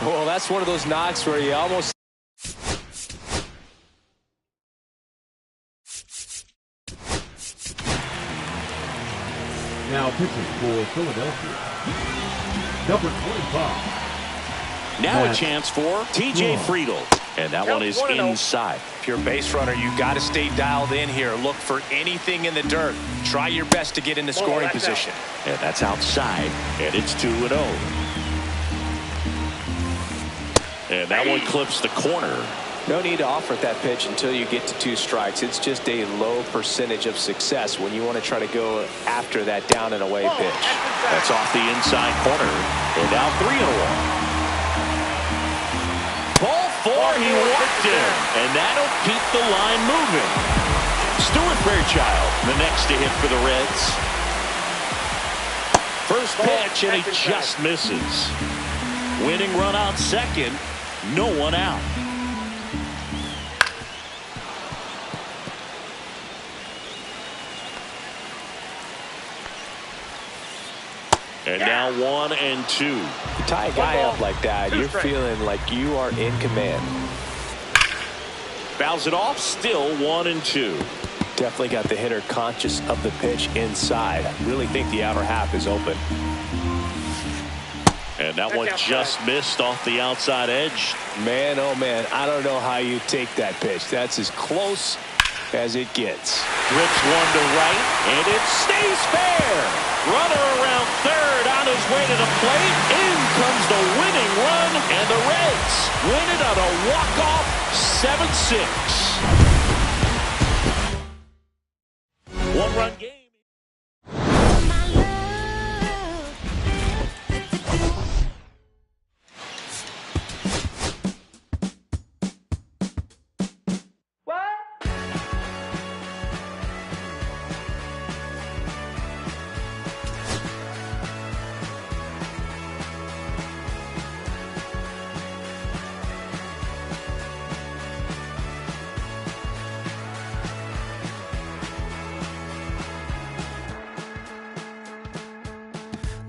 Well, that's one of those knocks where you almost... Now pitching for Philadelphia, number 25. Now a chance for T.J. Friedl. And that one is inside. If you're a base runner, you got to stay dialed in here. Look for anything in the dirt. Try your best to get in the scoring position. And that's outside. And it's 2-0. And that one clips the corner. No need to offer that pitch until you get to 2 strikes. It's just a low percentage of success when you want to try to go after that down and away pitch. That's off the inside corner. And now 3-1. Ball 4, he walked him. And that'll keep the line moving. Stuart Fairchild, the next to hit for the Reds. First pitch, and he just misses. Winning run out second. No one out. And now 1-2. You tie a guy up like that, you're feeling like you are in command. Fouls it off, still 1-2. Definitely got the hitter conscious of the pitch inside. I really think the outer half is open. And that one just missed off the outside edge. Man, oh man, I don't know how you take that pitch. That's as close as it gets. Rips one to right, and it stays fair. Runner around third on his way to the plate. In comes the winning run, and the Reds win it on a walk-off 7-6. One-run game.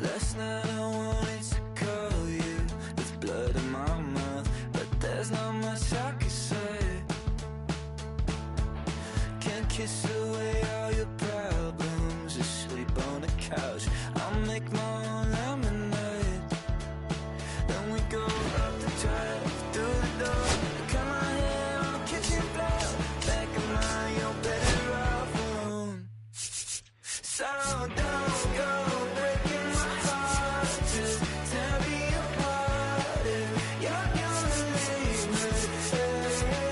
Last night I wanted to call you with blood in my mouth, but there's not much I can say. Can't kiss away all your problems, just sleep on the couch. I'll make my own lemonade. Then we go up the drive, through the door, cut my hair on the kitchen floor. Back of mine, you're better off alone. So don't go breaking my heart to tear me apart. If you're gonna leave me,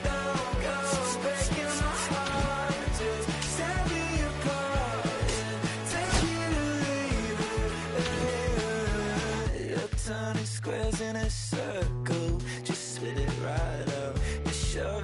don't go breaking my heart to tear me apart. Take you to leave it. You're turning squares in a circle, just spit it right out. You're shoving